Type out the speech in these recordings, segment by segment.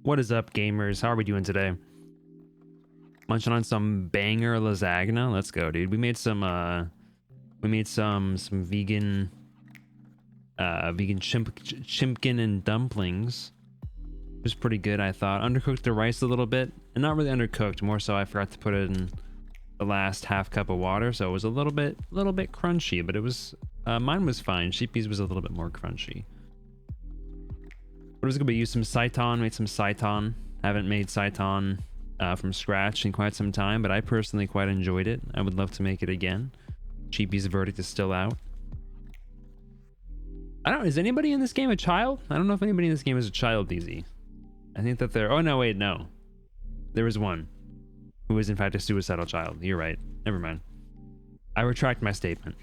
What is up, gamers? How are we doing today? Munching on some banger lasagna. Let's go, dude. We made some vegan chimpkin and dumplings. It was pretty good, I thought. Undercooked the rice a little bit, and not really undercooked. More so, I forgot to put it in the last half cup of water, so it was a little bit crunchy. But it was mine was fine. Sheepy's was a little bit more crunchy. What was gonna be? Use some seitan. Made some seitan. Haven't made seitan from scratch in quite some time, but I personally quite enjoyed it. I would love to make it again. Sheepy's verdict is still out. I don't know. Is anybody in this game a child? I don't know if anybody in this game is a child, DZ. I think that they're... Oh, no, wait, no. There was one who was, in fact, a suicidal child. You're right. Never mind. I retract my statement.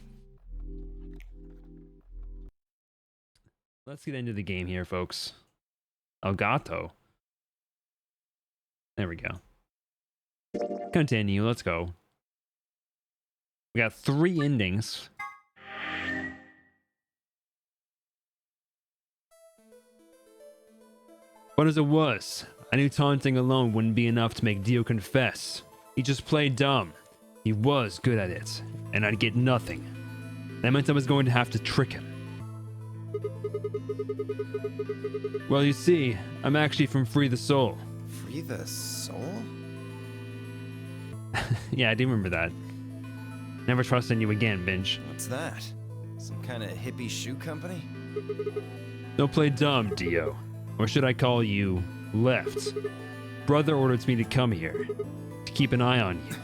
Let's get into the game here, folks. El Gato. There we go. Continue. Let's go. We got 3 endings. But as it was, I knew taunting alone wouldn't be enough to make Dio confess. He just played dumb. He was good at it, and I'd get nothing. That meant I was going to have to trick him. Well, you see, I'm actually from Free the Soul. Free the Soul? Yeah, I do remember that. Never trust in you again, Binge. What's that? Some kind of hippie shoe company? Don't play dumb, Dio. Or should I call you Left? Brother ordered me to come here, to keep an eye on you.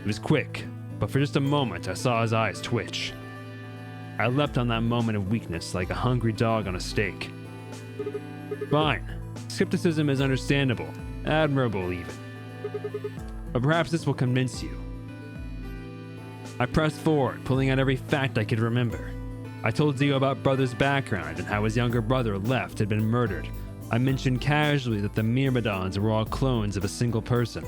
It was quick, but for just a moment I saw his eyes twitch. I leapt on that moment of weakness like a hungry dog on a steak. Fine. Skepticism is understandable, admirable even. But perhaps this will convince you. I pressed forward, pulling out every fact I could remember. I told Dio about Brother's background and how his younger brother, Left, had been murdered. I mentioned casually that the Myrmidons were all clones of a single person.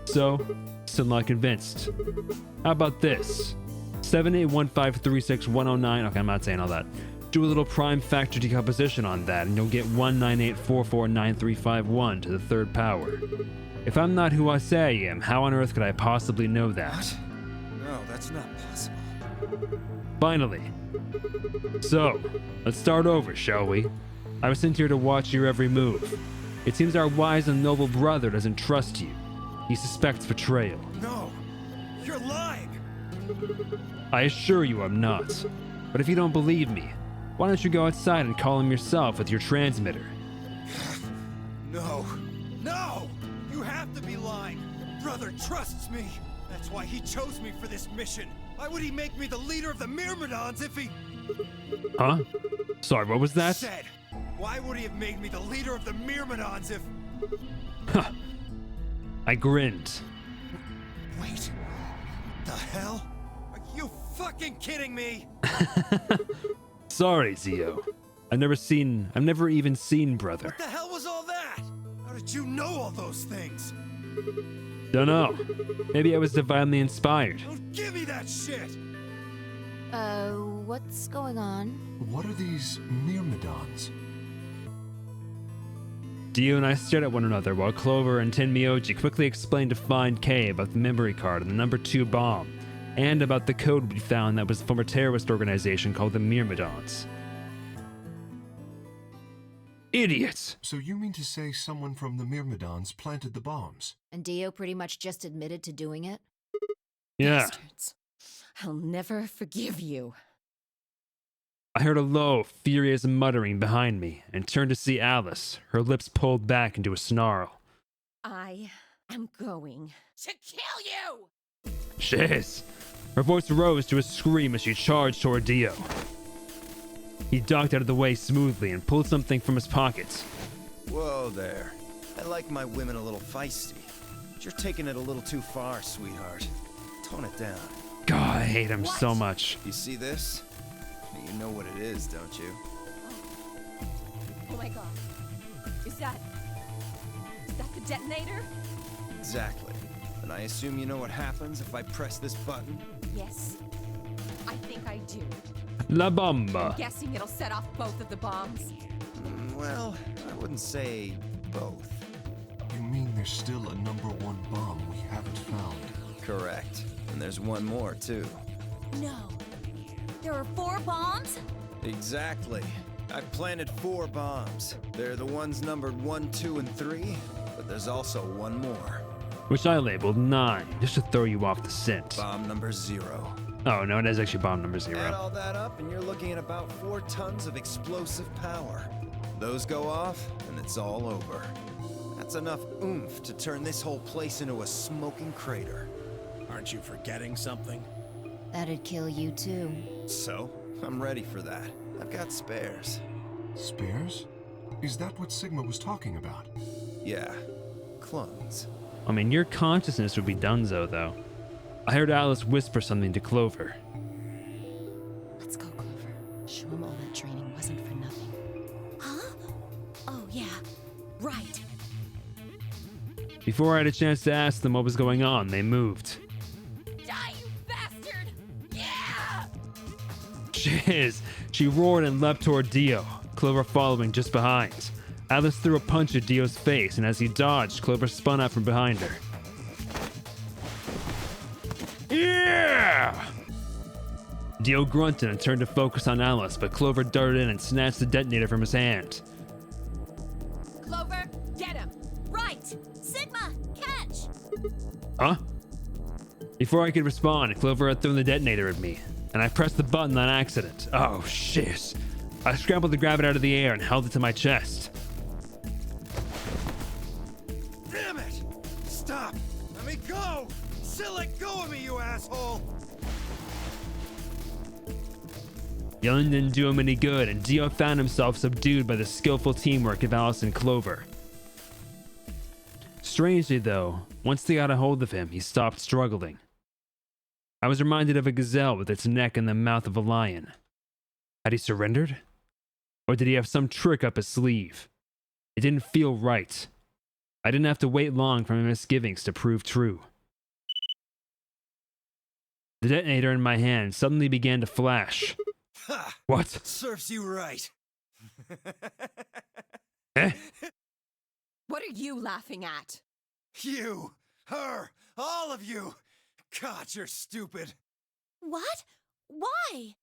So, still not convinced. How about this? 7815361009. Okay, I'm not saying all that. Do a little prime factor decomposition on that, and you'll get 198449351 to the 3rd power. If I'm not who I say I am, how on earth could I possibly know that? What? No, that's not possible. Finally. So, let's start over, shall we? I was sent here to watch your every move. It seems our wise and noble brother doesn't trust you. He suspects betrayal. No, you're lying. I assure you I'm not. But if you don't believe me, why don't you go outside and call him yourself with your transmitter? No, no! You have to be lying. Brother trusts me. That's why he chose me for this mission. Why would he make me the leader of the Myrmidons if he... Huh? Sorry, what was that? Said, why would he have made me the leader of the Myrmidons if... Huh. I grinned. Wait. The hell? Are you fucking kidding me? Sorry, Zio. I've never even seen Brother. What the hell was all that? How did you know all those things? Dunno. Maybe I was divinely inspired. Don't give me that shit! What's going on? What are these Myrmidons? Dio and I stared at one another while Clover and Tenmyoji quickly explained to Find K about the memory card and the number 2 bomb, and about the code we found that was from a terrorist organization called the Myrmidons. Idiots! So you mean to say someone from the Myrmidons planted the bombs? And Dio pretty much just admitted to doing it? Yeah. Bastards. I'll never forgive you. I heard a low, furious muttering behind me and turned to see Alice, her lips pulled back into a snarl. I am going to kill you! Shiz! Her voice rose to a scream as she charged toward Dio. He ducked out of the way smoothly and pulled something from his pocket. Whoa there. I like my women a little feisty. But you're taking it a little too far, sweetheart. Tone it down. God, I hate him so much. You see this? You know what it is, don't you? Oh my god. Is that the detonator? Exactly. And I assume you know what happens if I press this button? Yes. I think I do. La bomba. I'm guessing it'll set off both of the bombs. Well, I wouldn't say both. You mean there's still a #1 bomb we haven't found? Correct. And there's one more, too. No. There are 4 bombs? Exactly. I planted 4 bombs. They're the ones numbered 1, 2, and 3, but there's also one more. Which I labeled 9, just to throw you off the scent. Bomb number 0. Oh, no, it is actually bomb number Add 0. all that up, and you're looking at about 4 tons of explosive power. Those go off, and it's all over. That's enough oomph to turn this whole place into a smoking crater. Aren't you forgetting something? That'd kill you too. So, I'm ready for that. I've got spares. Spares? Is that what Sigma was talking about? Yeah, clones. I mean, your consciousness would be donezo, though. I heard Alice whisper something to Clover. Let's go, Clover. Show him all that training wasn't for nothing. Huh? Oh, yeah. Right. Before I had a chance to ask them what was going on, they moved. Die, you bastard! Yeah! Shiz! She roared and leapt toward Dio, Clover following just behind. Alice threw a punch at Dio's face, and as he dodged, Clover spun out from behind her. Yeah! Dio grunted and turned to focus on Alice, but Clover darted in and snatched the detonator from his hand. Clover, get him! Right! Sigma, catch! Huh? Before I could respond, Clover had thrown the detonator at me, and I pressed the button on accident. Oh, shit. I scrambled to grab it out of the air and held it to my chest. Damn it! Stop! Let me go! Still let go of me, you asshole! Yelling didn't do him any good, and Dio found himself subdued by the skillful teamwork of Alice and Clover. Strangely, though, once they got a hold of him, he stopped struggling. I was reminded of a gazelle with its neck in the mouth of a lion. Had he surrendered? Or did he have some trick up his sleeve? It didn't feel right. I didn't have to wait long for my misgivings to prove true. The detonator in my hand suddenly began to flash. Ha! What? Serves you right. Eh? What are you laughing at? You, her, all of you. God, you're stupid. What? Why?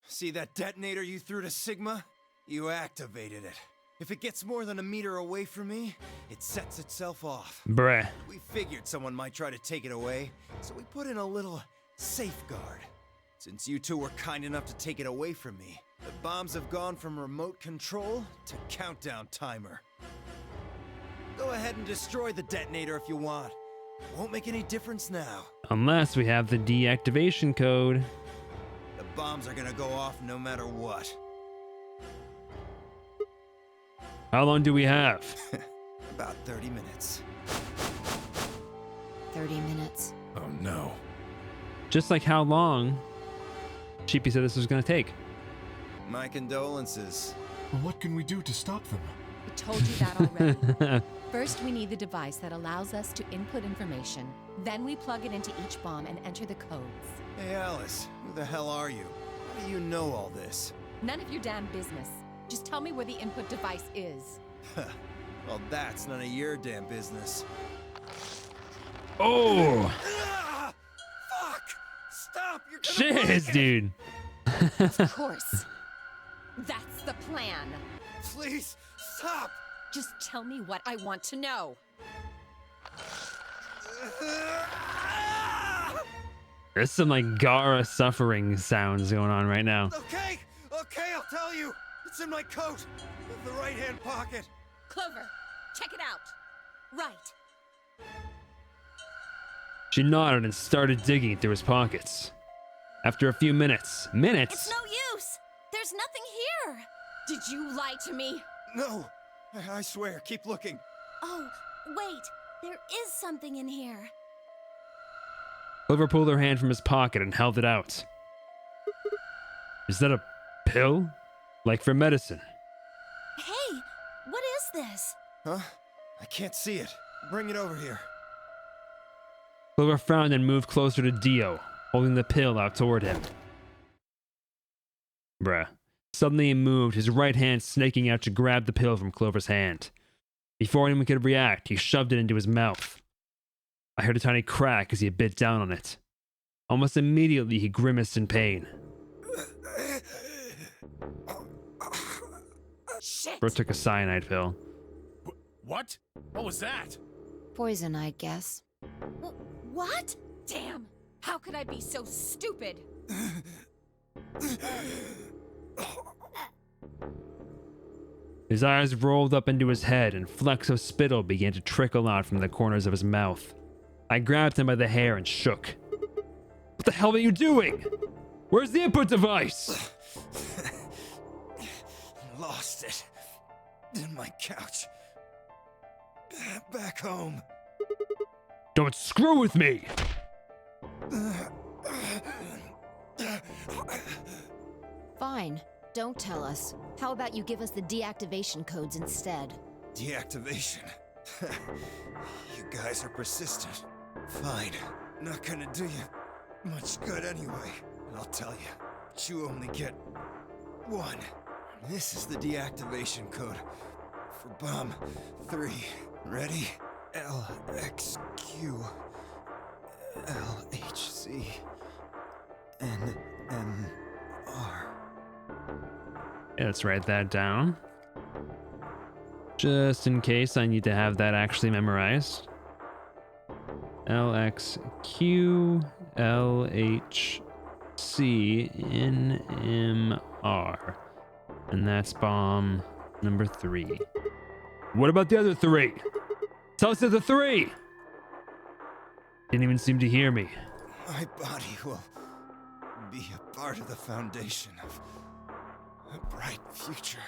See that detonator you threw to Sigma? You activated it. If it gets more than a meter away from me, it sets itself off. Bruh. We figured someone might try to take it away, so we put in a little safeguard. Since you two were kind enough to take it away from me, the bombs have gone from remote control to countdown timer. Go ahead and destroy the detonator if you want. Won't make any difference now. Unless we have the deactivation code. The bombs are gonna go off no matter what. How long do we have? About 30 minutes. 30 minutes. Oh no. Just like how long Sheepy said this was going to take. My condolences. Well, what can we do to stop them? I told you that already. First, we need the device that allows us to input information. Then we plug it into each bomb and enter the codes. Hey Alice, who the hell are you? How do you know all this? None of your damn business. Just tell me where the input device is. Well, that's none of your damn business. Oh! Ah! Fuck! Stop! You're gonna break Shiz, it! dude. Of course. That's the plan. Please, stop! Just tell me what I want to know. Ah! There's some like Gara suffering sounds going on right now. Okay, I'll tell you. It's in my coat, in the right-hand pocket. Clover, check it out. Right. She nodded and started digging through his pockets. After a few minutes, It's no use. There's nothing here. Did you lie to me? No, I swear, keep looking. Oh, wait. There is something in here. Clover pulled her hand from his pocket and held it out. Is that a pill? Like for medicine? Hey, what is this? Huh? I can't see it. Bring it over here. Clover frowned and moved closer to Dio, holding the pill out toward him. Bruh. Suddenly he moved, his right hand snaking out to grab the pill from Clover's hand. Before anyone could react, he shoved it into his mouth. I heard a tiny crack as he bit down on it. Almost immediately, he grimaced in pain. Shit! Bro took a cyanide pill. What? What was that? Poison, I guess. What? Damn! How could I be so stupid? His eyes rolled up into his head and flecks of spittle began to trickle out from the corners of his mouth. I grabbed him by the hair and shook. What the hell are you doing? Where's the input device? Lost it. In my couch. Back home. Don't screw with me! Fine. Don't tell us. How about you give us the deactivation codes instead? Deactivation. You guys are persistent. Fine. Not gonna do you much good anyway. I'll tell you. But you only get one. This is the deactivation code for bomb 3. Ready? LXQ LHC NMR. Yeah, let's write that down. Just in case I need to have that actually memorized. LXQ LHC NMR. And that's bomb number 3. What about the other 3? Tell us the other 3! Didn't even seem to hear me. My body will be a part of the foundation of a bright future.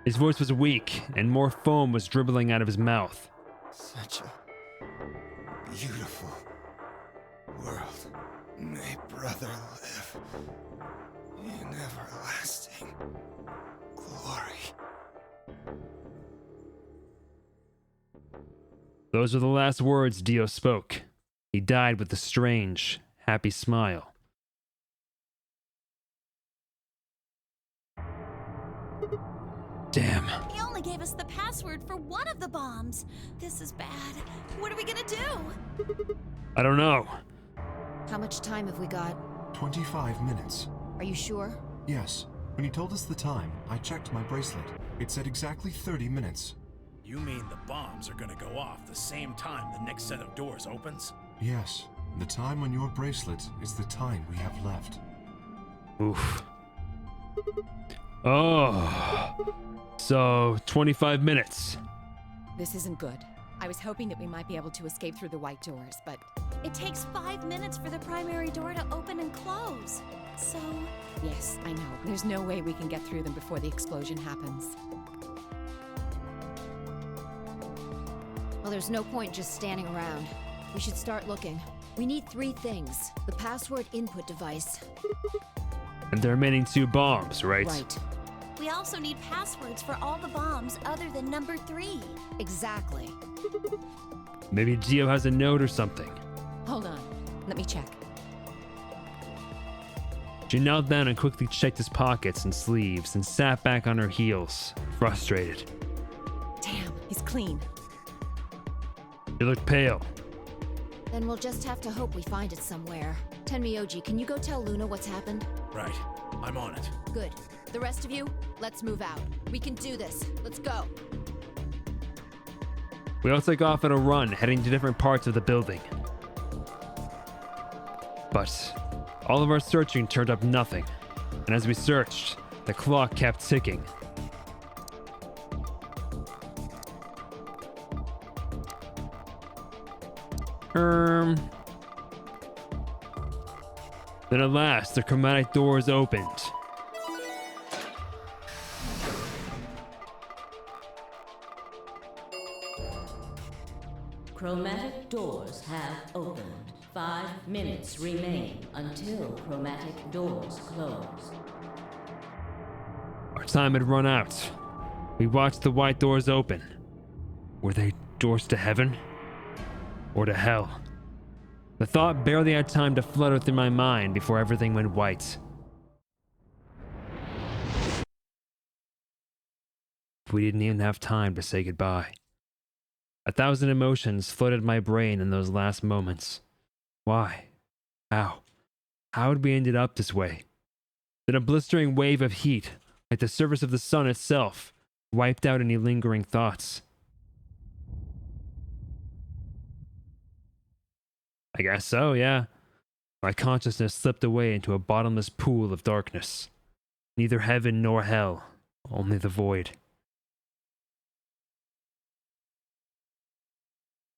His voice was weak, and more foam was dribbling out of his mouth. Such a beautiful world. May brother live in everlasting glory. Those were the last words Dio spoke. He died with a strange, happy smile. Damn. He only gave us the password for one of the bombs. This is bad. What are we gonna do? I don't know. How much time have we got? 25 minutes. Are you sure? Yes. When he told us the time, I checked my bracelet. It said exactly 30 minutes. You mean the bombs are gonna go off the same time the next set of doors opens? Yes. The time on your bracelet is the time we have left. Oof. Oh. So, 25 minutes. This isn't good. I was hoping that we might be able to escape through the white doors, but It takes 5 minutes for the primary door to open and close. So, yes, I know. There's no way we can get through them before the explosion happens. Well, there's no point just standing around. We should start looking. We need 3 things. The password input device. And the remaining 2 bombs, right? Right. we also need passwords for all the bombs other than number 3. Exactly. Maybe Dio has a note or something. Hold on. Let me check. She knelt down and quickly checked his pockets and sleeves and sat back on her heels, frustrated. Damn, he's clean. She looked pale. Then we'll just have to hope we find it somewhere. Tenmyoji, can you go tell Luna what's happened? Right. I'm on it. Good. The rest of you, let's move out. We can do this. Let's go. We all take off at a run, heading to different parts of the building. But all of our searching turned up nothing. And as we searched, the clock kept ticking. Then at last, the chromatic doors opened. Chromatic doors have opened. 5 minutes remain until chromatic doors close. Our time had run out. We watched the white doors open. Were they doors to heaven? Or to hell? The thought barely had time to flutter through my mind before everything went white. We didn't even have time to say goodbye. 1,000 emotions flooded my brain in those last moments. Why? How? How had we ended up this way? Then a blistering wave of heat, like the surface of the sun itself, wiped out any lingering thoughts. I guess so, yeah. My consciousness slipped away into a bottomless pool of darkness. Neither heaven nor hell, only the void.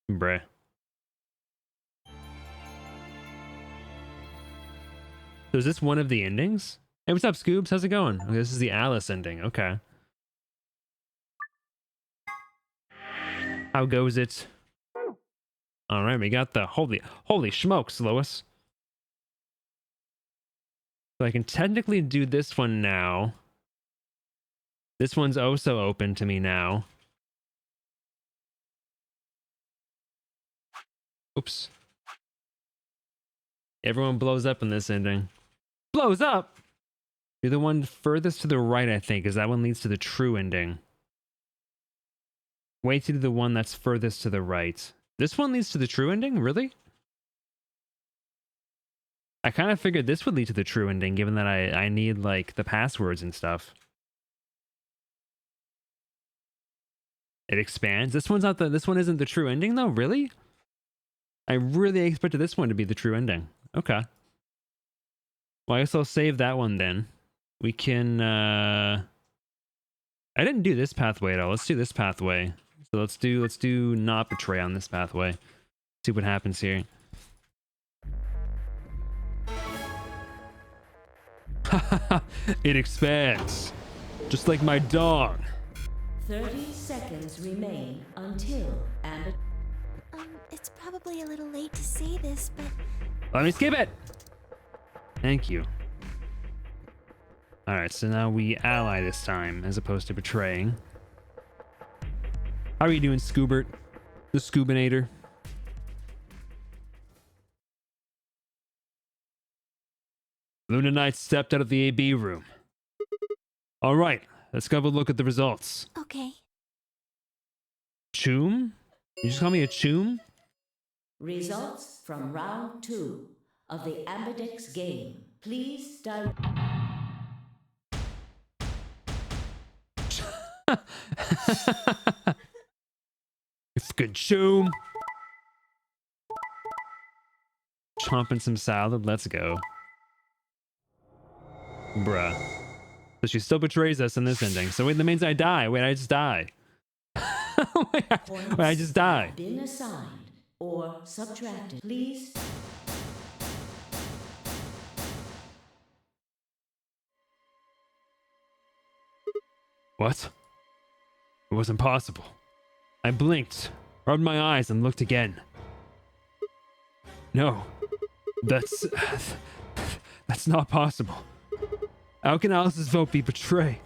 Bruh. So is this one of the endings? Hey, what's up, Scoobs? How's it going? Okay, this is the Alice ending. Okay. How goes it? All right, we got the holy smokes, Lois. So I can technically do this one now. This one's also open to me now. Oops. Everyone blows up in this ending. Blows up? You're the one furthest to the right, I think, because that one leads to the true ending. Wait to do the one that's furthest to the right. This one leads to the true ending? Really? I kind of figured this would lead to the true ending, given that I need, like, the passwords and stuff. It expands. This one's not the... This one isn't the true ending, though? Really? I really expected this one to be the true ending. Okay. Well, I guess I'll save that one then. We can, I didn't do this pathway at all. Let's do this pathway. So let's do not betray on this pathway. See what happens here. It expands. Just like my dog. 30 seconds remain until and It's probably a little late to say this, but Let me skip it. Thank you. Alright, so now we ally this time, as opposed to betraying. How are you doing, Scoobert? The Scoobinator? Luna Knight stepped out of the AB room. Alright, let's go have a look at the results. okay. Choom? You just call me a choom? results from round 2 of the Ambidex game. Please direct. It's good choom. Chomping some salad, let's go. Bruh. So she still betrays us in this ending. So wait, that means I die. Wait, I just die. wait, I just die. Been assigned or subtracted. Please. What? It was impossible. I blinked, rubbed my eyes, and looked again. No. That's not possible. How can Alice's vote be betray?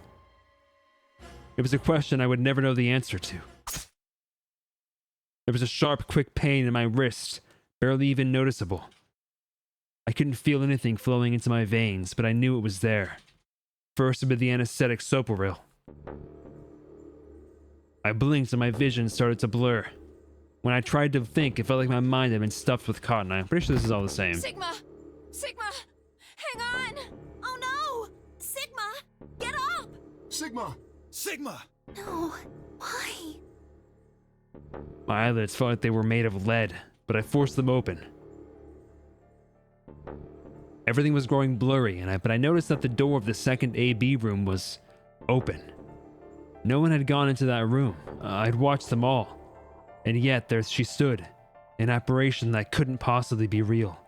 It was a question I would never know the answer to. There was a sharp, quick pain in my wrist, barely even noticeable. I couldn't feel anything flowing into my veins, but I knew it was there. First with the anesthetic Soporil. I blinked and my vision started to blur. When I tried to think, it felt like my mind had been stuffed with cotton. I'm pretty sure this is all the same. Sigma! Sigma! Hang on! Oh no! Sigma! Get up! Sigma! Sigma! No. Why? My eyelids felt like they were made of lead, but I forced them open. Everything was growing blurry, but I noticed that the door of the second AB room was open. No one had gone into that room. I'd watched them all. And yet, there she stood, an apparition that couldn't possibly be real.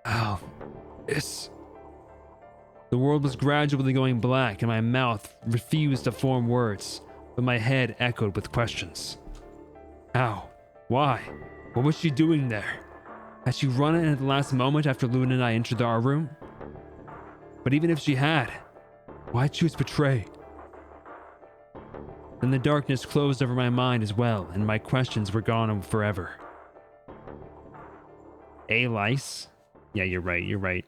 Oh, it's... The world was gradually going black, and my mouth refused to form words, but my head echoed with questions. How? Why? What was she doing there? Had she run in at the last moment after Luna and I entered our room? But even if she had, why choose betray? Then the darkness closed over my mind as well, and my questions were gone forever. A lice? Yeah, you're right, you're right.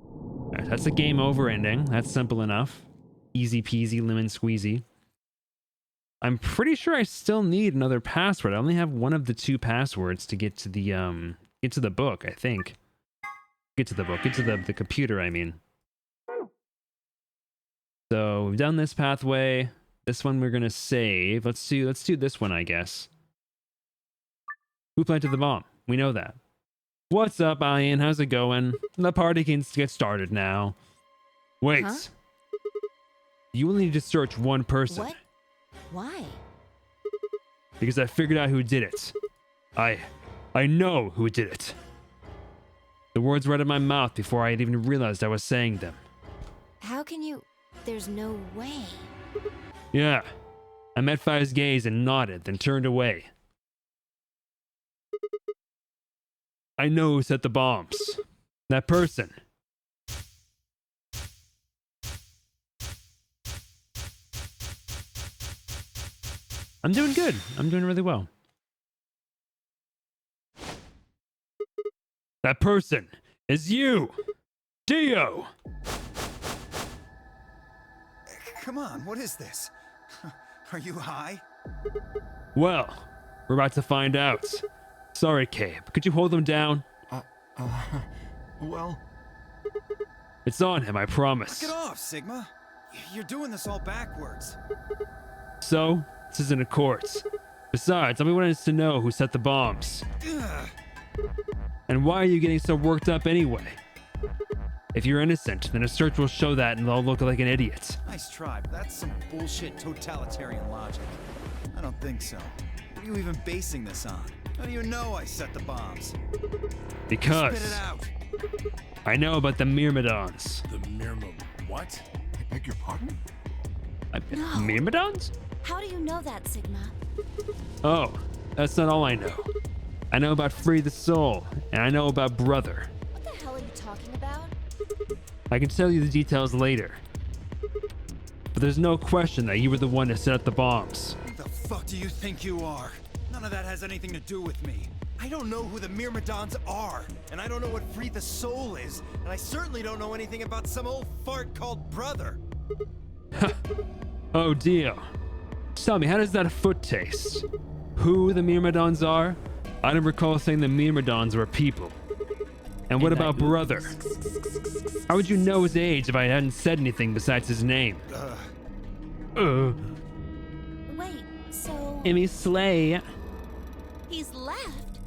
Alright, that's a game over ending. That's simple enough. Easy peasy, lemon squeezy. I'm pretty sure I still need another password. I only have one of the 2 passwords to get to the book, I think. Get to the computer, I mean. So we've done this pathway. This one we're gonna save. Let's do this one, I guess. Who planted the bomb? We know that. What's up, Ian? How's it going? The party can get started now. Wait. Huh? You only need to search one person. What? Why? Because I figured out who did it. I know who did it. The words were out of my mouth before I had even realized I was saying them. How can you... There's no way. Yeah. I met Fire's gaze and nodded, then turned away. I know who set the bombs. That person. I'm doing good. I'm doing really well. That person is you, Dio. Come on, what is this? Are you high? Well, we're about to find out. Sorry, Cabe. Could you hold him down? Well... It's on him, I promise. Knock it off, Sigma. You're doing this all backwards. So, this isn't a court. Besides, everyone needs to know who set the bombs. Ugh. And why are you getting so worked up anyway? If you're innocent, then a search will show that and they'll look like an idiot. Nice try, but that's some bullshit totalitarian logic. I don't think so. What are you even basing this on? How do you know I set the bombs? Because Spit it out. I know about the Myrmidons. The what? I beg your pardon? No. Myrmidons? How do you know that, Sigma? Oh, that's not all I know. I know about Free the Soul, and I know about Brother. What the hell are you talking about? I can tell you the details later. But there's no question that you were the one to set up the bombs. Who the fuck do you think you are? None of that has anything to do with me. I don't know who the Myrmidons are, and I don't know what Free the Soul is, and I certainly don't know anything about some old fart called Brother. Oh, Dio. Tell me, how does that foot taste? Who the Myrmidons are? I don't recall saying the Myrmidons were people. And what about Brother? How would you know his age if I hadn't said anything besides his name? Wait, so Emmy Slay. he's left?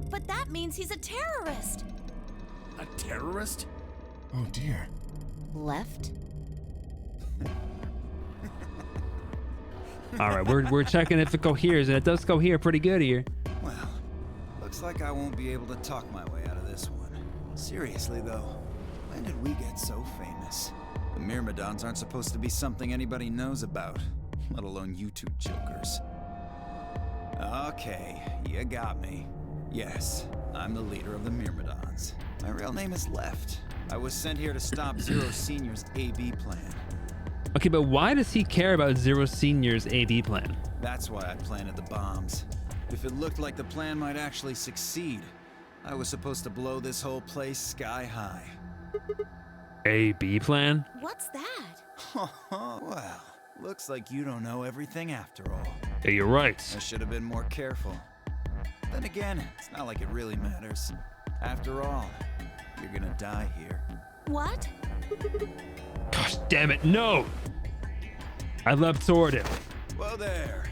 But that means he's a terrorist. A terrorist? Oh dear. Left? All right, we're checking if it coheres, and it does cohere pretty good here. Well, looks like I won't be able to talk my way out of this one. Seriously, though, when did we get so famous? The Myrmidons aren't supposed to be something anybody knows about, let alone you two jokers. Okay, you got me. Yes, I'm the leader of the Myrmidons. My real name is Left. I was sent here to stop Zero Senior's AB plan. Okay, but why does he care about Zero Senior's AB plan? That's why I planted the bombs. If it looked like the plan might actually succeed, I was supposed to blow this whole place sky high. AB plan? What's that? Well, looks like you don't know everything after all. Yeah, you're right. I should have been more careful. Then again, it's not like it really matters. After all, you're gonna die here. What? Gosh damn it, no! I leapt toward him. Whoa there.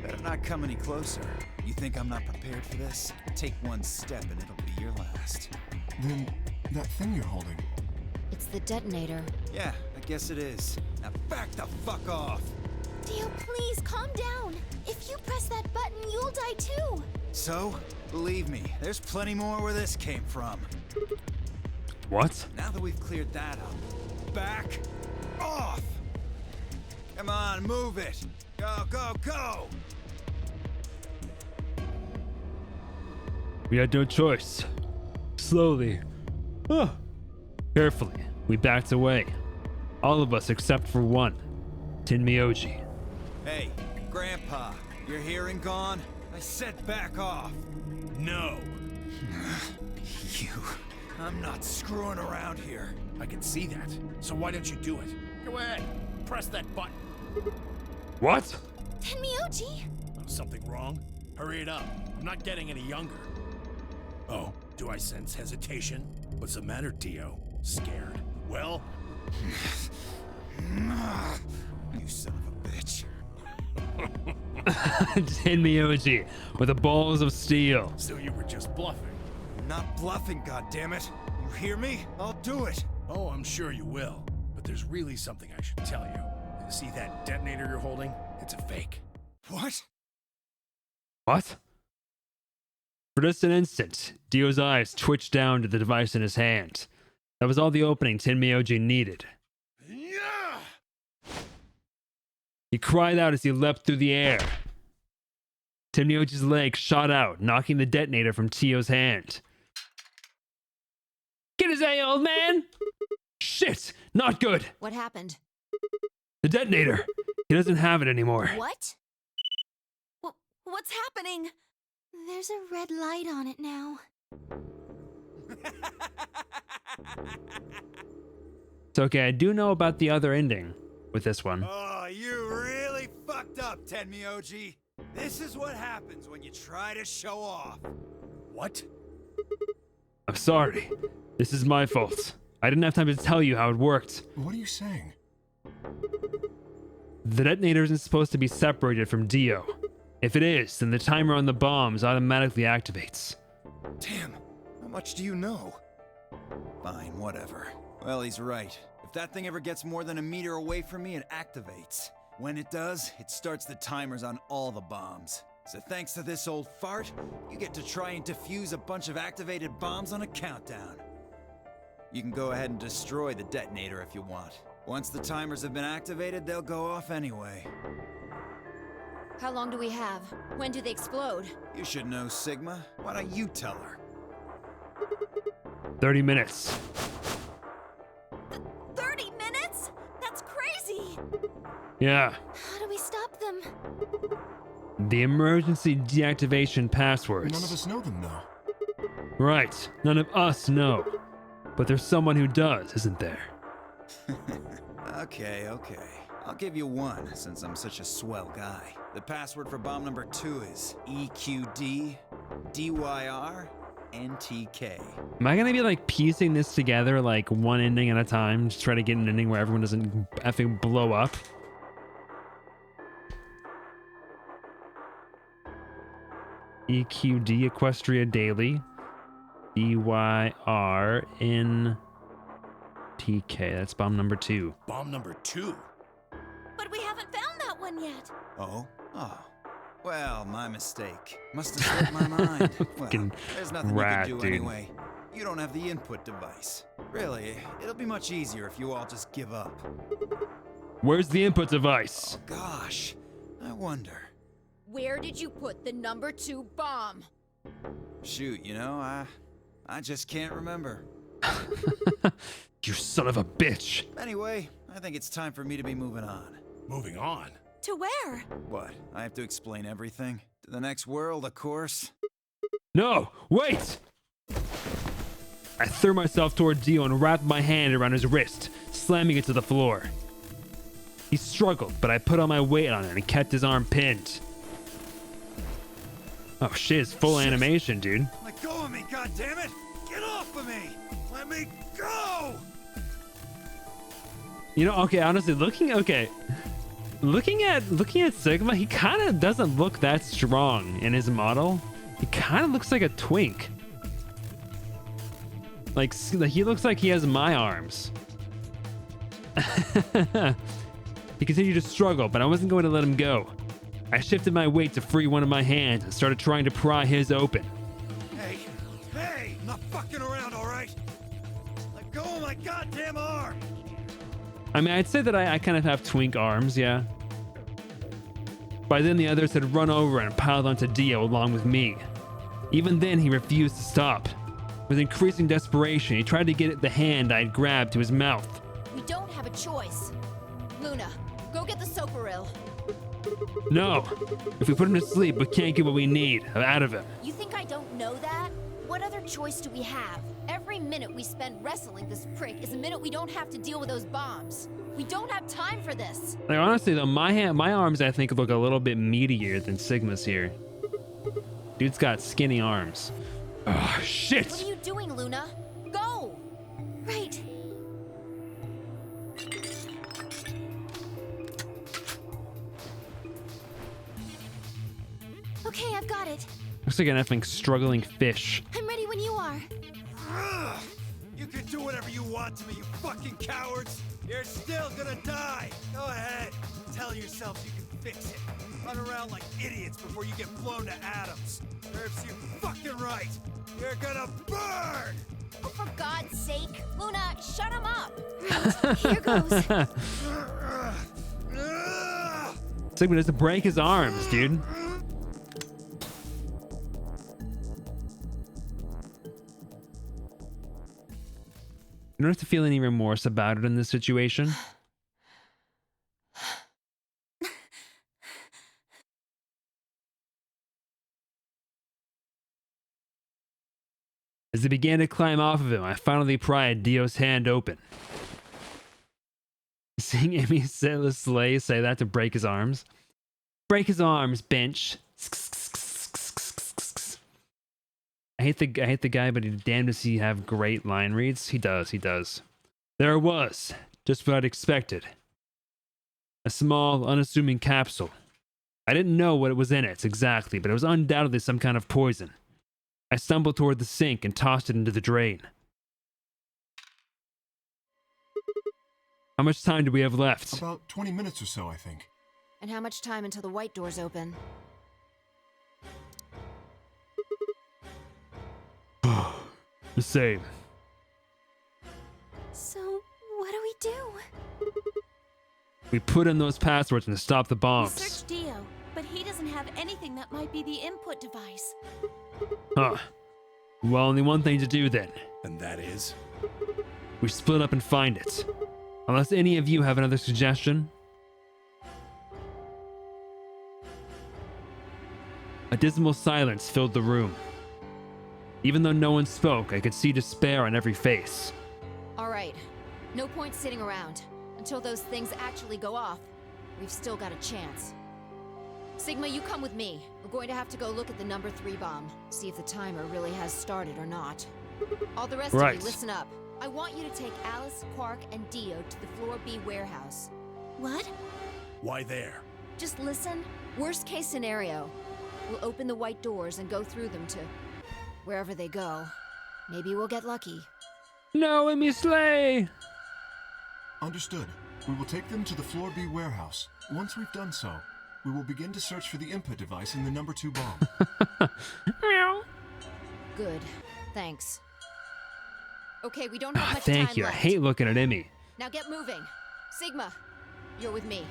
Better not come any closer. You think I'm not prepared for this? Take one step and it'll be your last. Then, that thing you're holding. It's the detonator. Yeah, I guess it is. Now back the fuck off! Dio, please calm down. If you press that button, you'll die too. So, believe me, there's plenty more where this came from. What? Now that we've cleared that up, back off! Come on, move it! Go, go, go! We had no choice. Slowly. Carefully, we backed away. All of us except for one. Tenmyoji. Hey, Grandpa, you're here and gone? I said back off. No. You. I'm not screwing around here. I can see that. So why don't you do it? Go ahead. Press that button. What? Tenmyoji! Oh, something wrong? Hurry it up. I'm not getting any younger. Oh, do I sense hesitation? What's the matter, Dio? Scared? Well? You son of a bitch. Tenmyoji with the balls of steel. So you were just bluffing. Not bluffing, goddammit. You hear me? I'll do it. Oh, I'm sure you will. But there's really something I should tell you. You see that detonator you're holding? It's a fake. What? What? For just an instant, Dio's eyes twitched down to the device in his hand. That was all the opening Tenmyoji needed. Yeah! He cried out as he leapt through the air. Tenmyoji's leg shot out, knocking the detonator from Tio's hand. Get his A, old man! Shit! Not good! What happened? The detonator! He doesn't have it anymore. What? What's happening? There's a red light on it now. It's okay, I do know about the other ending with this one. Oh, you really fucked up, Tenmyoji. This is what happens when you try to show off. What? I'm sorry. This is my fault. I didn't have time to tell you how it worked. What are you saying? The detonator isn't supposed to be separated from Dio. If it is, then the timer on the bombs automatically activates. Damn, how much do you know? Fine, whatever. Well, he's right. If that thing ever gets more than a meter away from me, it activates. When it does, it starts the timers on all the bombs. So thanks to this old fart, you get to try and defuse a bunch of activated bombs on a countdown. You can go ahead and destroy the detonator if you want. Once the timers have been activated, they'll go off anyway. How long do we have? When do they explode? You should know, Sigma. Why don't you tell her? 30 minutes. 30 minutes? That's crazy! Yeah. How do we stop them? The emergency deactivation passwords. None of us know them, though. Right. None of us know. But there's someone who does, isn't there? Okay. I'll give you one, since I'm such a swell guy. The password for bomb number 2 is EQD DYR NTK. Am I gonna be like piecing this together like one ending at a time? Just try to get an ending where everyone doesn't effing blow up? EQD Equestria Daily. DYR NTK. That's bomb number 2. Bomb number 2? But we haven't found that one yet. Oh. Well, my mistake. Must have slipped my mind. Well, Fucking there's nothing rat, you can do dude. anyway. You don't have the input device. Really, it'll be much easier if you all just give up. Where's the input device? Gosh, I wonder. Where did you put the number 2 bomb? Shoot, I just can't remember. You son of a bitch. Anyway, I think it's time for me to be moving on. Moving on. To where? What? I have to explain everything? To the next world, of course. No, wait! I threw myself toward Dio and wrapped my hand around his wrist, slamming it to the floor. He struggled, but I put all my weight on it and kept his arm pinned. Oh shit, it's full animation, dude. Let go of me, goddammit! Get off of me! Let me go! You know, okay, honestly, looking at Sigma, he kind of doesn't look that strong in his model. He kind of looks like a twink. Like, he looks like he has my arms. He continued to struggle, but I wasn't going to let him go. I shifted my weight to free one of my hands and started trying to pry his open. Hey! I'm not fucking around, alright? Let go of my goddamn arm! I mean, I'd say that I kind of have twink arms, yeah. By then, the others had run over and piled onto Dio along with me. Even then, he refused to stop. With increasing desperation, he tried to get at the hand I'd grabbed to his mouth. We don't have a choice. Luna, Go get the Soparil. No. If we put him to sleep, we can't get what we need out of him. You think I don't know that? What other choice do we have? Every minute we spend wrestling this prick is a minute we don't have to deal with those bombs. We don't have time for this. Like, honestly, though, my arms, I think, look a little bit meatier than Sigma's here. Dude's got skinny arms. Oh, shit! What are you doing, Luna? Go! Right. Okay, I've got it. Looks like an effing struggling fish. I'm ready when you are. Ugh. You can do whatever you want to me, you fucking cowards! You're still gonna die! Go ahead, tell yourselves you can fix it. Run around like idiots before you get blown to atoms. Serves you fucking right! You're gonna burn! Oh, for God's sake. Luna, shut him up. Right, here goes. Sigma has to break his arms, dude. You don't have to feel any remorse about it in this situation. As they began to climb off of him, I finally pried Dio's hand open. Seeing Amy Slay say that to break his arms. Break his arms, bench. I hate the guy, but he's damned does he have great line reads. He does. There it was, just what I'd expected. A small, unassuming capsule. I didn't know what it was in it exactly, but it was undoubtedly some kind of poison. I stumbled toward the sink and tossed it into the drain. How much time do we have left? About 20 minutes or so, I think. And how much time until the white doors open? The same. So, what do we do? We put in those passwords and stop the We bombs. searched Dio, but he doesn't have anything that might be the input device. Huh. Well, only one thing to do then. And that is? We split up and find it. Unless any of you have another suggestion. A dismal silence filled the room. Even though no one spoke, I could see despair on every face. All right. No point sitting around. Until those things actually go off, we've still got a chance. Sigma, you come with me. We're going to have to go look at the number 3 bomb. See if the timer really has started or not. All the rest of you, listen up. I want you to take Alice, Quark, and Dio to the Floor B warehouse. What? Why there? Just listen. Worst case scenario. We'll open the white doors and go through them to wherever they go. Maybe we'll get lucky. No, Amy Slay! Understood. We will take them to the Floor B warehouse. Once we've done so, we will begin to search for the input device in the number 2 bomb. Meow. Good. Thanks. Okay, we don't have much Thank time you. left. I hate looking at Emmy. Now get moving. Sigma, you're with me.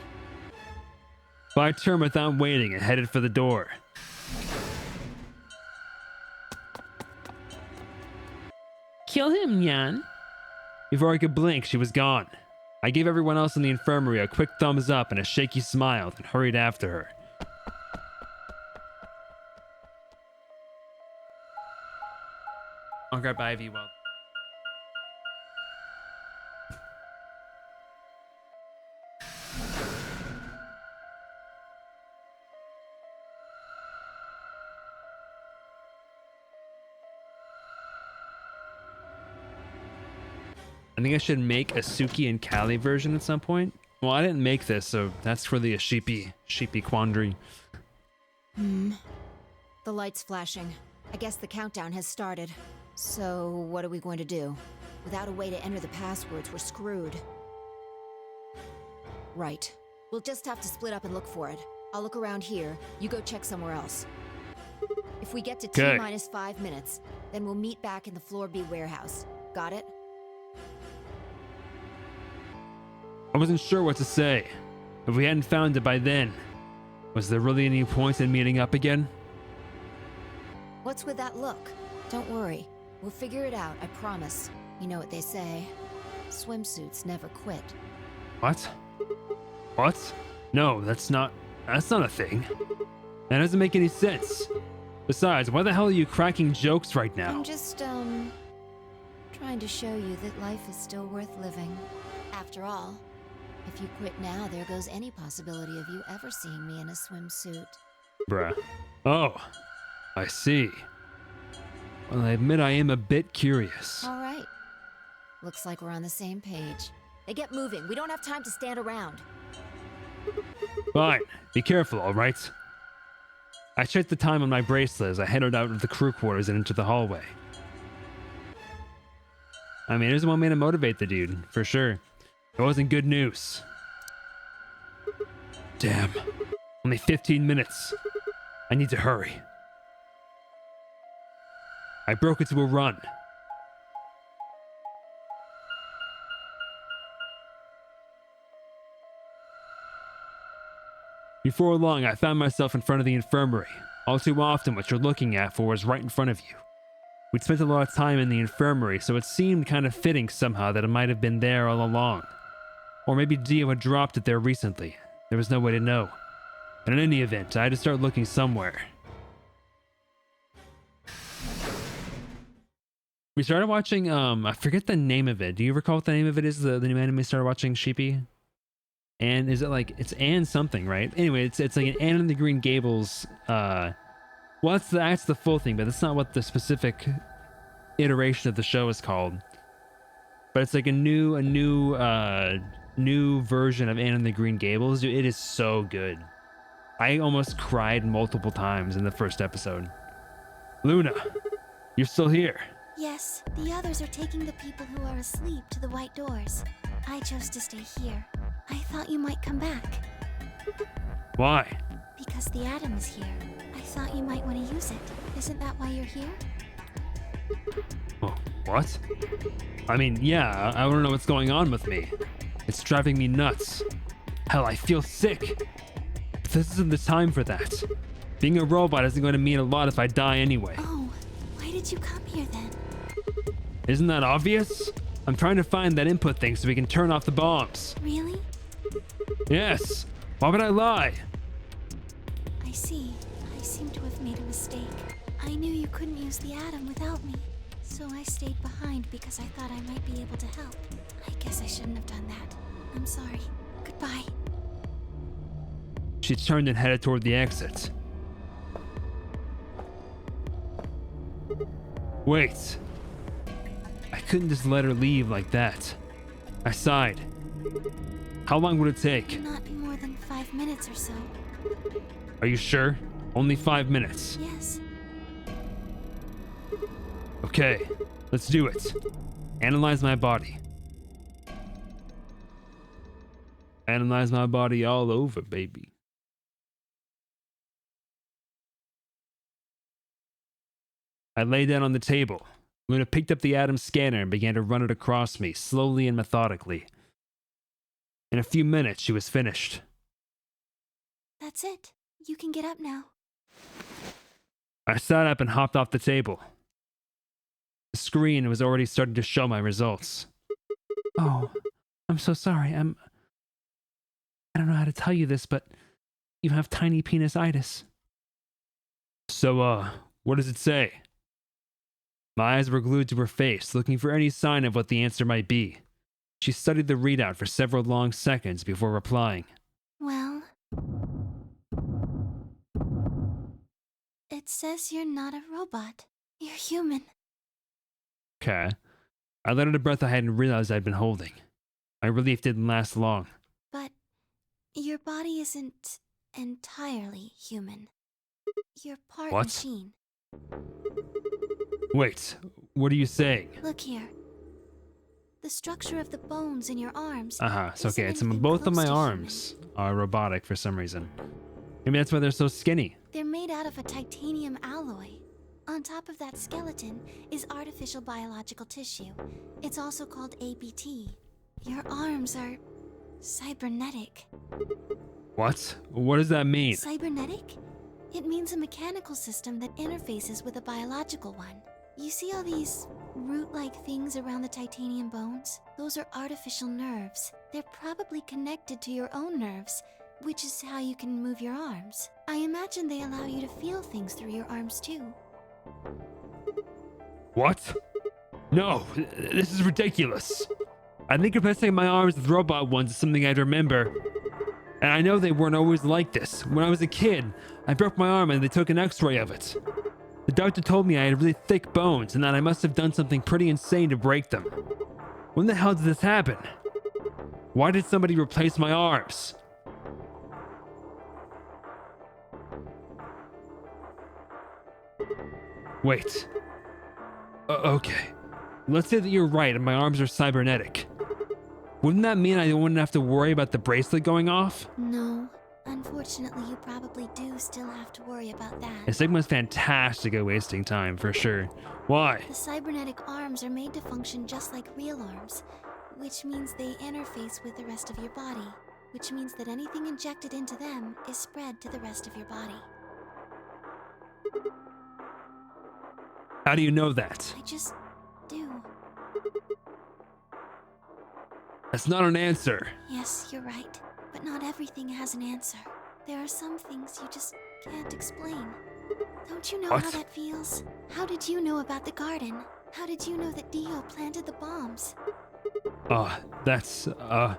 So I turned without waiting and headed for the door. Kill him, Yan. Before I could blink, she was gone. I gave everyone else in the infirmary a quick thumbs up and a shaky smile, then hurried after her. I'll grab Ivy while... I think I should make a Suki and Callie version at some point. Well, I didn't make this, so that's for the sheepy quandary. The light's flashing. I guess the countdown has started. So, what are we going to do? Without a way to enter the passwords, we're screwed. Right. We'll just have to split up and look for it. I'll look around here. You go check somewhere else. If we get to T-5 minutes, then we'll meet back in the Floor B warehouse. Got it? I wasn't sure what to say. If we hadn't found it by then, was there really any point in meeting up again? What's with that look? Don't worry. We'll figure it out, I promise. You know what they say. Swimsuits never quit. What? What? No, that's not a thing. That doesn't make any sense. Besides, why the hell are you cracking jokes right now? I'm just, trying to show you that life is still worth living. After all, if you quit now, there goes any possibility of you ever seeing me in a swimsuit. Bruh. Oh, I see. Well, I admit I am a bit curious. All right. Looks like we're on the same page. Hey, get moving. We don't have time to stand around. Fine. Be careful, alright? I checked the time on my bracelet as I headed out of the crew quarters and into the hallway. I mean, there's one way to motivate the dude, for sure. It wasn't good news. Damn. Only 15 minutes. I need to hurry. I broke into a run. Before long, I found myself in front of the infirmary. All too often, what you're looking at for is right in front of you. We'd spent a lot of time in the infirmary, so it seemed kind of fitting somehow that it might have been there all along. Or maybe Dio had dropped it there recently. There was no way to know. But in any event, I had to start looking somewhere. We started watching, I forget the name of it. Do you recall what the name of it is? The new anime we started watching, Sheepy? And is it like, it's Anne something, right? Anyway, it's like an Anne and the Green Gables, well, that's the full thing, but that's not what the specific iteration of the show is called. But it's like a new version of Anne and the Green Gables. Dude, it is so good. I almost cried multiple times in the first episode. Luna, you're still here. Yes, the others are taking the people who are asleep to the white doors. I chose to stay here. I thought you might come back. Why? Because the atom is here. I thought you might want to use it. Isn't that why you're here? Oh, what? I mean, yeah, I want to know what's going on with me. It's driving me nuts. Hell, I feel sick. But this isn't the time for that. Being a robot isn't going to mean a lot if I die anyway. Oh, why did you come here then? Isn't that obvious? I'm trying to find that input thing so we can turn off the bombs. Really? Yes. Why would I lie? I see. I seem to have made a mistake. I knew you couldn't use the atom without me, so I stayed behind because I thought I might be able to help. I guess I shouldn't have done that. I'm sorry. Goodbye. She turned and headed toward the exit. Wait. I couldn't just let her leave like that. I sighed. How long would it take? Not more than 5 minutes or so. Are you sure? Only 5 minutes. Yes. Okay, let's do it. Analyze my body. Analyze my body all over, baby. I lay down on the table. Luna picked up the atom scanner and began to run it across me, slowly and methodically. In a few minutes, she was finished. That's it. You can get up now. I sat up and hopped off the table. The screen was already starting to show my results. Oh, I'm so sorry. I don't know how to tell you this, but you have tiny penisitis. So, what does it say? My eyes were glued to her face, looking for any sign of what the answer might be. She studied the readout for several long seconds before replying. Well, it says you're not a robot. You're human. Okay. I let out a breath I hadn't realized I'd been holding. My relief didn't last long. But your body isn't entirely human. You're part What? machine. Wait, what are you saying? Look here. The structure of the bones in your arms. It's okay. It's isn't both anything of my close to arms are robotic for some reason. Maybe that's why they're so skinny. They're made out of a titanium alloy. On top of that skeleton is artificial biological tissue. It's also called ABT. Your arms are cybernetic. What? What does that mean? Cybernetic? It means a mechanical system that interfaces with a biological one. You see all these root-like things around the titanium bones? Those are artificial nerves. They're probably connected to your own nerves, which is how you can move your arms. I imagine they allow you to feel things through your arms too. What? No, this is ridiculous. I think replacing my arms with robot ones is something I'd remember. And I know they weren't always like this. When I was a kid, I broke my arm and they took an x-ray of it. The doctor told me I had really thick bones and that I must have done something pretty insane to break them. When the hell did this happen? Why did somebody replace my arms? Wait. Okay. Let's say that you're right and my arms are cybernetic. Wouldn't that mean I wouldn't have to worry about the bracelet going off? No. Unfortunately, you probably do still have to worry about that. And Sigma's fantastic at wasting time, for sure. Why? The cybernetic arms are made to function just like real arms, which means they interface with the rest of your body, which means that anything injected into them is spread to the rest of your body. How do you know that? I just do. That's not an answer. Yes, you're right. But not everything has an answer. There are some things you just can't explain. Don't you know What? how that feels? How did you know about the garden? How did you know that Dio planted the bombs? That's, I'm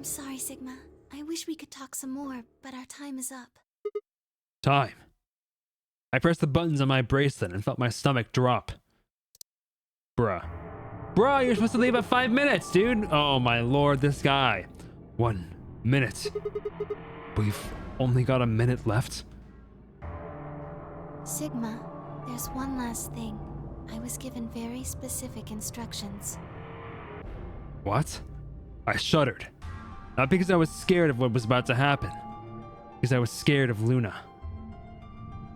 sorry, Sigma. I wish we could talk some more, but our time is up. time. I pressed the buttons on my bracelet and felt my stomach drop. Bruh, you're supposed to leave at 5 minutes, dude. Oh my lord, this guy. 1 minute. We've only got a minute left. Sigma, there's one last thing. I was given very specific instructions. What? I shuddered. Not because I was scared of what was about to happen. Because I was scared of Luna.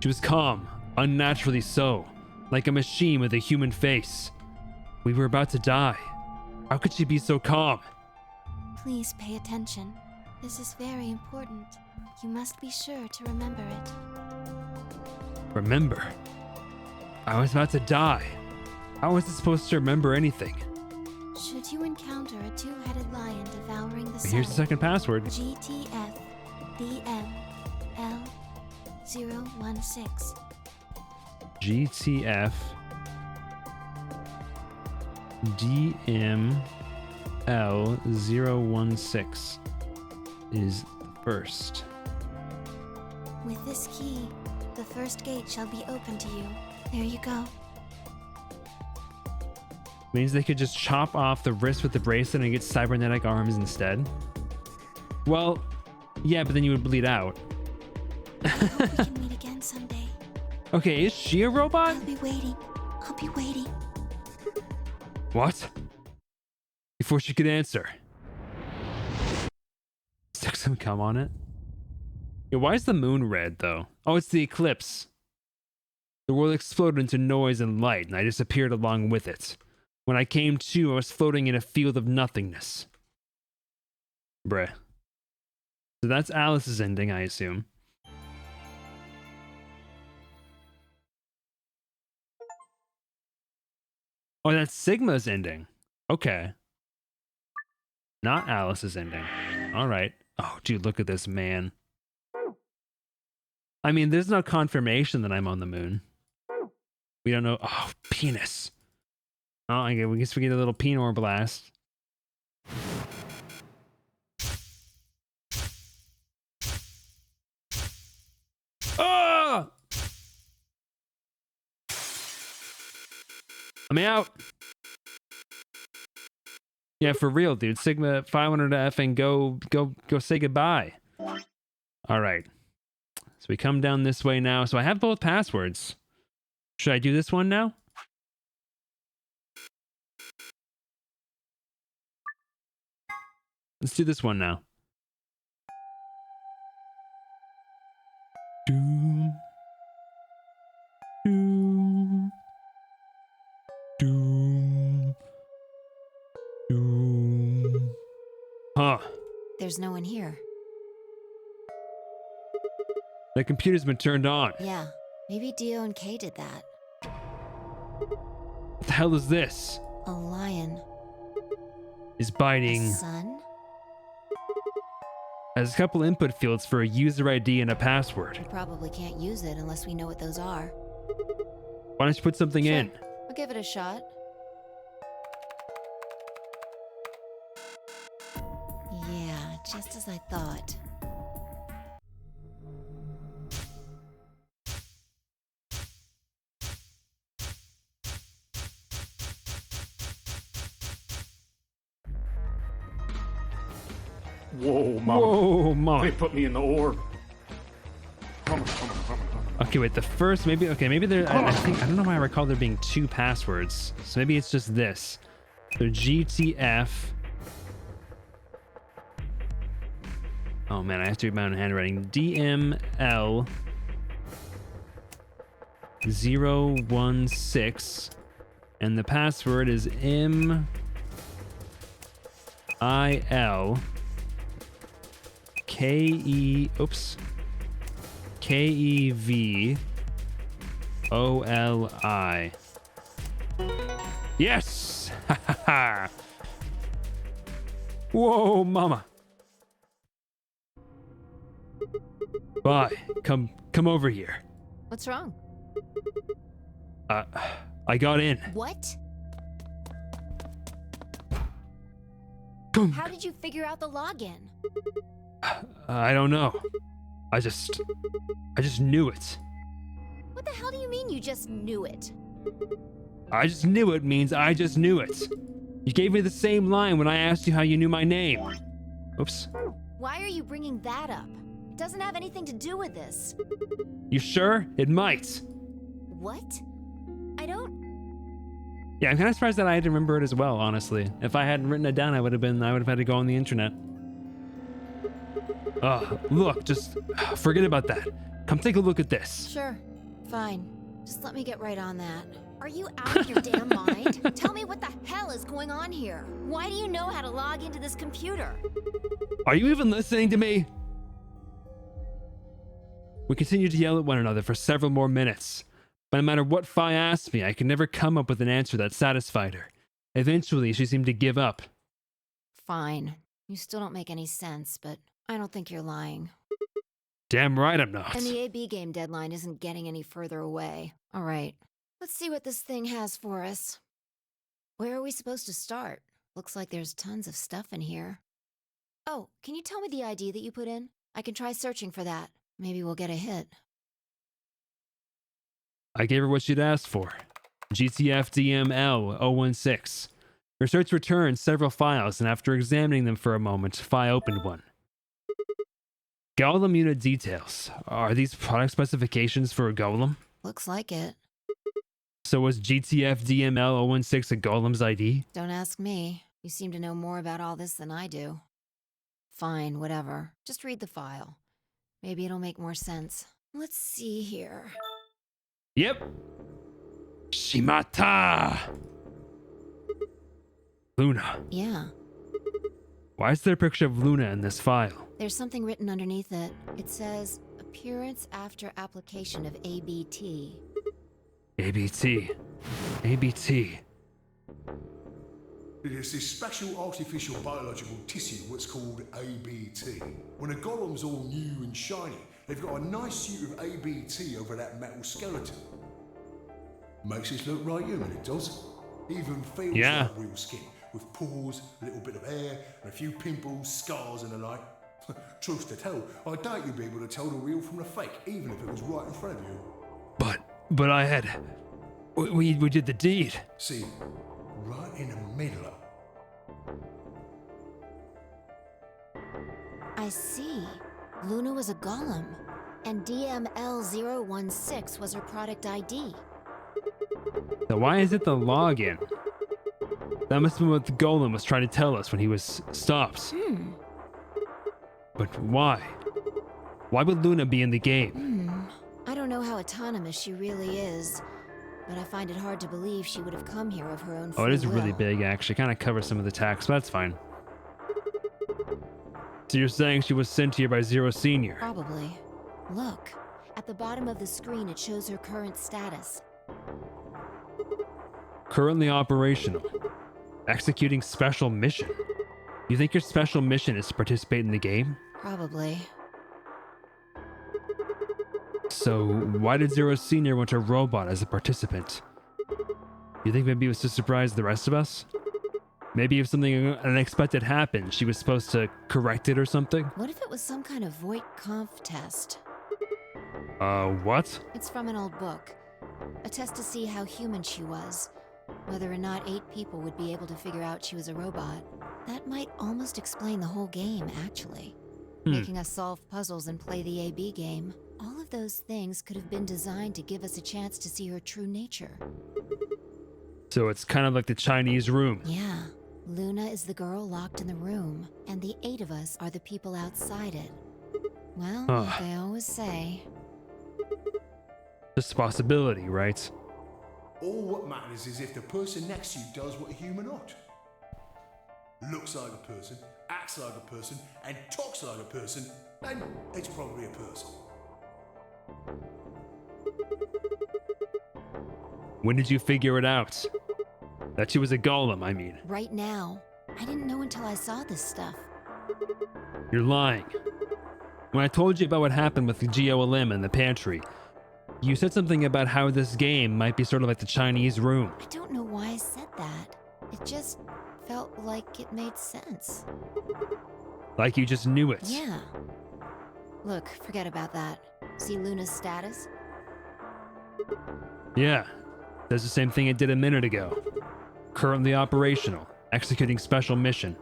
She was calm, unnaturally so, like a machine with a human face. We were about to die. How could she be so calm? Please pay attention. This is very important. You must be sure to remember it. Remember? I was about to die. How was I supposed to remember anything? Should you encounter a two-headed lion devouring the sun, Here's the second password. GTF DML 016. GTF DML016 is the first. With this key, the first gate shall be open to you. There you go. Means they could just chop off the wrist with the bracelet and get cybernetic arms instead? Well, yeah, but then you would bleed out. I hope we can meet again someday. Okay, is she a robot? I'll be waiting. I'll be waiting. What? Before she could answer. Stuck some cum on it. Yeah, why is the moon red, though? Oh, it's the eclipse. The world exploded into noise and light, and I disappeared along with it. When I came to, I was floating in a field of nothingness. Bruh. So that's Alice's ending, I assume. Oh, that's Sigma's ending. Okay. Not Alice's ending. Alright. Oh, dude, look at this man. I mean, there's no confirmation that I'm on the moon. We don't know. Oh, penis. Oh, I guess we get a little penor blast. Oh! Let me out. Yeah, for real, dude. Sigma 500F and go say goodbye. All right. So we come down this way now. So I have both passwords. Should I do this one now? Let's do this one now. Doom. Doom. Doom. Doom. Huh. There's no one here. The computer's been turned on. Yeah, maybe Dio and Kay did that. hell is this? A lion. Is A biting. sun? Has a couple input fields for a user ID and a password. We probably can't use it unless we know what those are. Why don't you put something Sure. in? I'll give it a shot. Yeah, just as I thought. Whoa, Mama. Whoa, Mama. They put me in the orb. Come on. Okay, wait, the first, maybe there, I don't know why I recall there being 2 passwords. So maybe it's just this. So GTF. Oh man, I have to read my own handwriting. DML 016. And the password is MIL KEVOLI. Yes! Ha ha ha! Whoa, mama! Bye. Come over here. What's wrong? I got in. What? Come. How did you figure out the login? I don't know. I just knew it. What the hell do you mean you just knew it? I just knew it means I just knew it. You gave me the same line when I asked you how you knew my name. Oops. Why are you bringing that up? It doesn't have anything to do with this. You sure? It might. What? I don't... Yeah, I'm kind of surprised that I had to remember it as well, honestly. If I hadn't written it down, I would have had to go on the internet. Look, just forget about that. Come take a look at this. Sure. Fine. Just let me get right on that. Are you out of your damn mind? Tell me what the hell is going on here. Why do you know how to log into this computer? Are you even listening to me? We continued to yell at one another for several more minutes. But no matter what Fi asked me, I could never come up with an answer that satisfied her. Eventually, she seemed to give up. Fine. You still don't make any sense, but I don't think you're lying. Damn right I'm not. And the AB game deadline isn't getting any further away. All right. Let's see what this thing has for us. Where are we supposed to start? Looks like there's tons of stuff in here. Oh, can you tell me the ID that you put in? I can try searching for that. Maybe we'll get a hit. I gave her what she'd asked for. GTFDML 016. Her search returned several files, and after examining them for a moment, Fi opened one. Golem unit details. Are these product specifications for a golem? Looks like it. So was GTFDML 016 a golem's ID? Don't ask me. You seem to know more about all this than I do. Fine, whatever. Just read the file. Maybe it'll make more sense. Let's see here. Yep. Shimata! Luna. Yeah. Why is there a picture of Luna in this file? There's something written underneath it. It says, appearance after application of ABT. ABT. ABT. It is this special artificial biological tissue what's called ABT. When a golem's all new and shiny, they've got a nice suit of ABT over that metal skeleton. Makes it look right human, it does. Even feels like real skin, with pores, a little bit of hair, and a few pimples, scars and the like. Truth to tell, I doubt you'd be able to tell the real from the fake, even if it was right in front of you. But I had... We did the deed. See, right in the middle. I see. Luna was a golem, and DML016 was her product ID. So why is it the login? That must have been what the golem was trying to tell us when he was stopped. But why? Why would Luna be in the game? I don't know how autonomous she really is, but I find it hard to believe she would have come here of her own free Oh, it is will. really big, actually. Kind of covers some of the text, but that's fine. So you're saying she was sent here by Zero Senior? Probably. Look, at the bottom of the screen it shows her current status. Currently operational. Executing special mission. You think your special mission is to participate in the game? Probably. So, why did Zero Senior want a robot as a participant? You think maybe it was to surprise the rest of us? Maybe if something unexpected happened, she was supposed to correct it or something? What if it was some kind of Voight-Kampf test? What? It's from an old book. A test to see how human she was. Whether or not 8 people would be able to figure out she was a robot. That might almost explain the whole game, actually. Making us solve puzzles and play the AB game. All of those things could have been designed to give us a chance to see her true nature. So it's kind of like the Chinese room. Yeah. Luna is the girl locked in the room, and the 8 of us are the people outside it. Well, like they always say. Just a possibility, right? All what matters is if the person next to you does what a human ought. Looks like a person, acts like a person, and talks like a person, then it's probably a person. When did you figure it out? That she was a golem, I mean. Right now. I didn't know until I saw this stuff. You're lying. When I told you about what happened with the GOLM in the pantry, you said something about how this game might be sort of like the Chinese room. I don't know why I said that. It just felt like it made sense. Like you just knew it. Yeah. Look, forget about that. See Luna's status? Yeah. Does the same thing it did a minute ago. Currently operational. Executing special mission.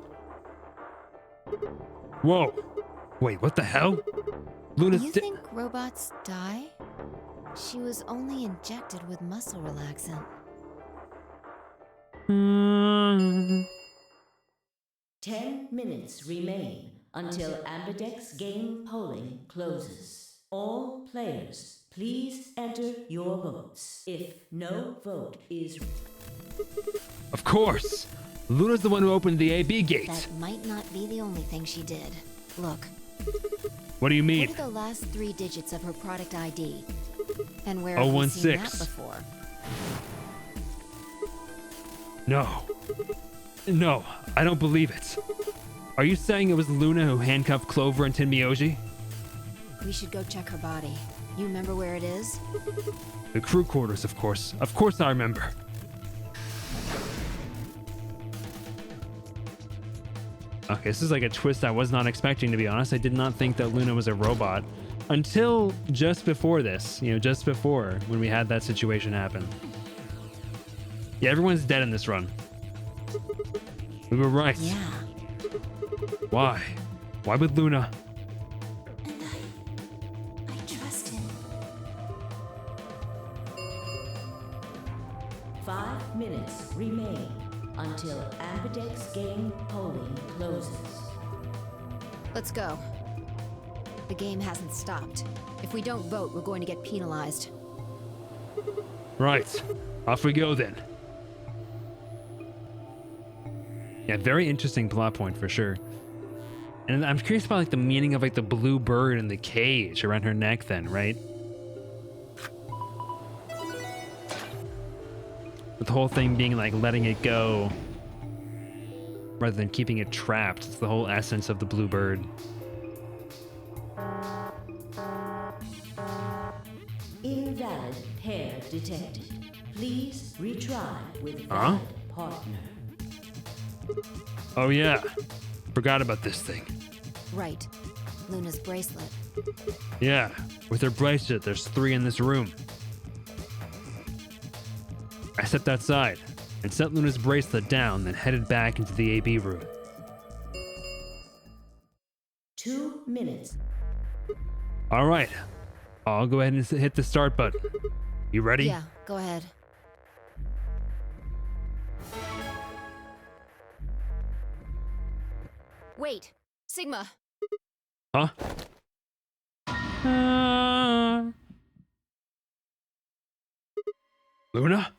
Whoa. Wait, what the hell? Luna's You think robots die? She was only injected with muscle relaxant. 10 minutes remain until Ambidex game polling closes. All players, please enter your votes. If no vote is... Of course! Luna's the one who opened the AB gate. That might not be the only thing she did. Look. What do you mean? What are the last 3 digits of her product ID? And where have we seen that before? No, I don't believe it. Are you saying it was Luna who handcuffed Clover and Tenmyoji? We should go check her body. You remember where it is? The crew quarters, of course. Of course I remember. Okay, this is like a twist I was not expecting, to be honest. I did not think that Luna was a robot until just before this. Just before when we had that situation happen. Yeah, everyone's dead in this run. We were right. Yeah. Why? Why would Luna? And I trust him. 5 minutes remain until Ambidex game polling closes. Let's go. The game hasn't stopped. If we don't vote, we're going to get penalized. Right. Off we go then. Yeah, very interesting plot point for sure. And I'm curious about the meaning of the blue bird in the cage around her neck then, right? With the whole thing being letting it go rather than keeping it trapped. It's the whole essence of the blue bird. Invalid pair detected. Please retry with valid partner. Oh yeah, forgot about this thing. Right. Luna's bracelet. Yeah, with her bracelet, there's 3 in this room. I stepped outside and set Luna's bracelet down, then headed back into the AB room. 2 minutes. All right, I'll go ahead and hit the start button. You ready? Yeah, go ahead. Wait, Sigma. Huh? Luna?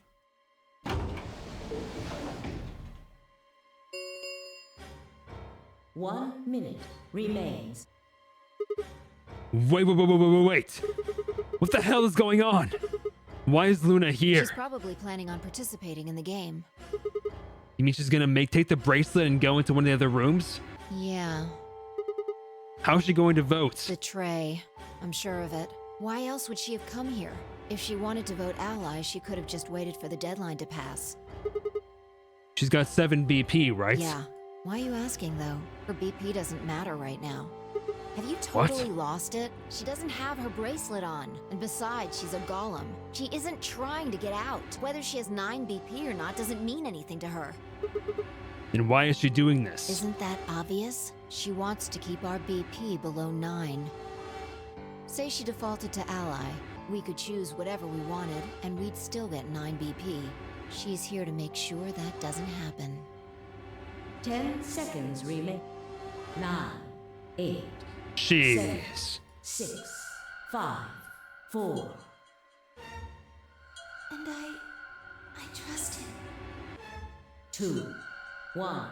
One minute remains. Wait. What the hell is going on? Why is Luna here? She's probably planning on participating in the game. You mean she's gonna take the bracelet and go into one of the other rooms? Yeah. How is she going to vote? The tray. I'm sure of it. Why else would she have come here? If she wanted to vote allies, she could have just waited for the deadline to pass. She's got 7 BP, right? Yeah. Why are you asking, though? Her BP doesn't matter right now. Have you totally lost it? She doesn't have her bracelet on. And besides, she's a golem. She isn't trying to get out. Whether she has 9 BP or not doesn't mean anything to her. Then why is she doing this? Isn't that obvious? She wants to keep our BP below 9. Say she defaulted to ally. We could choose whatever we wanted, and we'd still get 9 BP. She's here to make sure that doesn't happen. 10 seconds remain. 9, 8, Jeez. 6, 5, 4. And I trust him. 2, 1.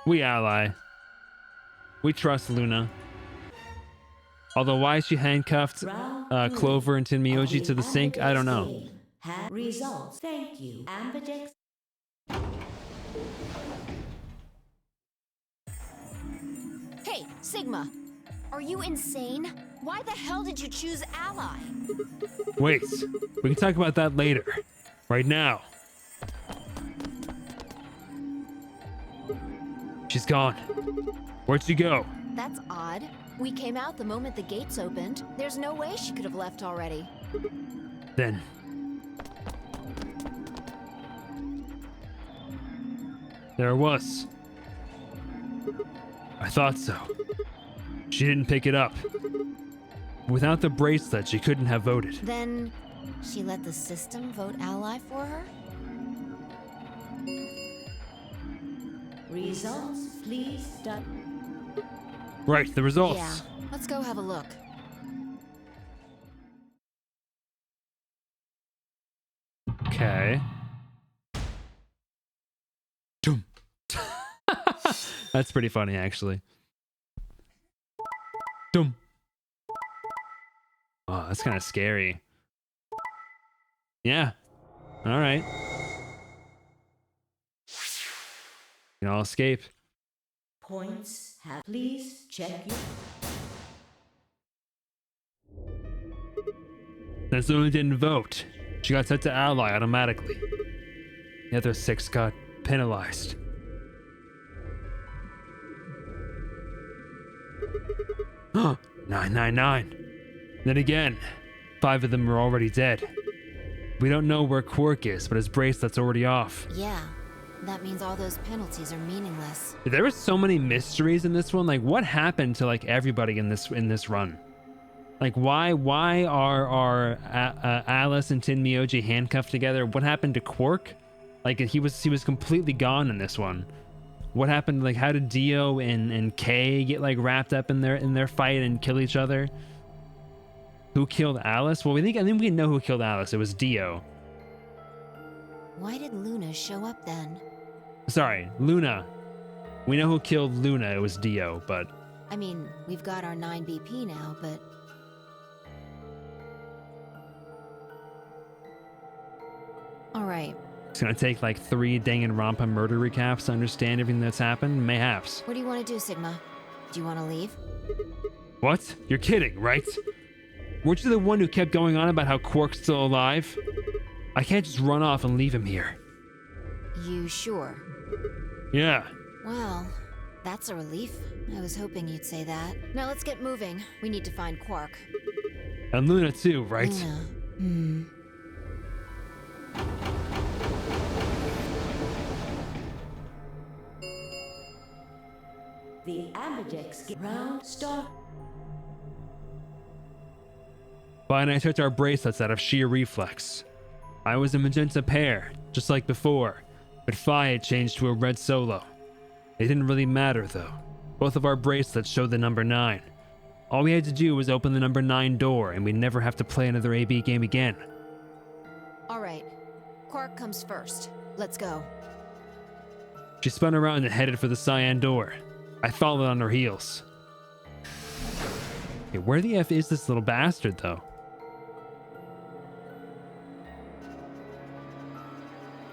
We ally. We trust Luna. Although why is she handcuffed Clover and Tenmyoji to the sink? I don't know. Results. Thank you, Ambidex. Hey, Sigma! Are you insane? Why the hell did you choose ally? Wait, we can talk about that later. Right now. She's gone. Where'd she go? That's odd. We came out the moment the gates opened. There's no way she could have left already. Then. There it was. I thought so. She didn't pick it up. Without the bracelet, she couldn't have voted. Then she let the system vote ally for her? Results, please. Right, the results. Yeah, let's go have a look. Okay. Doom. That's pretty funny, actually. Doom. Oh, that's kind of scary. Yeah. All right. You can all escape. Points have. Please check your. Since Luna didn't vote, she got set to ally automatically. The other 6 got penalized. Huh, 999. Then again, 5 of them are already dead. We don't know where Quark is, but his bracelet's already off. Yeah, that means all those penalties are meaningless. There were so many mysteries in this one. Like, what happened to like everybody in this run? Like, why are Alice and Tenmyoji handcuffed together? What happened to Quark? Like, he was completely gone in this one. What happened? Like, how did Dio and Kay get like wrapped up in their fight and kill each other? Who killed Alice? Well, I think we know who killed Alice. It was Dio. Why did Luna show up then? Sorry, Luna. We know who killed Luna. It was Dio, but... I mean, we've got our 9 BP now, but... Alright. It's gonna take like 3 Danganronpa murder recaps to understand everything that's happened? Mayhaps. What do you want to do, Sigma? Do you want to leave? What? You're kidding, right? Weren't you the one who kept going on about how Quark's still alive? I can't just run off and leave him here. You sure? Yeah. Well, that's a relief. I was hoping you'd say that. Now let's get moving. We need to find Quark. And Luna too, right? Luna. The Ambidex round start. Vi and I took our bracelets out of sheer reflex. I was a magenta pair, just like before, but Fi had changed to a red solo. It didn't really matter though. Both of our bracelets showed the number 9. All we had to do was open the number 9 door and we'd never have to play another AB game again. Alright. Quark comes first. Let's go. She spun around and headed for the cyan door. I followed on her heels. Hey, where the F is this little bastard though?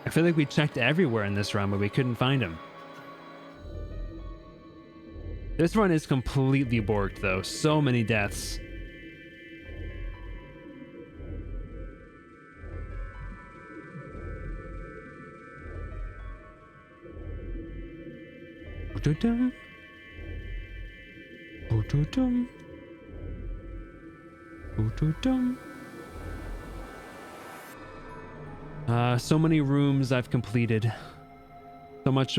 I feel like we checked everywhere in this run, but we couldn't find him. This run is completely borked, though. So many deaths. Dum. Dum. Dum. So many rooms I've completed. So much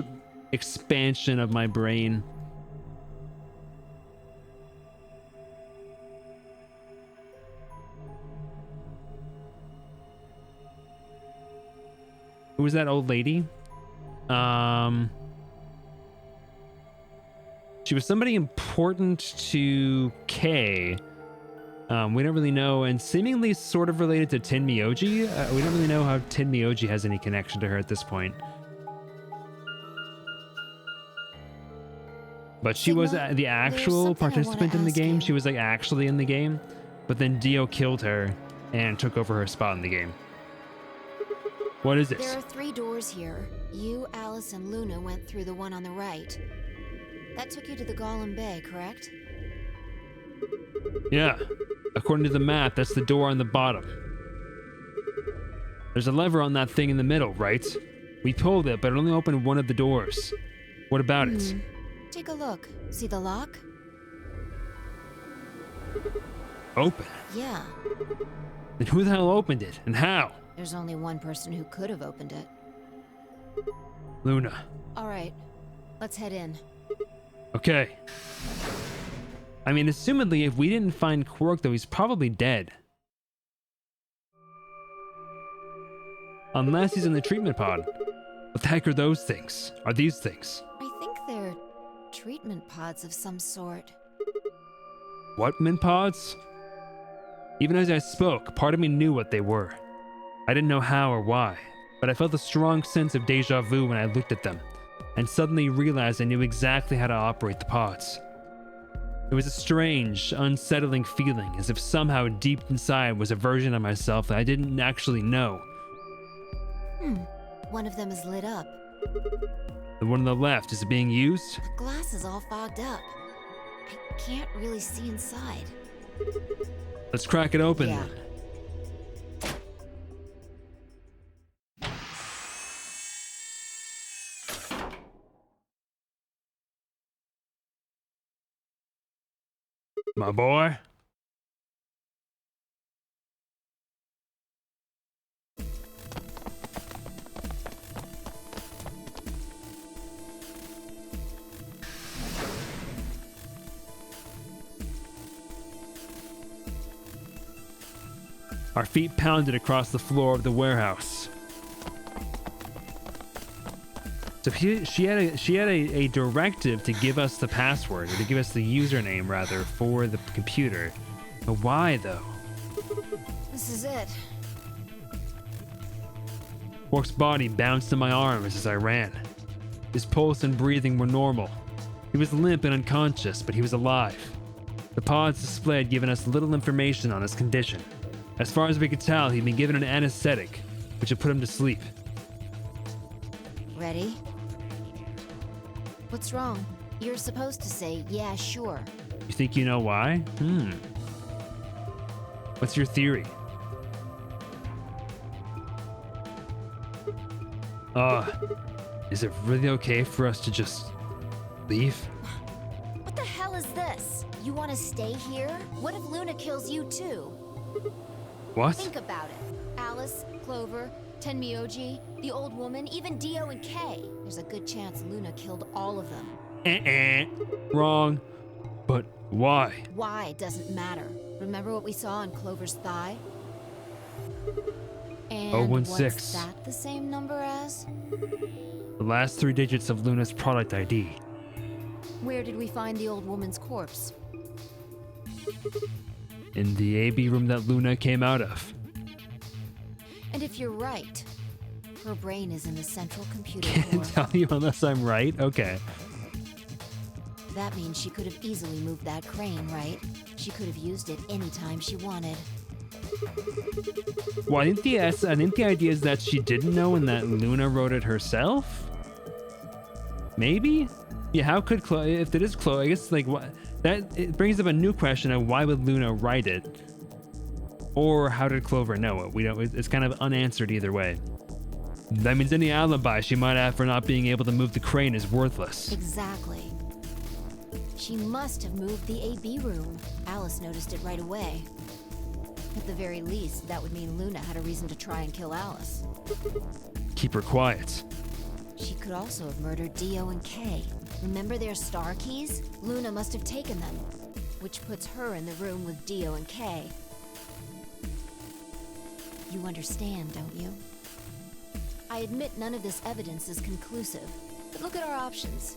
expansion of my brain. Who was that old lady? She was somebody important to Kay. We don't really know, and seemingly sort of related to Tin Myoji. We don't really know how Tin Myoji has any connection to her at this point. But she was the actual participant in the game. She was like actually in the game, but then Dio killed her and took over her spot in the game. What is this? There are 3 doors here. You, Alice, and Luna went through the one on the right. That took you to the Golem Bay, correct? Yeah. According to the map, that's the door on the bottom. There's a lever on that thing in the middle, right? We pulled it, but it only opened one of the doors. What about it? Take a look. See the lock? Open? Yeah. Then who the hell opened it, and how? There's only one person who could have opened it. Luna. All right. Let's head in. Okay. I mean, assumedly, if we didn't find Quark, though, he's probably dead. Unless he's in the treatment pod. What the heck are those things? Are these things? I think they're treatment pods of some sort. What min pods? Even as I spoke, part of me knew what they were. I didn't know how or why, but I felt a strong sense of deja vu when I looked at them, and suddenly realized I knew exactly how to operate the pods. It was a strange, unsettling feeling, as if somehow deep inside was a version of myself that I didn't actually know. One of them is lit up. The one on the left, is it being used? The glass is all fogged up. I can't really see inside. Let's crack it open. Yeah. My boy. Our feet pounded across the floor of the warehouse. So she had a directive to give us the password, or to give us the username rather, for the computer. But why though? This is it. Quark's body bounced in my arms as I ran. His pulse and breathing were normal. He was limp and unconscious, but he was alive. The pods display had given us little information on his condition. As far as we could tell, he'd been given an anesthetic, which had put him to sleep. Ready? What's wrong? You're supposed to say, yeah, sure. You think you know why? What's your theory? Is it really okay for us to just leave? What the hell is this? You want to stay here? What if Luna kills you too? What? Think about it. Alice, Clover, Ten Myoji, the old woman, even Dio and Kay. There's a good chance Luna killed all of them. Wrong. But why? Why doesn't matter. Remember what we saw on Clover's thigh? And 016. what's that the same number as? The last 3 digits of Luna's product ID. Where did we find the old woman's corpse? In the AB room that Luna came out of. And if you're right, her brain is in the central computer Can't core. tell you unless I'm right? Okay. That means she could have easily moved that crane, right? She could have used it anytime she wanted. Well, I think the idea is that she didn't know and that Luna wrote it herself. Maybe? Yeah, how could Chloe, if it is Chloe, I guess like what that it brings up a new question of why would Luna write it? Or how did Clover know it? We don't, it's kind of unanswered either way. That means any alibi she might have for not being able to move the crane is worthless. Exactly. She must have moved the AB room. Alice noticed it right away. At the very least, that would mean Luna had a reason to try and kill Alice. Keep her quiet. She could also have murdered Dio and Kay. Remember their star keys? Luna must have taken them, which puts her in the room with Dio and Kay. You understand, don't you? I admit none of this evidence is conclusive, but look at our options.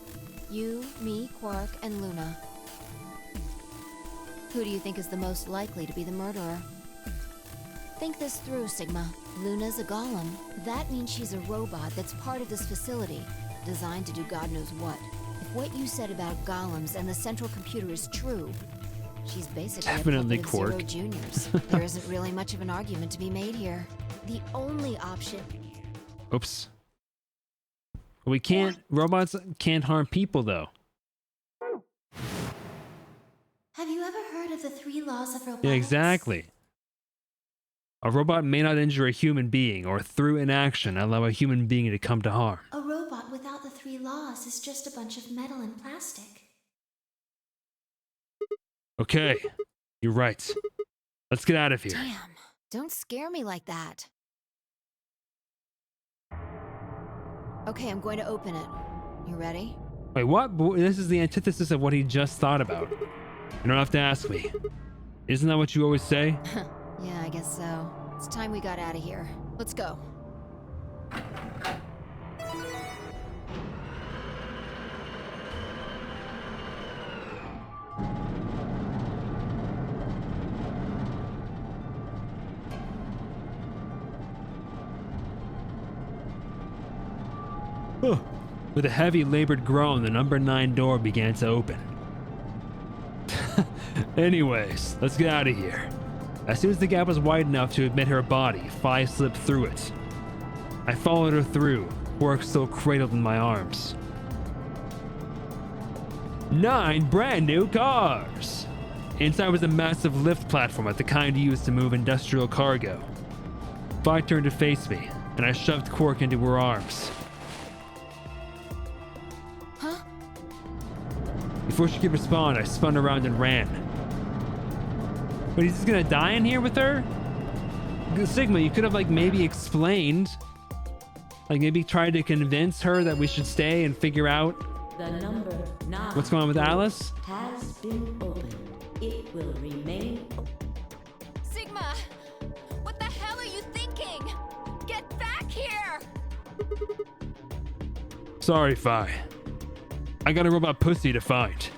You, me, Quark, and Luna. Who do you think is the most likely to be the murderer? Think this through, Sigma. Luna's a golem. That means she's a robot that's part of this facility, designed to do God knows what. If what you said about golems and the central computer is true, she's basically definitely a puppet of Quark. Zero Juniors. There isn't really much of an argument to be made here. The only option... Oops. We can't, robots can't harm people though. Have you ever heard of the 3 laws of robotics? Yeah, exactly. A robot may not injure a human being or through inaction allow a human being to come to harm. A robot without the 3 laws is just a bunch of metal and plastic. Okay, you're right. Let's get out of here. Damn, don't scare me like that. Okay, I'm going to open it. You ready? Wait, what? This is the antithesis of what he just thought about. You don't have to ask me. Isn't that what you always say? Yeah, I guess so. It's time we got out of here. Let's go. With a heavy, labored groan, the number 9 door began to open. Anyways, let's get out of here. As soon as the gap was wide enough to admit her body, Fi slipped through it. I followed her through, Quark still cradled in my arms. 9 brand new cars! Inside was a massive lift platform like the kind used to move industrial cargo. Fi turned to face me, and I shoved Quark into her arms. Before she could respond, I spun around and ran. But he's just gonna die in here with her? Sigma, you could have like maybe explained. Like maybe tried to convince her that we should stay and figure out The number 9 what's going on with Alice. has been opened. It will remain open. Sigma! What the hell are you thinking? Get back here! Sorry, Fi. I got a robot pussy to find.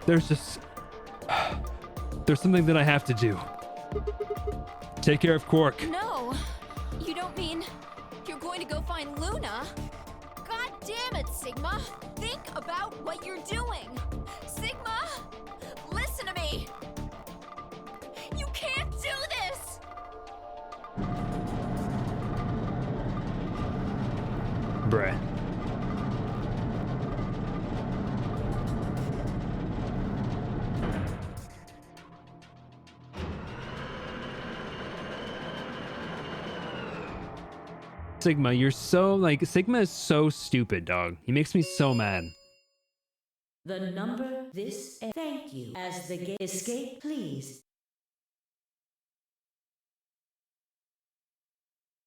There's something that I have to do. Take care of Quark. No! You don't mean you're going to go find Luna? God damn it, Sigma! Think about what you're doing! Sigma! Listen to me! You can't do this! Bruh. Sigma, you're so like Sigma is so stupid, dog. He makes me so mad. The number this. Thank you. As the gate escape, please.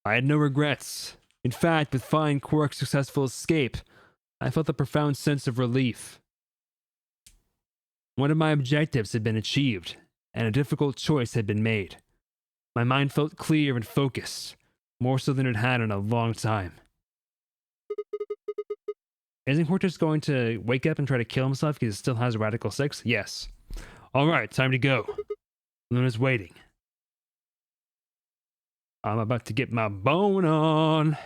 I had no regrets. In fact, with finding Quark's successful escape, I felt a profound sense of relief. One of my objectives had been achieved, and a difficult choice had been made. My mind felt clear and focused, more so than it had in a long time. Isn't Quark just going to wake up and try to kill himself because he still has Radical 6? Yes. Alright, time to go. Luna's waiting. I'm about to get my bone on.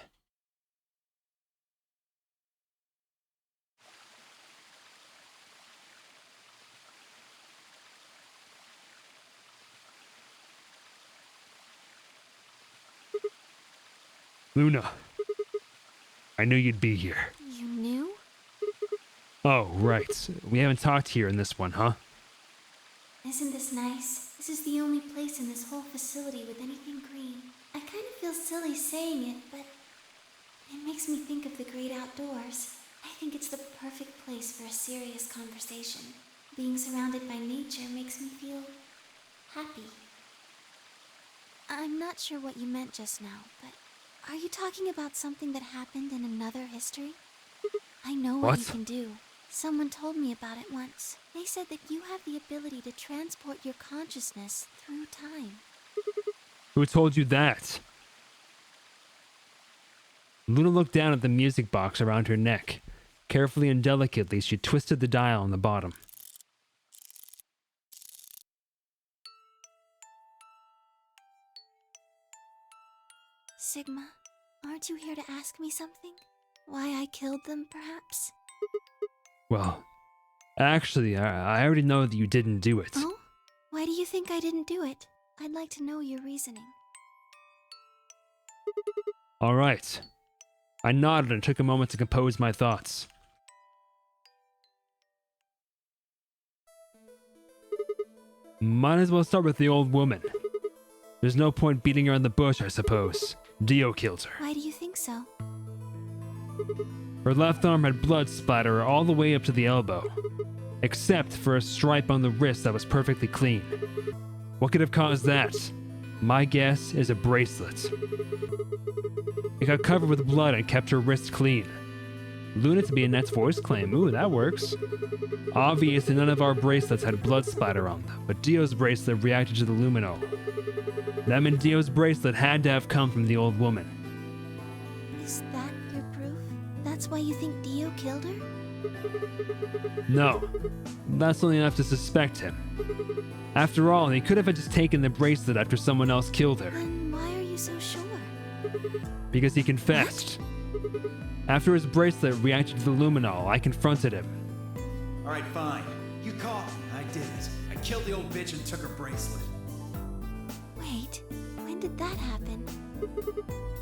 Luna. I knew you'd be here. You knew? Oh, right. We haven't talked here in this one, huh? Isn't this nice? This is the only place in this whole facility with anything green. I kind of feel silly saying it, but it makes me think of the great outdoors. I think it's the perfect place for a serious conversation. Being surrounded by nature makes me feel happy. I'm not sure what you meant just now, but are you talking about something that happened in another history? I know what you can do. Someone told me about it once. They said that you have the ability to transport your consciousness through time. Who told you that? Luna looked down at the music box around her neck. Carefully and delicately, she twisted the dial on the bottom. Sigma, aren't you here to ask me something? Why I killed them, perhaps? Well, actually, I already know that you didn't do it. Oh? Why do you think I didn't do it? I'd like to know your reasoning. All right. I nodded and took a moment to compose my thoughts. Might as well start with the old woman. There's no point beating around the bush, I suppose. Dio killed her. Why do you think so? Her left arm had blood splatter all the way up to the elbow, except for a stripe on the wrist that was perfectly clean. What could have caused that? My guess is a bracelet. It got covered with blood and kept her wrist clean. Luna to be Annette's voice claim. Ooh, that works. Obviously, none of our bracelets had blood splatter on them, but Dio's bracelet reacted to the luminol. That meant Dio's bracelet had to have come from the old woman. Is that your proof? That's why you think Dio killed her? No, that's only enough to suspect him. After all, he could have just taken the bracelet after someone else killed her. Then why are you so sure? Because he confessed. After his bracelet reacted to the luminol, I confronted him. Alright, fine. You caught me. I did it. I killed the old bitch and took her bracelet. Wait, when did that happen?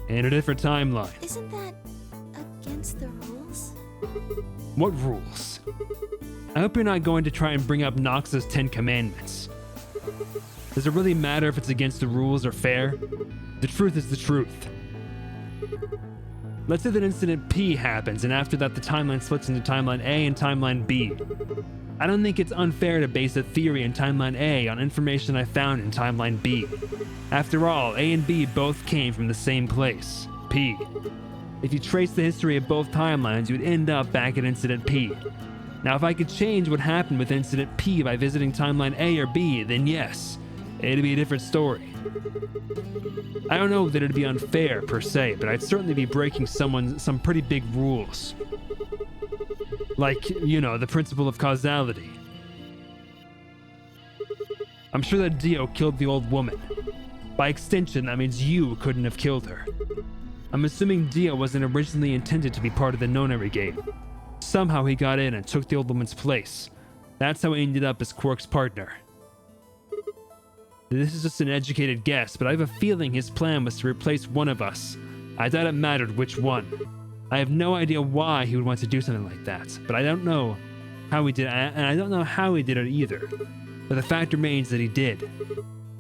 In a different timeline. Isn't that against the rules? What rules? I hope you're not going to try and bring up Nox's 10 Commandments. Does it really matter if it's against the rules or fair? The truth is the truth. Let's say that incident P happens, and after that the timeline splits into timeline A and timeline B. I don't think it's unfair to base a theory in timeline A on information I found in timeline B. After all, A and B both came from the same place, P. If you trace the history of both timelines, you'd end up back at incident P. Now, if I could change what happened with incident P by visiting timeline A or B, then yes, it'd be a different story. I don't know that it'd be unfair per se, but I'd certainly be breaking some pretty big rules. Like, you know, the principle of causality. I'm sure that Dio killed the old woman. By extension, that means you couldn't have killed her. I'm assuming Dio wasn't originally intended to be part of the Nonary game. Somehow he got in and took the old woman's place. That's how he ended up as Quark's partner. This is just an educated guess, but I have a feeling his plan was to replace one of us. I doubt it mattered which one. I have no idea why he would want to do something like that, but I don't know how he did it, and I don't know how he did it either. But the fact remains that he did.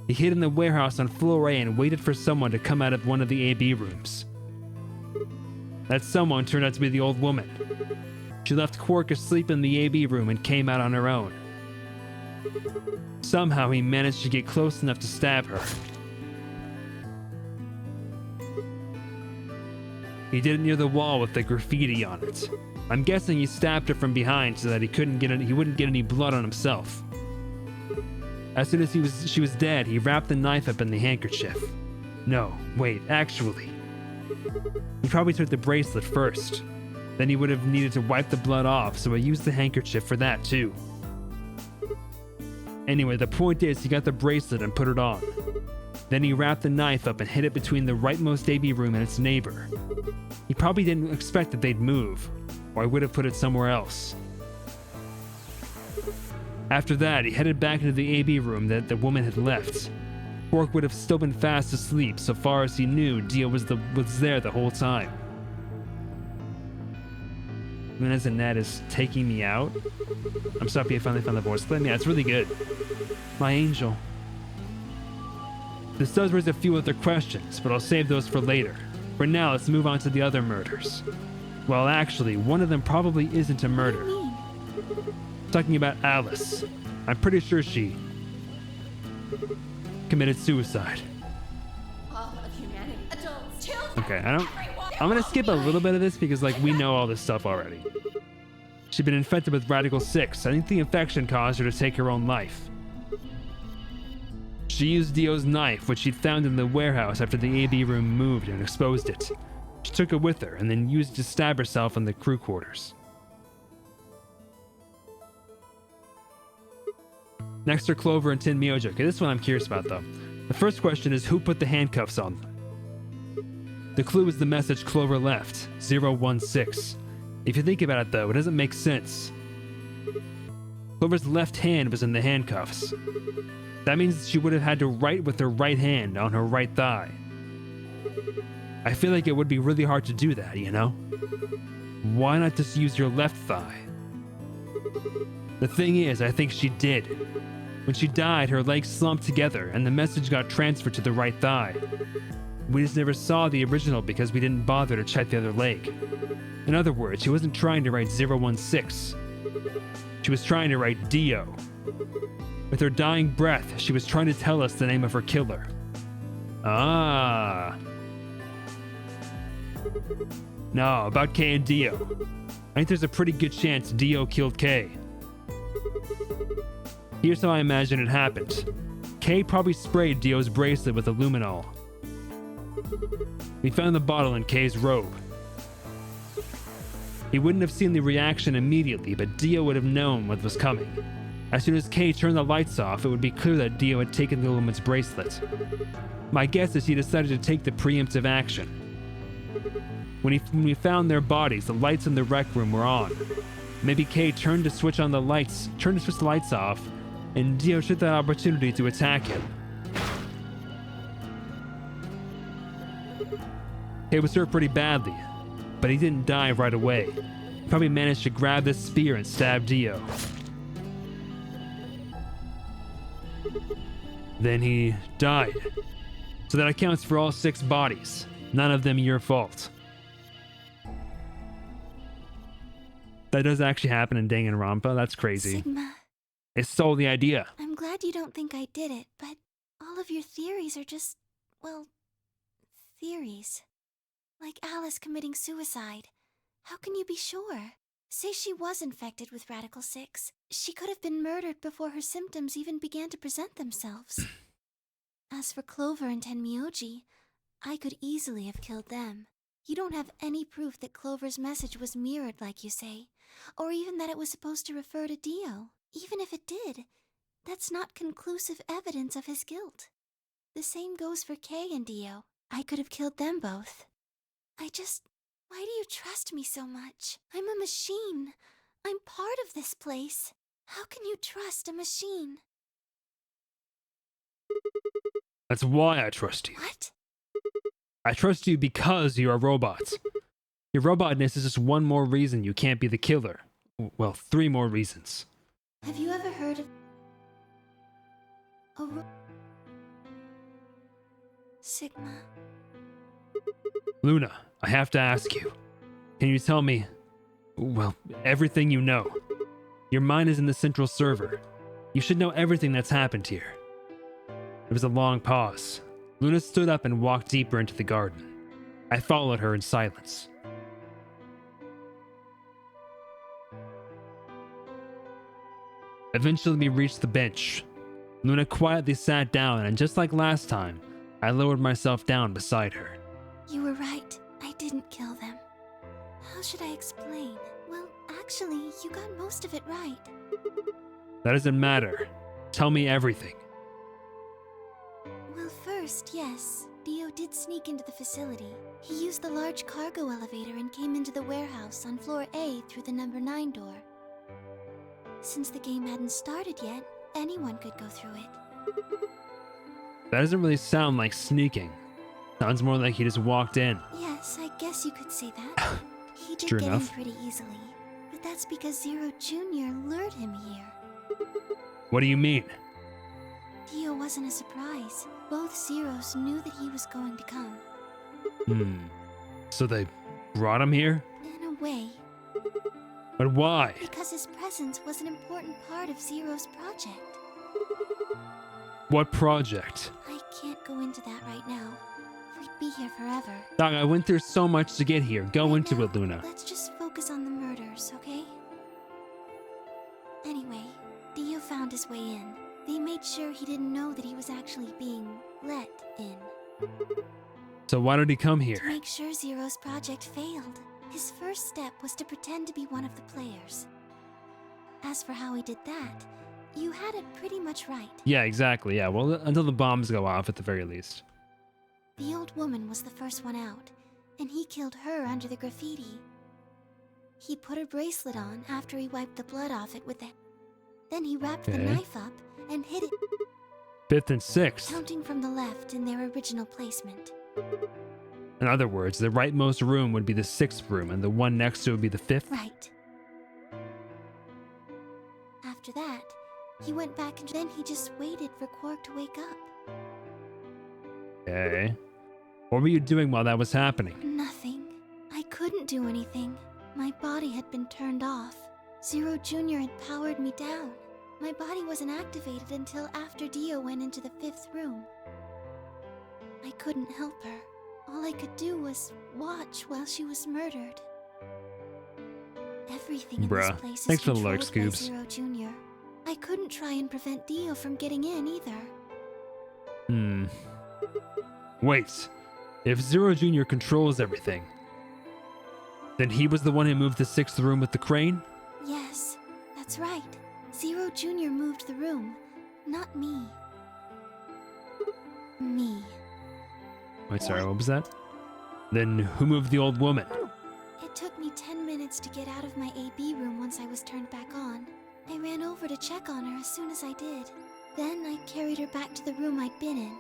He hid in the warehouse on floor A and waited for someone to come out of one of the AB rooms. That someone turned out to be the old woman. She left Quark asleep in the AB room and came out on her own. Somehow he managed to get close enough to stab her. He did it near the wall with the graffiti on it. I'm guessing he stabbed her from behind so that he wouldn't get any blood on himself. As soon as she was dead, he wrapped the knife up in the handkerchief. No, wait, actually. He probably took the bracelet first. Then he would have needed to wipe the blood off, so he used the handkerchief for that too. Anyway, the point is he got the bracelet and put it on. Then he wrapped the knife up and hid it between the rightmost AB room and its neighbor. He probably didn't expect that they'd move, or I would have put it somewhere else. After that, he headed back into the AB room that the woman had left. Quark would have still been fast asleep. So far as he knew, Dio was there the whole time. Luna's Annette is taking me out. I'm so happy I finally found the voice clip. Yeah, it's really good. My angel. This does raise a few other questions, but I'll save those for later. For now, let's move on to the other murders. Well, actually, one of them probably isn't a murder. What do you mean? Talking about Alice. I'm pretty sure she committed suicide. All of humanity, adults, children, Okay, everyone. I'm gonna skip a little bit of this because, like, we know all this stuff already. She'd been infected with Radical 6. I think the infection caused her to take her own life. She used Dio's knife, which she'd found in the warehouse after the AB room moved, and exposed it. She took it with her and then used it to stab herself in the crew quarters. Next are Clover and Tin Myojo. Okay, this one I'm curious about though. The first question is, who put the handcuffs on them? The clue is the message Clover left, 016. If you think about it though, it doesn't make sense. Clover's left hand was in the handcuffs. That means she would have had to write with her right hand on her right thigh. I feel like it would be really hard to do that, you know? Why not just use your left thigh? The thing is, I think she did. When she died, her legs slumped together and the message got transferred to the right thigh. We just never saw the original because we didn't bother to check the other leg. In other words, she wasn't trying to write 016. She was trying to write Dio. With her dying breath, she was trying to tell us the name of her killer. Ah. No, about Kay and Dio. I think there's a pretty good chance Dio killed Kay. Here's how I imagine it happened. Kay probably sprayed Dio's bracelet with aluminol. We found the bottle in Kay's robe. He wouldn't have seen the reaction immediately, but Dio would have known what was coming. As soon as Kay turned the lights off, it would be clear that Dio had taken the woman's bracelet. My guess is he decided to take the preemptive action. When we found their bodies, the lights in the rec room were on. Maybe Kay turned to switch the lights off, and Dio took that opportunity to attack him. Kay was hurt pretty badly, but he didn't die right away. He probably managed to grab this spear and stab Dio. Then he died. So that accounts for all 6 bodies. None of them your fault. That does actually happen in Danganronpa. That's crazy. Sigma, They stole the idea. I'm glad you don't think I did it, but all of your theories are just, well, theories. Like Alice committing suicide. How can you be sure? Say she was infected with Radical 6. She could have been murdered before her symptoms even began to present themselves. As for Clover and Tenmyoji, I could easily have killed them. You don't have any proof that Clover's message was mirrored like you say, or even that it was supposed to refer to Dio. Even if it did, that's not conclusive evidence of his guilt. The same goes for Kay and Dio. I could have killed them both. Why do you trust me so much? I'm a machine. I'm part of this place. How can you trust a machine? That's why I trust you. What? I trust you because you're a robot. Your robotness is just one more reason you can't be the killer. Well, 3 more reasons. Have you ever heard of... Sigma. Luna, I have to ask you. Can you tell me, well, everything you know? Your mind is in the central server. You should know everything that's happened here. There was a long pause. Luna stood up and walked deeper into the garden. I followed her in silence. Eventually we reached the bench. Luna quietly sat down, and just like last time, I lowered myself down beside her. You were right. I didn't kill them. How should I explain? Well, actually, you got most of it right. That doesn't matter. Tell me everything. Well, first, yes. Dio did sneak into the facility. He used the large cargo elevator and came into the warehouse on floor A through the number 9 door. Since the game hadn't started yet, anyone could go through it. That doesn't really sound like sneaking. Sounds more like he just walked in. Yes, I guess you could say that. He did True get enough. in pretty easily, but that's because Zero Jr. lured him here. What do you mean? Dio wasn't a surprise. Both Zeros knew that he was going to come. So they brought him here? In a way, But why? because his presence was an important part of Zero's project. What project? I can't go into that right now. We'd be here forever. Dog, I went through so much to get here. Go Right into now, it, Luna. Let's just focus on the murders, okay? Anyway, Dio found his way in. They made sure he didn't know that he was actually being let in. So why did he come To here? make sure Zero's project failed. His first step was to pretend to be one of the players. As for how he did that, you had it pretty much right. Yeah, exactly. Yeah, well, until the bombs go off at the very least. The old woman was the first one out, and he killed her under the graffiti. He put her bracelet on after he wiped the blood off it with the... Then he wrapped the Okay. knife up and hid it, 5th and 6th. counting from the left in their original placement. In other words, the rightmost room would be the 6th room, and the one next to it would be the 5th? Right. After that, he went back and then he just waited for Quark to wake up. Okay. What were you doing while that was happening? Nothing. I couldn't do anything. My body had been turned off. Zero Jr. had powered me down. My body wasn't activated until after Dio went into the 5th room. I couldn't help her. All I could do was watch while she was murdered. Everything in Bruh, this place is thanks for the controlled lurk, by Scoobs. Zero Jr. I couldn't try and prevent Dio from getting in either. Wait. If Zero Jr. controls everything, then he was the one who moved the 6th room with the crane? Yes, that's right. Zero Jr. moved the room, not me. Me. Wait, sorry, what was that? Then who moved the old woman? It took me 10 minutes to get out of my AB room once I was turned back on. I ran over to check on her as soon as I did. Then I carried her back to the room I'd been in,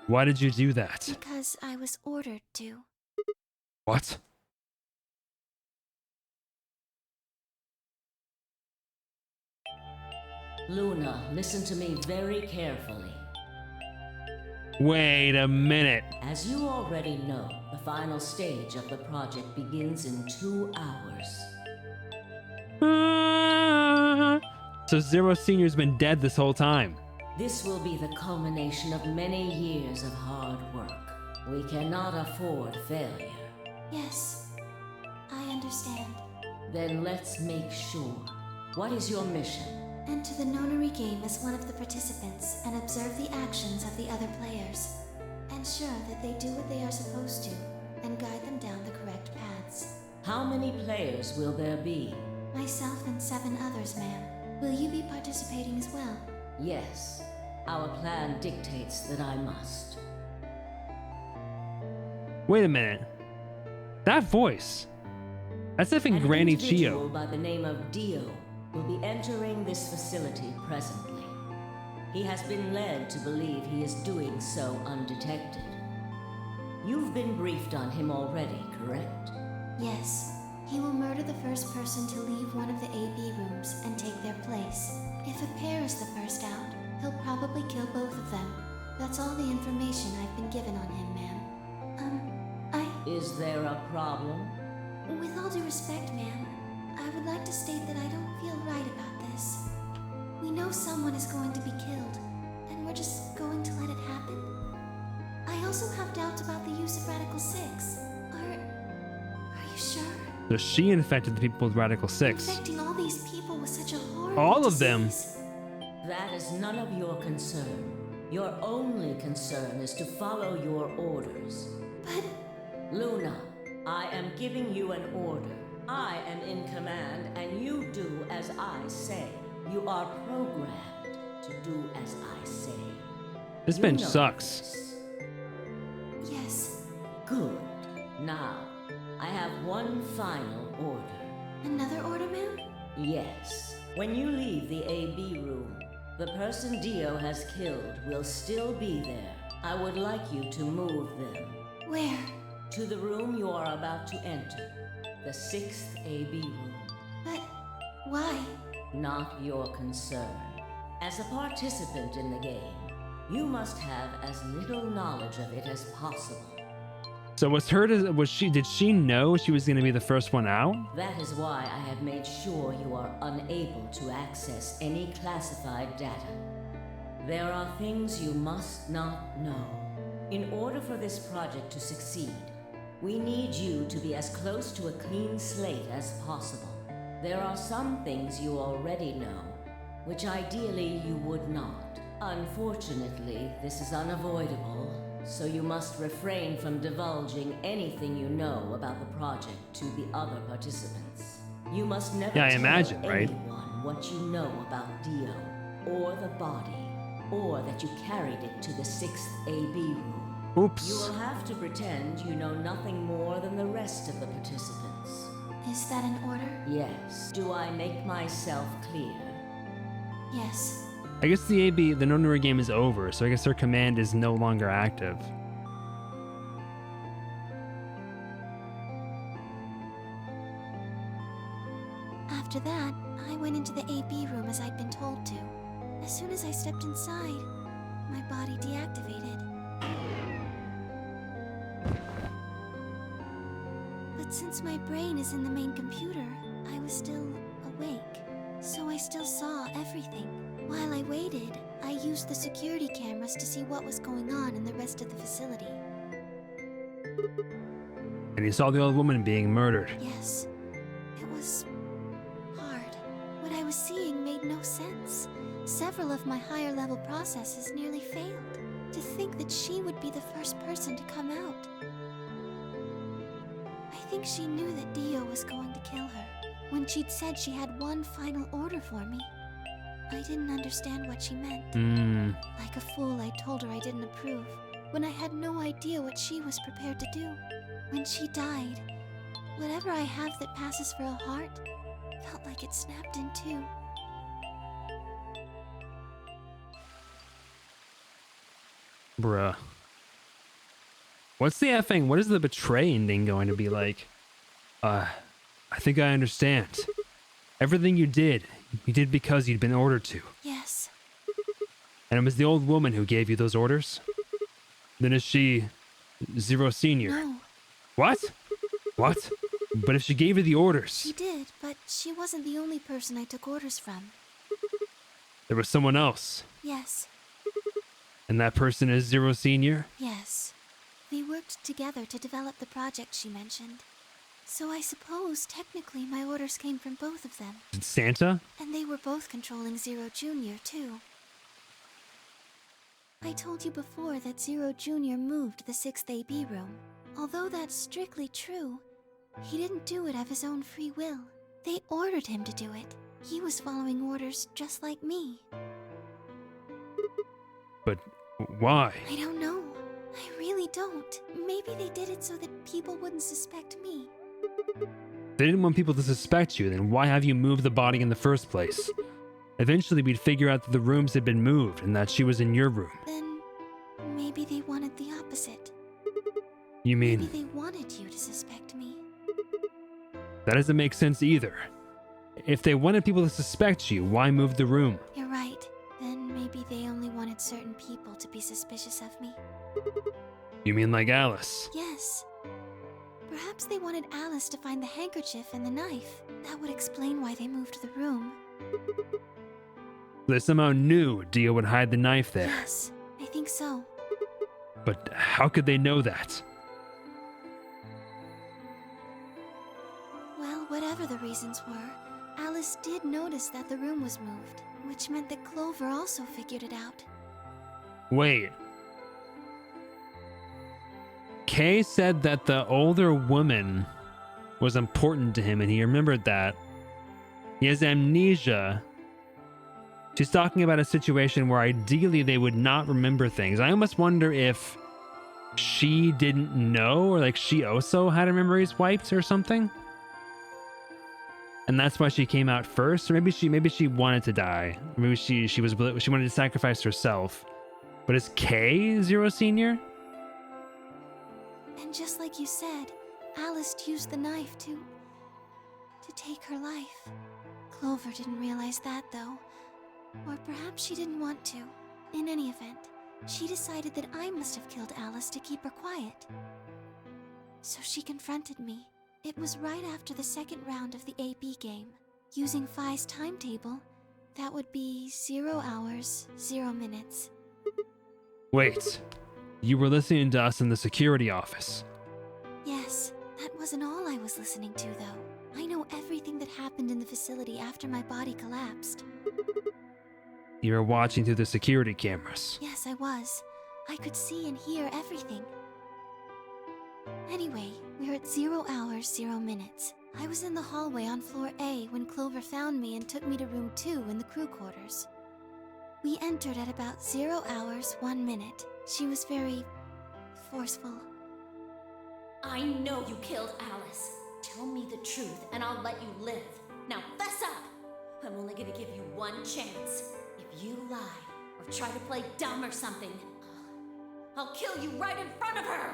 Why did you do that? because I was ordered to. What? Luna, listen to me very carefully. Wait a minute. As you already know, the final stage of the project begins in 2 hours. So Zero Senior's been dead this whole time. This will be the culmination of many years of hard work. We cannot afford failure. Yes, I understand. Then let's make sure. What is your mission? Enter the nonary game as one of the participants and observe the actions of the other players. Ensure that they do what they are supposed to and guide them down the correct paths. How many players will there be? Myself and 7 others, ma'am. Will you be participating as well? Yes. Our plan dictates that I must. Wait a minute. That voice. That's effing An Granny individual Chio. by the name of Dio will be entering this facility presently. He has been led to believe he is doing so undetected. You've been briefed on him already, correct? Yes. He will murder the first person to leave one of the AB rooms and take their place. If a pair is the first out, he'll probably kill both of them. That's all the information I've been given on him, ma'am. Is there a problem? With all due respect, ma'am, I would like to state that I don't feel right about this. We know someone is going to be killed, and we're just going to let it happen. I also have doubts about the use of Radical 6. Are you sure? So she infected the people with Radical 6. Infecting all these people with such a horrible All of them. disease. That is none of your concern. Your only concern is to follow your orders. But Luna, I am giving you an order. I am in command, and you do as I say. You are programmed to do as I say. This You bench know sucks. this. yes, Good. Now, I have one final order. another order, ma'am? Yes. When you leave the AB room, The person Dio has killed will still be there. I would like you to move them. Where? To the room you are about to enter. The 6th AB room. But why? Not your concern. As a participant in the game, you must have as little knowledge of it as possible. So did she know she was going to be the first one out? That is why I have made sure you are unable to access any classified data. There are things you must not know. In order for this project to succeed, we need you to be as close to a clean slate as possible. There are some things you already know, which ideally you would not. Unfortunately, this is unavoidable, so you must refrain from divulging anything you know about the project to the other participants. You must never Yeah, I tell imagine, right? anyone what you know about Dio, or the body, or that you carried it to the 6th AB room. Oops. You will have to pretend you know nothing more than the rest of the participants. Is that an order? Yes. Do I make myself clear? Yes. I guess the Nonura game is over, so I guess her command is no longer active. After that, I went into the AB room as I'd been told to. As soon as I stepped inside, my body deactivated. But since my brain is in the main computer, I was still awake. So I still saw everything. While I waited, I used the security cameras to see what was going on in the rest of the facility. And you saw the old woman being murdered. Yes. It was hard. What I was seeing made no sense. Several of my higher level processes nearly failed. To think that she would be the first person to come out. I think she knew that Dio was going to kill her. When she'd said she had one final order for me, I didn't understand what she meant. Like a fool, I told her I didn't approve, when I had no idea what she was prepared to do. When she died, whatever I have that passes for a heart felt like it snapped in two. Bruh. What is the betray ending going to be like? I think I understand. Everything you did because you'd been ordered to. Yes. And it was the old woman who gave you those orders? Then is she Zero Senior? No. What? What? But if she gave you the orders... She did, but she wasn't the only person I took orders from. There was someone else. Yes. And that person is Zero Senior? Yes. We worked together to develop the project she mentioned. So I suppose, technically, my orders came from both of them. Did Santa? And they were both controlling Zero Jr., too. I told you before that Zero Jr. moved the 6th AB room. Although that's strictly true, he didn't do it of his own free will. They ordered him to do it. He was following orders just like me. But why? I don't know. I really don't. Maybe they did it so that people wouldn't suspect me. They didn't want people to suspect you, then why have you moved the body in the first place? Eventually we'd figure out that the rooms had been moved and that she was in your room. Then maybe they wanted the opposite. You mean... Maybe they wanted you to suspect me. That doesn't make sense either. If they wanted people to suspect you, why move the room? You're right. Then maybe they only wanted certain people to be suspicious of me. You mean like Alice? Yes. Perhaps they wanted Alice to find the handkerchief and the knife. That would explain why they moved the room. They somehow knew Dio would hide the knife there. Yes, I think so. But how could they know that? Well, whatever the reasons were, Alice did notice that the room was moved, which meant that Clover also figured it out. Wait. Kay said that the older woman was important to him and he remembered that. He has amnesia. She's talking about a situation where ideally they would not remember things. I almost wonder if she didn't know, or like she also had her memories wiped or something. and that's why she came out first, or maybe she wanted to die. Maybe she wanted to sacrifice herself. But is Kay Zero Senior? And just like you said, Alice used the knife to take her life. Clover didn't realize that, though. Or perhaps she didn't want to. In any event, she decided that I must have killed Alice to keep her quiet. So she confronted me. It was right after the second round of the AB game. Using Phi's timetable, that would be 0 hours, 0 minutes. Wait, you were listening to us in the security office. Yes, that wasn't all I was listening to, though. I know everything that happened in the facility after my body collapsed. You were watching through the security cameras. Yes, I was. I could see and hear everything. Anyway, we're at 0 hours, 0 minutes. I was in the hallway on floor A when Clover found me and took me to room 2 in the crew quarters. We entered at about 0 hours, 1 minute. She was very forceful. I know you killed Alice. Tell me the truth and I'll let you live. Now fess up! I'm only gonna give you one chance. If you lie or try to play dumb or something, I'll kill you right in front of her!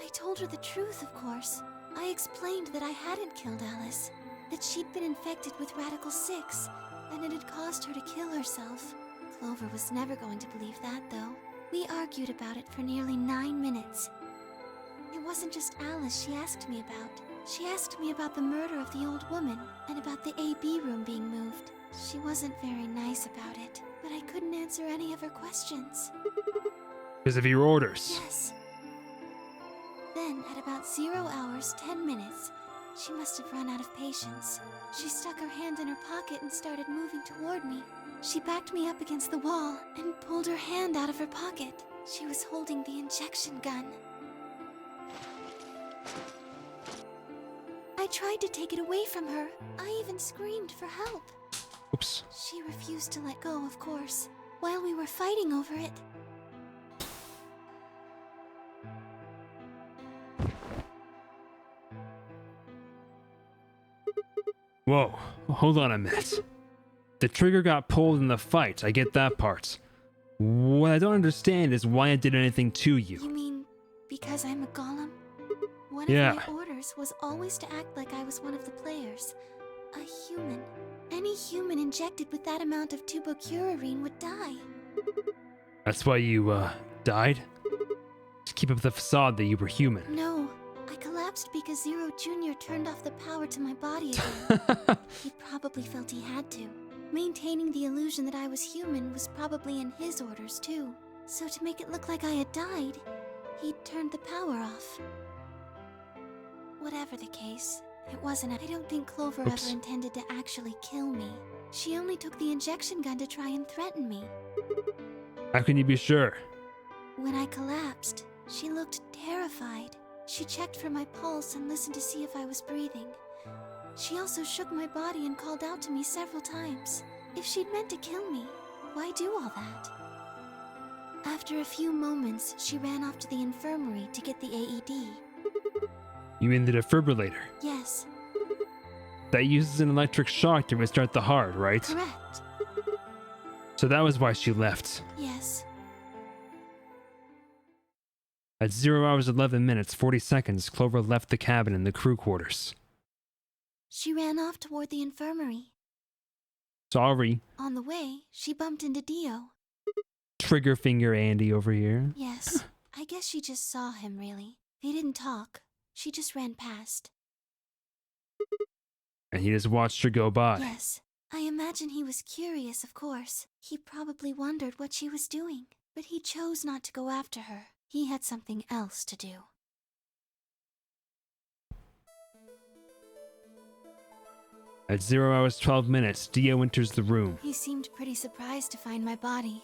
I told her the truth, of course. I explained that I hadn't killed Alice, that she'd been infected with Radical 6, and it had caused her to kill herself. Clover was never going to believe that, though. We argued about it for nearly 9 minutes. It wasn't just Alice she asked me about. She asked me about the murder of the old woman, and about the AB room being moved. She wasn't very nice about it, but I couldn't answer any of her questions. Because of your orders. Yes. Then, at about 0 hours, 10 minutes, she must have run out of patience. She stuck her hand in her pocket and started moving toward me. She backed me up against the wall and pulled her hand out of her pocket. She was holding the injection gun. I tried to take it away from her. I even screamed for help. Oops. She refused to let go, of course, while we were fighting over it. Whoa, hold on a minute. The trigger got pulled in the fight, I get that part. What I don't understand is why it did anything to you. You mean because I'm a golem? One Yeah. of my orders was always to act like I was one of the players. A human. Any human injected with that amount of tubocurarine would die. That's why you, died? To keep up the facade that you were human. No, I collapsed because Zero Jr. turned off the power to my body again. He probably felt he had to. Maintaining the illusion that I was human was probably in his orders, too. So to make it look like I had died, he turned the power off. Whatever the case, it wasn't. I don't think Clover Oops. ever intended to actually kill me. She only took the injection gun to try and threaten me. How can you be sure? When I collapsed, she looked terrified. She checked for my pulse and listened to see if I was breathing. She also shook my body and called out to me several times. If she'd meant to kill me, why do all that? After a few moments, she ran off to the infirmary to get the AED. You mean the defibrillator? Yes, That uses an electric shock to restart the heart, right? correct. So that was why she left. Yes. At 0 hours 11 minutes 40 seconds, Clover left the cabin in the crew quarters. She ran off toward the infirmary. Sorry. On the way, she bumped into Dio. Trigger finger Andy over here. Yes, I guess she just saw him, really. They didn't talk. She just ran past. And he just watched her go by. Yes, I imagine he was curious, of course. He probably wondered what she was doing. But he chose not to go after her. He had something else to do. At 0 hours 12 minutes, Dio enters the room. He seemed pretty surprised to find my body.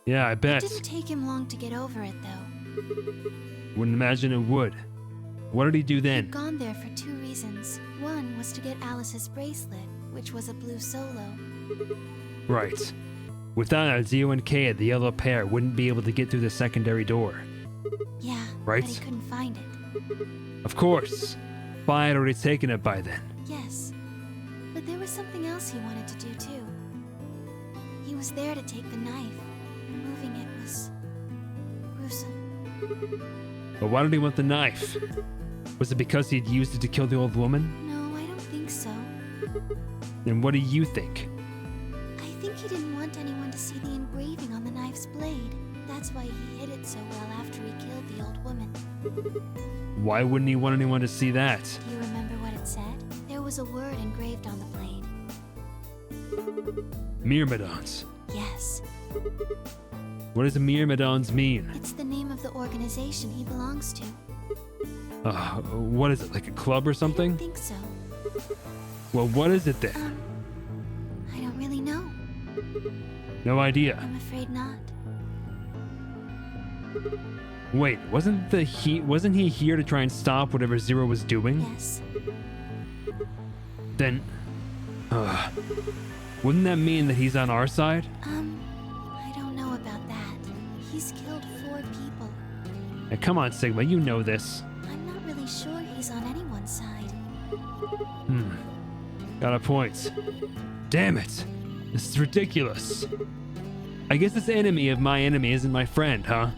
Yeah, I It bet. didn't take him long to get over it, though. Wouldn't imagine it would. What did he do He'd then? gone there for 2 reasons. One was to get Alice's bracelet, which was a blue solo. Right. Without it, Dio and Kay, the yellow pair, wouldn't be able to get through the secondary door. Yeah, Right. but he couldn't find it. Of course. Fi had already taken it by then. Yes. But there was something else he wanted to do, too. He was there to take the knife. Removing it was gruesome. But why did he want the knife? Was it because he'd used it to kill the old woman? No, I don't think so. Then what do you think? I think he didn't want anyone to see the engraving on the knife's blade. That's why he hid it so well after he killed the old woman. Why wouldn't he want anyone to see that? Do you remember what it said? There was a word engraved on the blade. Myrmidons. Yes. What does Myrmidons mean? It's the name of the organization he belongs to. What is it, like a club or something? I think so. Well, what is it then? I don't really know. No idea. I'm afraid not. Wait, wasn't he here to try and stop whatever Zero was doing? Yes. Then, wouldn't that mean that he's on our side? I don't know about that. He's killed 4 people. Hey, come on, Sigma, you know this. I'm not really sure he's on anyone's side. Got a point. Damn it. This is ridiculous. I guess this enemy of my enemy isn't my friend, huh?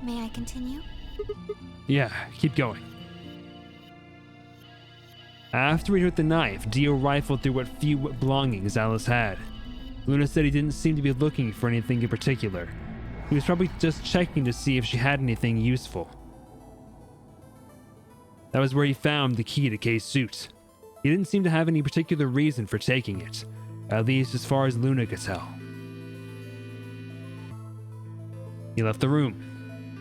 May I continue? Yeah, keep going. After he took the knife, Dio rifled through what few belongings Alice had. Luna said he didn't seem to be looking for anything in particular. He was probably just checking to see if she had anything useful. That was where he found the key to Kay's suit. He didn't seem to have any particular reason for taking it, at least as far as Luna could tell. He left the room.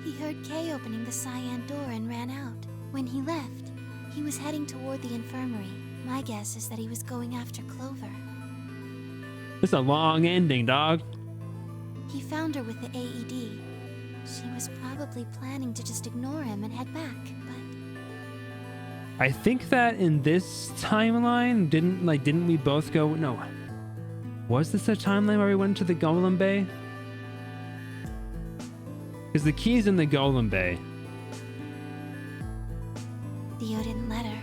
He heard Kay opening the cyan door and ran out. When he left, he was heading toward the infirmary. My guess is that he was going after Clover. It's a long ending, dog. He found her with the AED. She was probably planning to just ignore him and head back, but... I think that in this timeline, didn't we both go? No. Was this a timeline where we went to the Golem Bay? Because the key's in the Golem Bay. Dio didn't let her.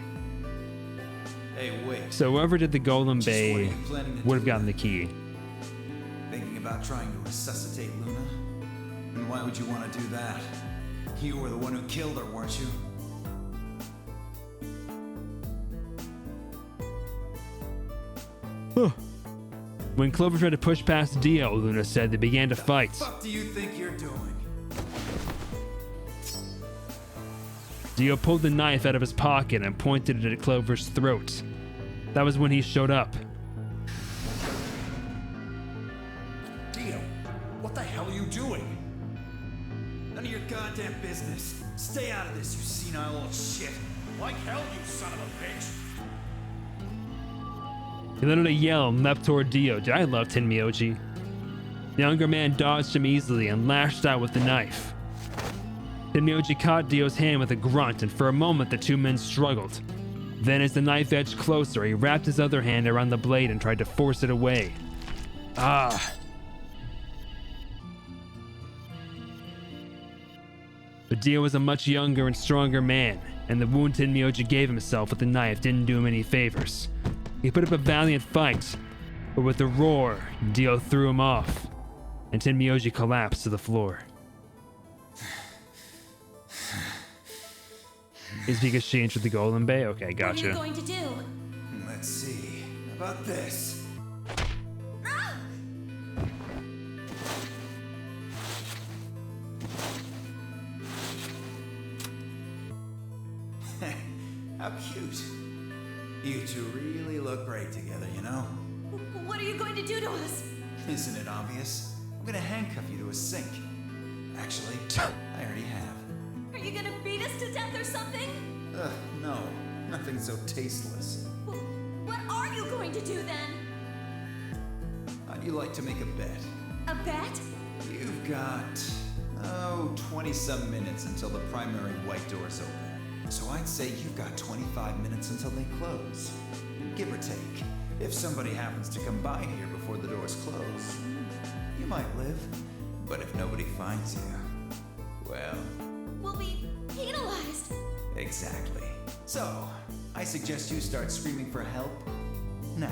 Hey, wait. So whoever did the Golem Bay would have gotten the key. Thinking about trying to resuscitate Luna? And why would you want to do that? You were the one who killed her, weren't you? When Clover tried to push past Dio, Luna said they began to fight. What the fuck do you think you're doing? Dio pulled the knife out of his pocket and pointed it at Clover's throat. That was when he showed up. Dio, what the hell are you doing? None of your goddamn business. Stay out of this, you senile old shit. Like hell, you son of a bitch! He let out a yell and leapt toward Dio. I love Tenmyoji. The younger man dodged him easily and lashed out with the knife. Tenmyoji caught Dio's hand with a grunt, and for a moment the two men struggled. Then as the knife edged closer, he wrapped his other hand around the blade and tried to force it away. Ah! But Dio was a much younger and stronger man, and the wound Tenmyoji gave himself with the knife didn't do him any favors. He put up a valiant fight, but with a roar, Dio threw him off, and Tenmyoji collapsed to the floor. Is because she entered the Golem Bay? Okay, gotcha. What are you going to do? Let's see. How about this? How cute. You two really look great together, you know? What are you going to do to us? Isn't it obvious? I'm gonna handcuff you to a sink. Actually, I already have. Are you gonna beat us to death or something? Ugh, no. Nothing so tasteless. What are you going to do then? How'd you like to make a bet? A bet? You've got, 20-some minutes until the primary white doors open. So I'd say you've got 25 minutes until they close. Give or take. If somebody happens to come by here before the doors close, you might live. But if nobody finds you, well... We'll be penalized. Exactly. So, I suggest you start screaming for help now.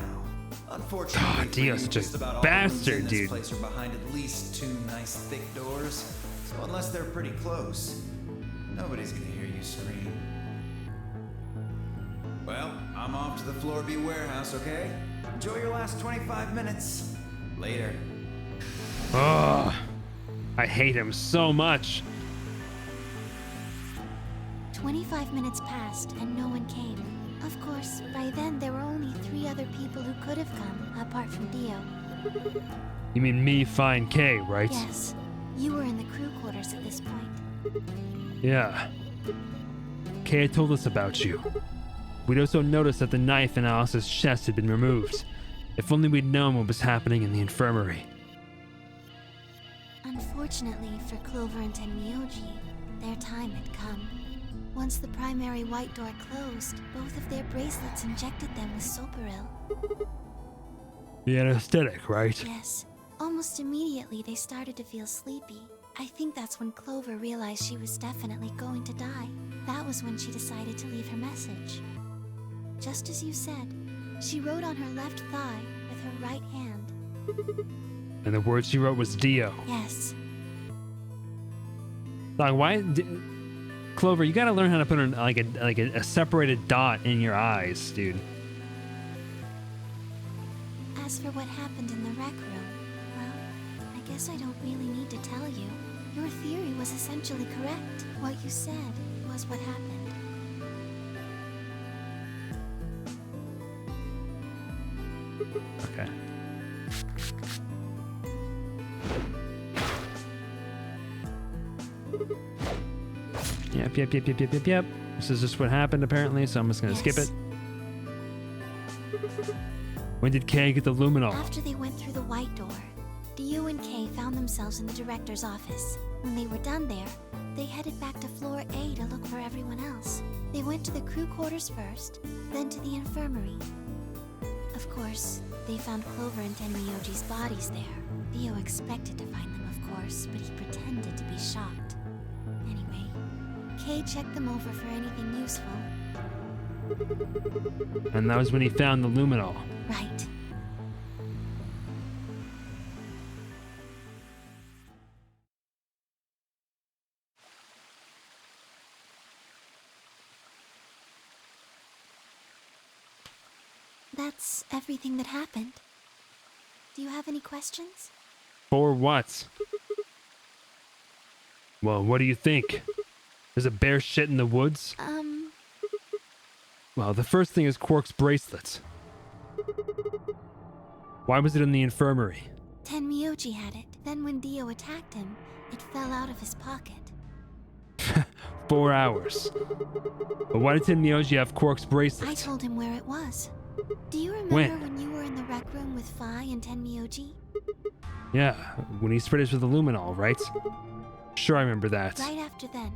Unfortunately, for you, Dio's such just a about all the rooms bastard, in this dude. place are behind at least 2 nice thick doors. So unless they're pretty close, nobody's gonna hear you scream. Well, I'm off to the Floor B warehouse, okay? Enjoy your last 25 minutes. Later. Ugh. I hate him so much. 25 minutes passed and no one came. Of course, by then there were only 3 other people who could have come, apart from Dio. You mean me, Fine K, right? Yes, you were in the crew quarters at this point. Yeah. K had told us about you. We'd also noticed that the knife in Alice's chest had been removed. If only we'd known what was happening in the infirmary. Unfortunately for Clover and Tenmyoji, their time had come. Once the primary white door closed, both of their bracelets injected them with Soparil. The anesthetic, right? Yes. Almost immediately they started to feel sleepy. I think that's when Clover realized she was definitely going to die. That was when she decided to leave her message. Just as you said, she wrote on her left thigh with her right hand. And the word she wrote was Dio. Yes. Like, why? Clover, you gotta learn how to put a separated dot in your eyes, dude. As for what happened in the rec room, well, I guess I don't really need to tell you. Your theory was essentially correct. What you said was what happened. Okay. Yep. This is just what happened apparently, so I'm just gonna skip it. When did Kay get the luminol? After they went through the white door, Dio and Kay found themselves in the director's office. When they were done there, they headed back to floor A to look for everyone else. They went to the crew quarters first, then to the infirmary. Of course, they found Clover and Tenmyoji's bodies there. Dio expected to find them, of course, but he pretended to be shocked. Anyway, Kay checked them over for anything useful. And that was when he found the luminol. Right. That's everything that happened. Do you have any questions? For what? Well, what do you think? There's a bear shit in the woods? Well, the first thing is Quark's bracelet. Why was it in the infirmary? Tenmyoji had it. Then when Dio attacked him, it fell out of his pocket. 4 hours. But why did Tenmyoji have Quark's bracelet? I told him where it was. Do you remember when you were in the rec room with Fi and Tenmyoji? Yeah, when he sprayed us with the luminol, right? Sure, I remember that. Right after then.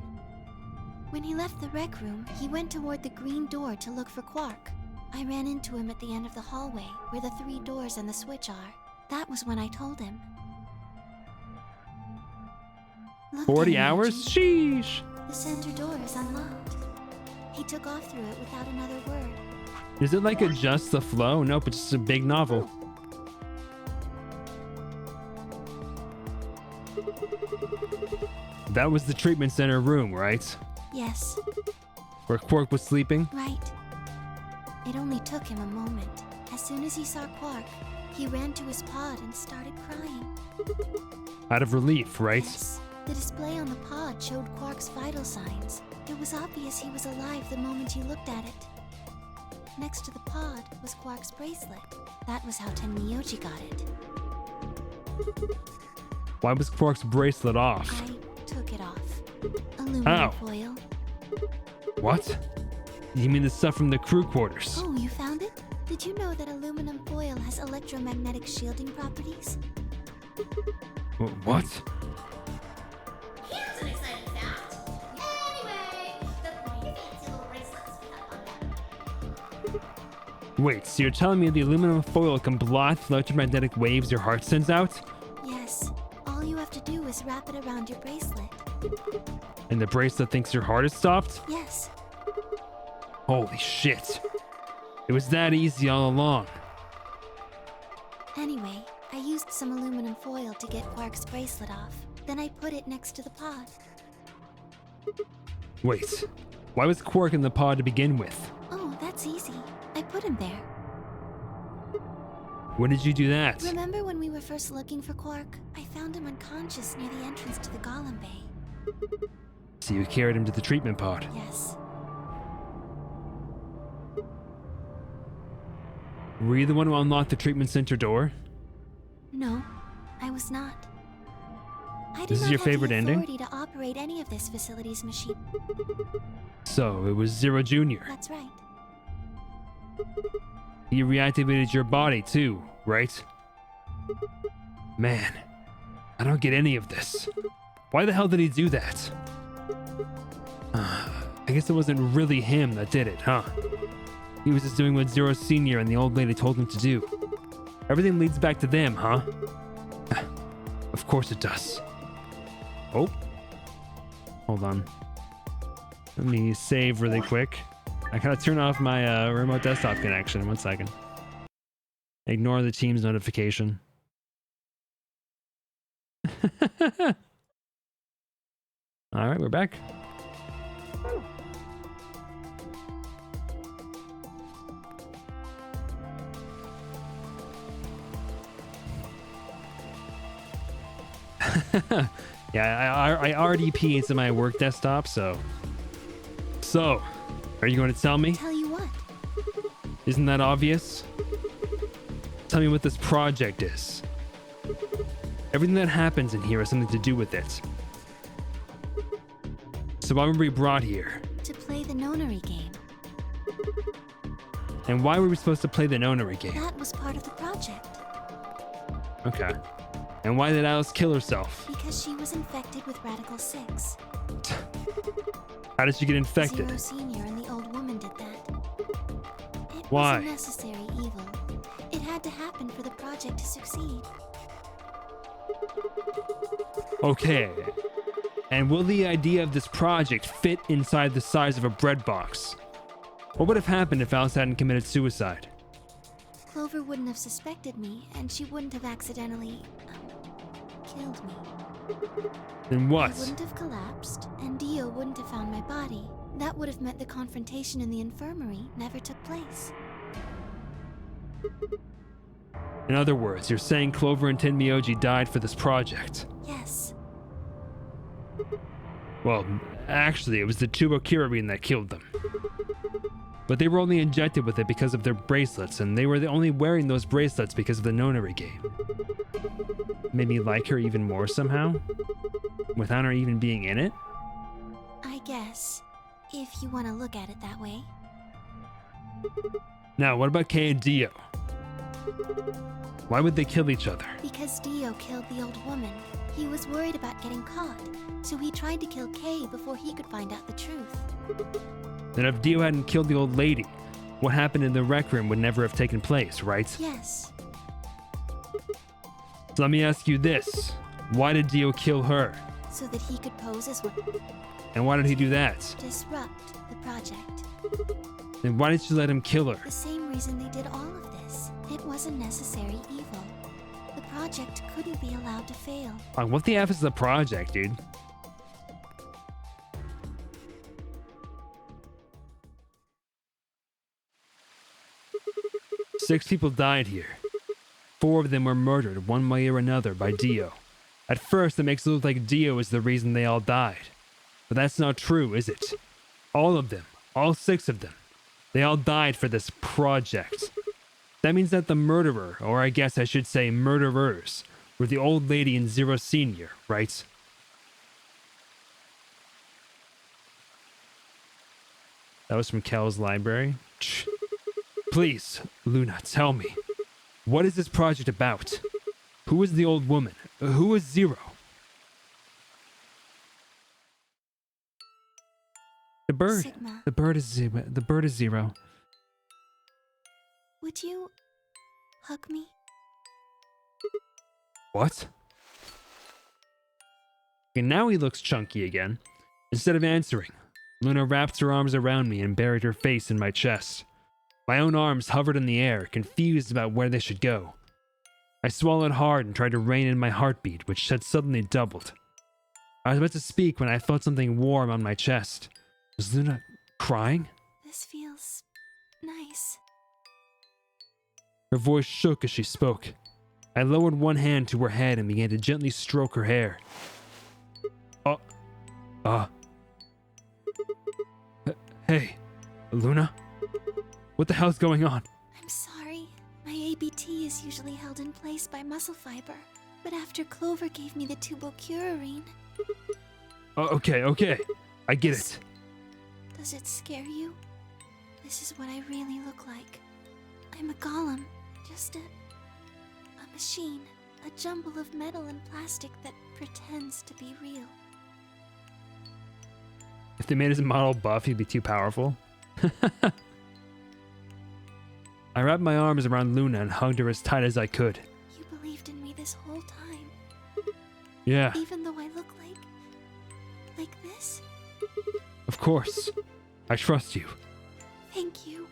When he left the rec room, he went toward the green door to look for Quark. I ran into him at the end of the hallway, where the 3 doors and the switch are. That was when I told him. Look, 40 hours? Sheesh! The center door is unlocked. He took off through it without another word. Is it like Adjust the Flow? Nope, it's just a big novel. That was the treatment center room, right? Yes. Where Quark was sleeping? Right. It only took him a moment. As soon as he saw Quark, he ran to his pod and started crying. Out of relief, right? Yes. The display on the pod showed Quark's vital signs. It was obvious he was alive the moment you looked at it. Next to the pod was Quark's bracelet. That was how Tenmyoji got it. Why was Quark's bracelet off? I took it off. Aluminum foil. What? You mean the stuff from the crew quarters? Oh, you found it? Did you know that aluminum foil has electromagnetic shielding properties? What? Here's an exciting fact. Anyway, the pretty fancy little bracelets we have on them. Wait, so you're telling me the aluminum foil can block the electromagnetic waves your heart sends out? Yes. All you have to do is wrap it around your bracelet. And the bracelet thinks your heart is stopped? Yes. Holy shit. It was that easy all along. Anyway, I used some aluminum foil to get Quark's bracelet off. Then I put it next to the pod. Wait, why was Quark in the pod to begin with? Oh, that's easy. I put him there. When did you do that? Remember when we were first looking for Quark? I found him unconscious near the entrance to the Golem Bay. So you carried him to the treatment pod? Yes. Were you the one who unlocked the treatment center door? No, I was not. I This do is not your have favorite the ending? authority to operate any of this facility's machine. So it was Zero Jr. That's right. He reactivated your body too, right? Man, I don't get any of this. Why the hell did he do that? I guess it wasn't really him that did it, huh? He was just doing what Zero Sr. and the old lady told him to do. Everything leads back to them, huh? Of course it does. Oh. Hold on. Let me save really quick. I gotta turn off my remote desktop connection. 1 second. Ignore the Teams notification. Alright, we're back. Yeah, I RDP into my work desktop, so... So, are you going to tell me? Tell you what? Isn't that obvious? Tell me what this project is. Everything that happens in here has something to do with it. So why were we brought here? To play the nonary game. And why were we supposed to play the nonary game? That was part of the project. Okay. And why did Alice kill herself? Because she was infected with Radical 6. How did she get infected? Zero Senior and the old woman did that. It Why? was a necessary evil. It had to happen for the project to succeed. Okay. And will the idea of this project fit inside the size of a bread box? What would have happened if Alice hadn't committed suicide? Clover wouldn't have suspected me, and she wouldn't have accidentally killed me. Then what? I wouldn't have collapsed, and Dio wouldn't have found my body. That would have meant the confrontation in the infirmary never took place. In other words, you're saying Clover and Tenmyoji died for this project? Yes. Well, actually, it was the Tubo Kiribin that killed them. But they were only injected with it because of their bracelets, and they were only wearing those bracelets because of the nonary game. Made me like her even more somehow? Without her even being in it? I guess, if you want to look at it that way. Now, what about Kay and Dio? Why would they kill each other? Because Dio killed the old woman. He was worried about getting caught, so he tried to kill Kay before he could find out the truth. Then if Dio hadn't killed the old lady, what happened in the rec room would never have taken place, right? Yes. So let me ask you this. Why did Dio kill her? So that he could pose as one. And why did he do that? Disrupt the project. Then why did she let him kill her? The same reason they did all of this. It was a necessary evil. The project couldn't be allowed to fail. Like, what the F is the project, dude? Six people died here. 4 of them were murdered one way or another by Dio. At first, it makes it look like Dio is the reason they all died. But that's not true, is it? All of them, all 6 of them, they all died for this project. That means that the murderer, or I guess I should say murderers, were the old lady and Zero Senior, right? That was from Kel's library. Please, Luna, tell me. What is this project about? Who is the old woman? Who is Zero? The bird. Sigma. The bird is Zero. The bird is Zero. Would you hug me? What? And now he looks chunky again. Instead of answering, Luna wrapped her arms around me and buried her face in my chest. My own arms hovered in the air, confused about where they should go. I swallowed hard and tried to rein in my heartbeat, which had suddenly doubled. I was about to speak when I felt something warm on my chest. Was Luna crying? This feels nice. Her voice shook as she spoke. I lowered one hand to her head and began to gently stroke her hair. Hey, Luna? What the hell's going on? I'm sorry. My ABT is usually held in place by muscle fiber, but after Clover gave me the tubocurarine... Okay. I get it. Does it scare you? This is what I really look like. I'm a golem, just a machine, a jumble of metal and plastic that pretends to be real. If they made his model buff, he'd be too powerful. I wrapped my arms around Luna and hugged her as tight as I could. You believed in me this whole time. Yeah. Even though I look like this? Of course. I trust you. Thank you.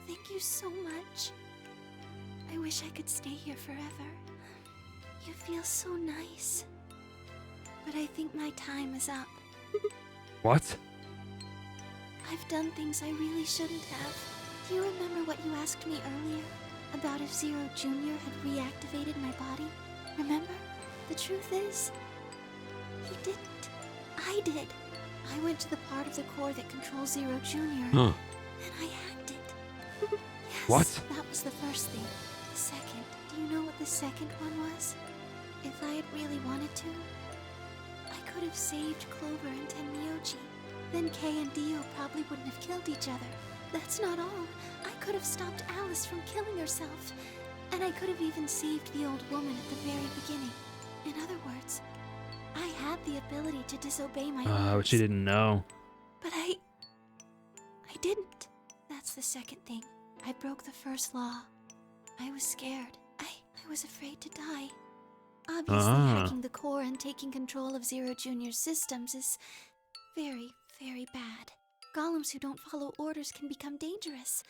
Thank you so much. I wish I could stay here forever. You feel so nice. But I think my time is up. What? I've done things I really shouldn't have. Do you remember what you asked me earlier? About if Zero Jr. had reactivated my body? Remember? The truth is, he didn't. I did. I went to the part of the core that controls Zero Jr. Huh. And I hacked it. Yes, What? That was the first thing. The second. Do you know what the second one was? If I had really wanted to, I could have saved Clover and Tenmyoji. Then Kay and Dio probably wouldn't have killed each other. That's not all. I could have stopped Alice from killing herself. And I could have even saved the old woman at the very beginning. In other words, I had the ability to disobey my orders. But she didn't know. But I didn't. That's the second thing. I broke the first law. I was scared. I was afraid to die. Obviously, hacking the core and taking control of Zero Jr.'s systems is very, very bad. Golems who don't follow orders can become dangerous,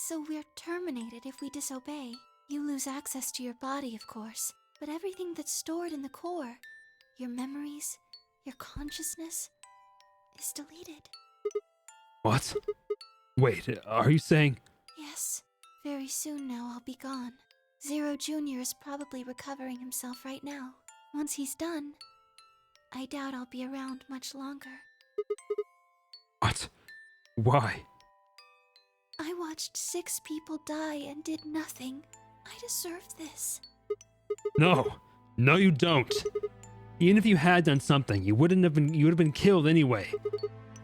so we're terminated if we disobey. You lose access to your body, of course, but everything that's stored in the core, your memories, your consciousness, is deleted. What? Wait, are you saying... Yes, very soon now I'll be gone. Zero Jr. is probably recovering himself right now. Once he's done, I doubt I'll be around much longer. What? Why? I watched 6 people die and did nothing. I deserve this. No, you don't. Even if you had done something, you would have been killed anyway.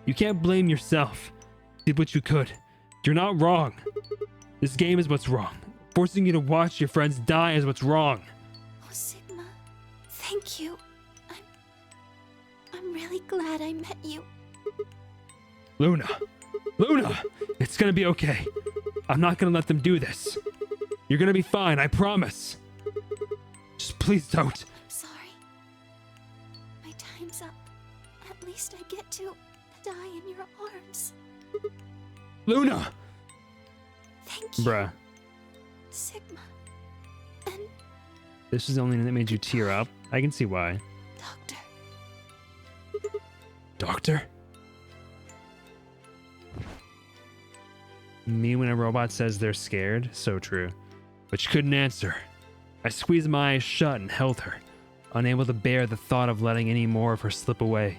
You can't blame yourself. You did what you could. You're not wrong. This game is what's wrong. Forcing you to watch your friends die is what's wrong. Oh, Sigma, thank you. I'm really glad I met you. Luna, it's gonna be okay. I'm not gonna let them do this. You're gonna be fine, I promise. Just please don't. I'm sorry. My time's up. At least I get to die in your arms. Luna! Thank you. Bruh. Sigma. And This is the only thing that made you tear up. I can see why. Doctor? Me when a robot says they're scared? So true. But she couldn't answer. I squeezed my eyes shut and held her, unable to bear the thought of letting any more of her slip away.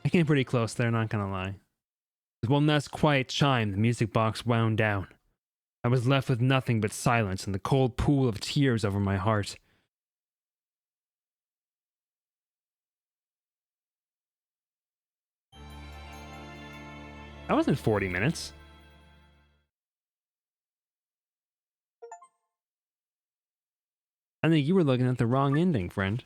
I came pretty close there, not gonna lie. With one last quiet chime, the music box wound down. I was left with nothing but silence and the cold pool of tears over my heart. That wasn't 40 minutes. I think you were looking at the wrong ending, friend.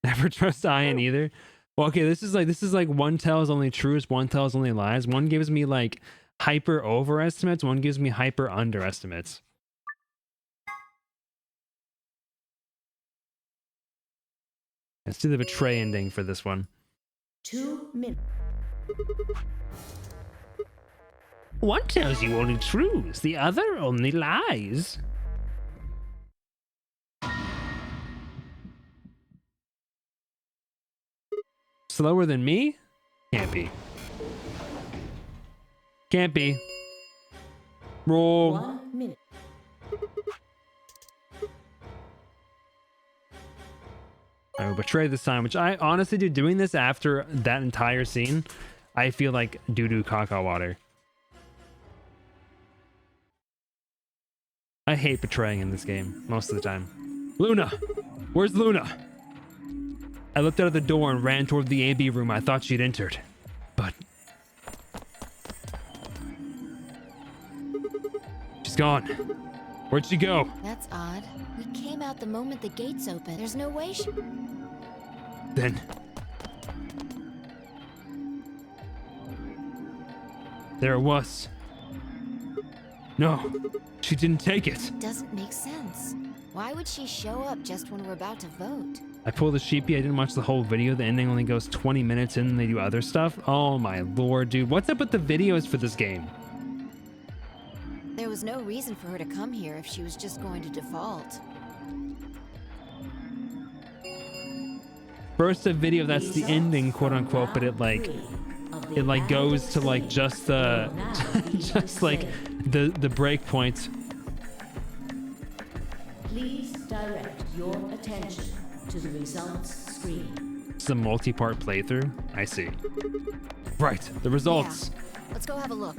Never trust Ian either. Well, okay, this is like one tells only truths, one tells only lies. One gives me like hyper overestimates, one gives me hyper underestimates. Let's do the betray ending for this one. 2 minutes. One tells you only truths, the other only lies. Slower than me? Can't be. Can't be. Roll. 1 minute. I will betray this time, which I honestly do. Doing this after that entire scene, I feel like doo-doo caca water. I hate betraying in this game most of the time. Luna! Where's Luna? I looked out of the door and ran toward the AB room I thought she'd entered. But she's gone. Where'd she go? That's odd. We came out the moment the gates opened. There's no way she... Then there it was. No, she didn't take it. Doesn't make sense. Why would she show up just when we're about to vote? I pulled a sheepy. I didn't watch the whole video. The ending only goes 20 minutes in and they do other stuff. Oh my lord, dude. What's up with the videos for this game? There was no reason for her to come here if she was just going to default. First a video that's the ending, quote unquote, but it like goes to like just the just like the break points. Please direct your attention to the results screen. It's a multi-part playthrough. I see. Right, the results. Yeah. Let's go have a look.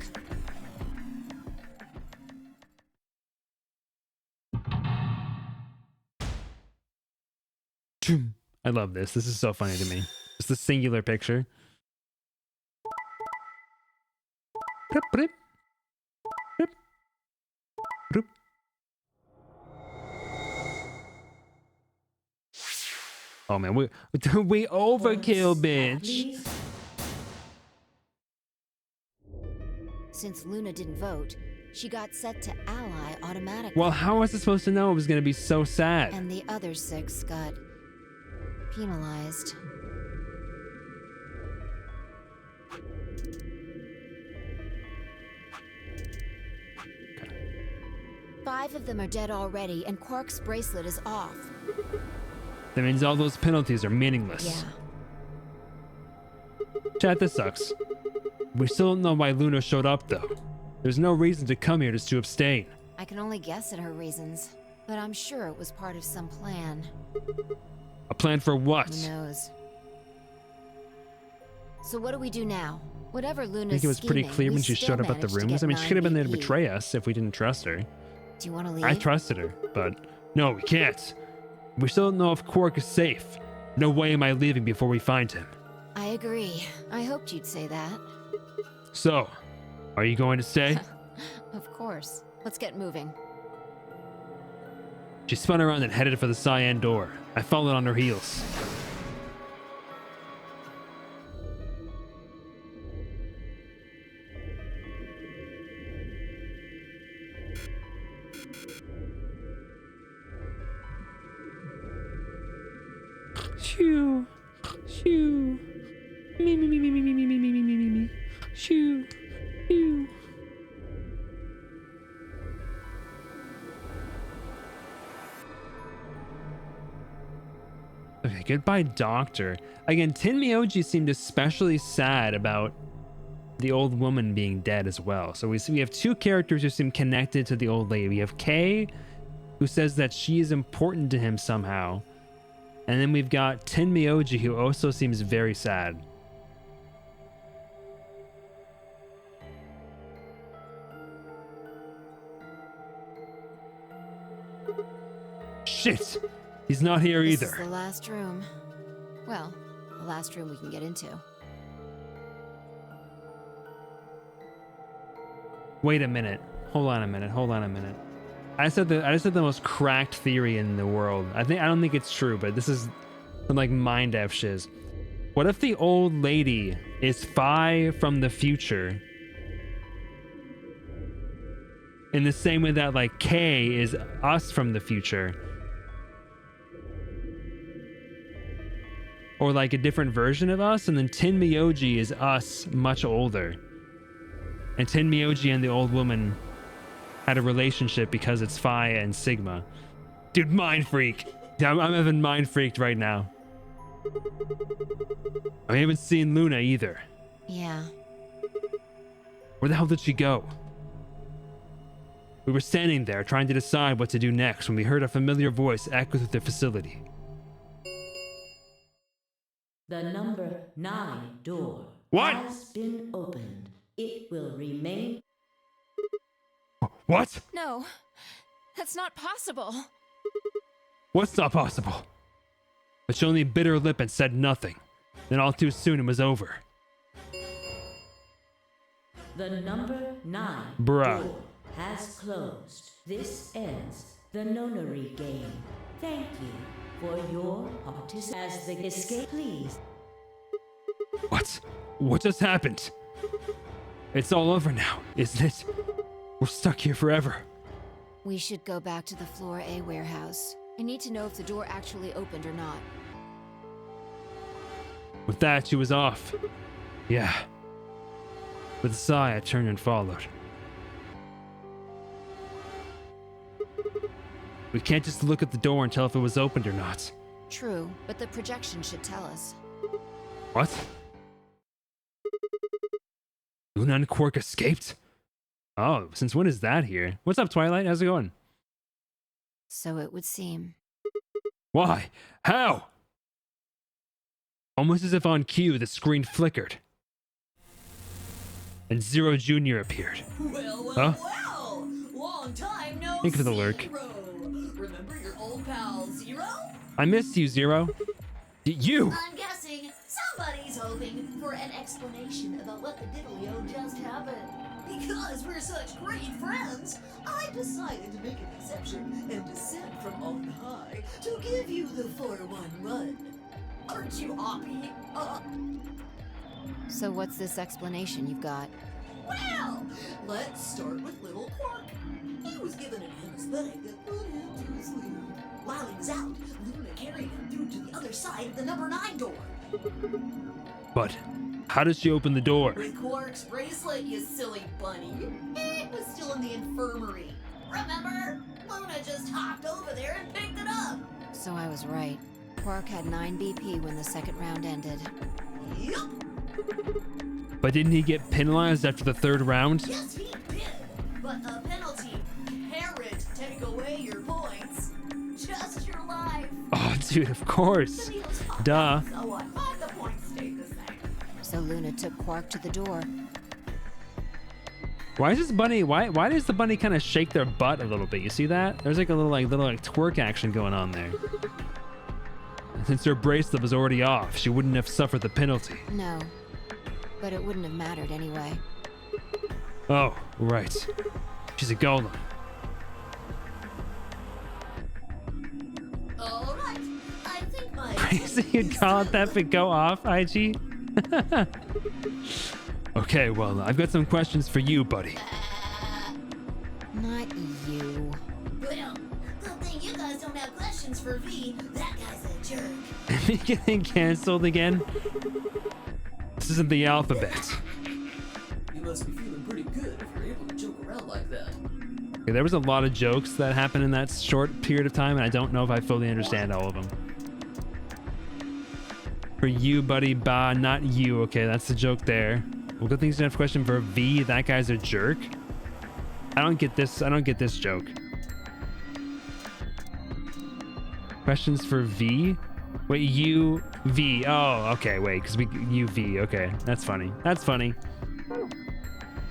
I love this. This is so funny to me. It's the singular picture. Oh man, we overkill, bitch. Since Luna didn't vote, she got set to ally automatically. Well, how was I supposed to know it was gonna be so sad? And the other 6 got penalized. Okay. 5 of them are dead already, and Quark's bracelet is off. That means all those penalties are meaningless. Yeah. Chat, this sucks. We still don't know why Luna showed up, though. There's no reason to come here just to abstain. I can only guess at her reasons, but I'm sure it was part of some plan. A plan for what? Who knows? So what do we do now? Whatever Luna's I think it was pretty scheming, clear when we she still showed up at the managed to rooms. get I mean, she could have been there to 9 betray us if we didn't trust her. Do you want to leave? I trusted her, but no, we can't. We still don't know if Quark is safe. No way am I leaving before we find him. I agree. I hoped you'd say that. So, are you going to stay? Of course. Let's get moving. She spun around and headed for the cyan door. I followed on her heels. Shoo, shoo, me, me, me, me, me, me, me, me, me, me, me, me, me, shoo, shoo. Okay, goodbye, Doctor. Again, Tin Myoji seemed especially sad about the old woman being dead as well. So we have 2 characters who seem connected to the old lady. We have Kay, who says that she is important to him somehow. And then we've got Tin Myoji, who also seems very sad. Shit! He's not here either. This is the last room. Well, the last room we can get into. Wait a minute. Hold on a minute. Hold on a minute. I just said the most cracked theory in the world. I don't think it's true, but this is some like mind f shiz. What if the old lady is Phi from the future? In the same way that like K is us from the future. or like a different version of us, and then Tin Miyoji is us much older. And Tin Miyoji and the old woman had a relationship because it's Phi and Sigma. Dude, mind freak. I'm having mind freaked right now. I haven't seen Luna either. Yeah. Where the hell did she go? We were standing there trying to decide what to do next when we heard a familiar voice echo through the facility. The number 9 door has been opened. It will remain. What? No, that's not possible. What's not possible? But she only bit her lip and said nothing. Then all too soon it was over. The number 9 Bruh. door has closed. This ends the nonary game. Thank you for your participation. As the escape, please. What? What just happened? It's all over now, isn't it? We're stuck here forever. We should go back to the Floor A warehouse. I need to know if the door actually opened or not. With that, she was off. Yeah. With a sigh, I turned and followed. We can't just look at the door and tell if it was opened or not. True, but the projection should tell us. What? Luna and Quark escaped? Oh, since when is that here? What's up, Twilight? How's it going? So it would seem. Why? How? Almost as if on cue, the screen flickered. And Zero Jr. appeared. Well! Long time no Thank you for the lurk. Zero. Remember your old pal Zero? I missed you, Zero. You! I'm guessing somebody's hoping for an explanation about what the diddly-o just happened. Because we're such great friends, I decided to make an exception and descend from on high to give you the 411. Aren't you happy? So what's this explanation you've got? Well, let's start with little Quark. He was given an anesthetic that put him to sleep. While he was out, Luna carried him through to the other side of the number 9 door. But how did she open the door? With Quark's bracelet, you silly bunny. It was still in the infirmary. Remember? Luna just hopped over there and picked it up. So I was right. Quark had 9 BP when the second round ended. Yup. But didn't he get penalized after the third round? Yes, he did. But a penalty can't take away your points. Just your life. Oh, dude, of course. Duh. So what? But the points stayed the same. So Luna took Quark to the door. Why is this bunny? Why does the bunny kind of shake their butt a little bit? You see that? There's like a little twerk action going on there. Since her bracelet was already off, she wouldn't have suffered the penalty. No, but it wouldn't have mattered anyway. Oh, right. She's a golem. All right. I think my Crazy you'd call it that but go off, IG? Okay, well, I've got some questions for you, buddy. Not you. Well, good thing you guys don't have questions for V. That guy's a jerk. Am I getting canceled again? This isn't the alphabet. You must be feeling pretty good if you're able to joke around like that. Okay, there was a lot of jokes that happened in that short period of time, and I don't know if I fully understand all of them. For you, buddy, bah, not you. Okay, that's the joke there. Well, good things to have a question for V. That guy's a jerk. I don't get this. I don't get this joke. Questions for V? Wait, U V. Oh, okay. Wait, because U V. Okay, that's funny. That's funny.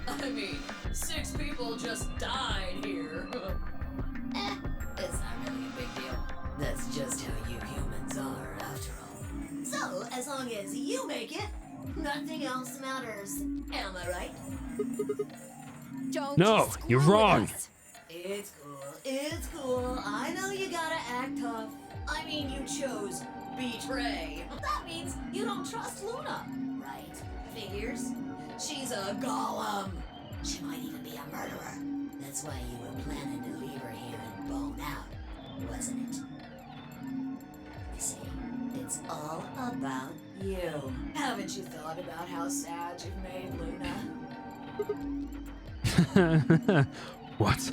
I mean, 6 people just died here. It's not really a big deal. That's just how you humans are, after all. So, as long as you make it, nothing else matters. Am I right? Don't. No, you're wrong. It's cool. It's cool. I know you gotta act tough. I mean, you chose betray. That means you don't trust Luna, right? Figures. She's a golem. She might even be a murderer. That's why you were planning to leave her here and bone out, wasn't it? You see, It's all about you. Haven't you thought about how sad you've made Luna? What?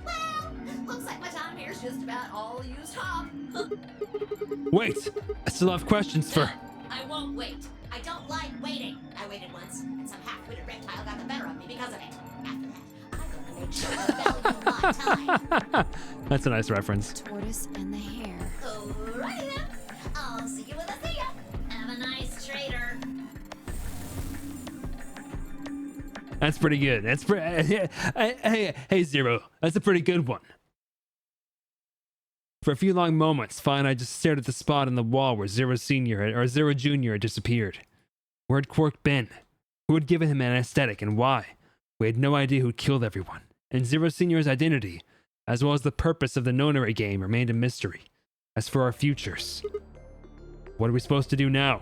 Well, looks like my time here's just about all used up. Wait! I still have questions for... I won't wait. I don't like waiting. I waited once, and some half-witted reptile got the better of me because of it. After that, I'm gonna make sure I value my time. That's a nice reference. Tortoise and the hare. Alrighty then. I'll see you when I see ya. Have a nice trader. That's pretty good. That's pretty... Hey, Zero. That's a pretty good one. For a few long moments, Fi and I just stared at the spot on the wall where Zero Junior had disappeared. Where had Quark been? Who had given him an anesthetic and why? We had no idea who'd killed everyone. And Zero Senior's identity, as well as the purpose of the Nonary game, remained a mystery. As for our futures, what are we supposed to do now?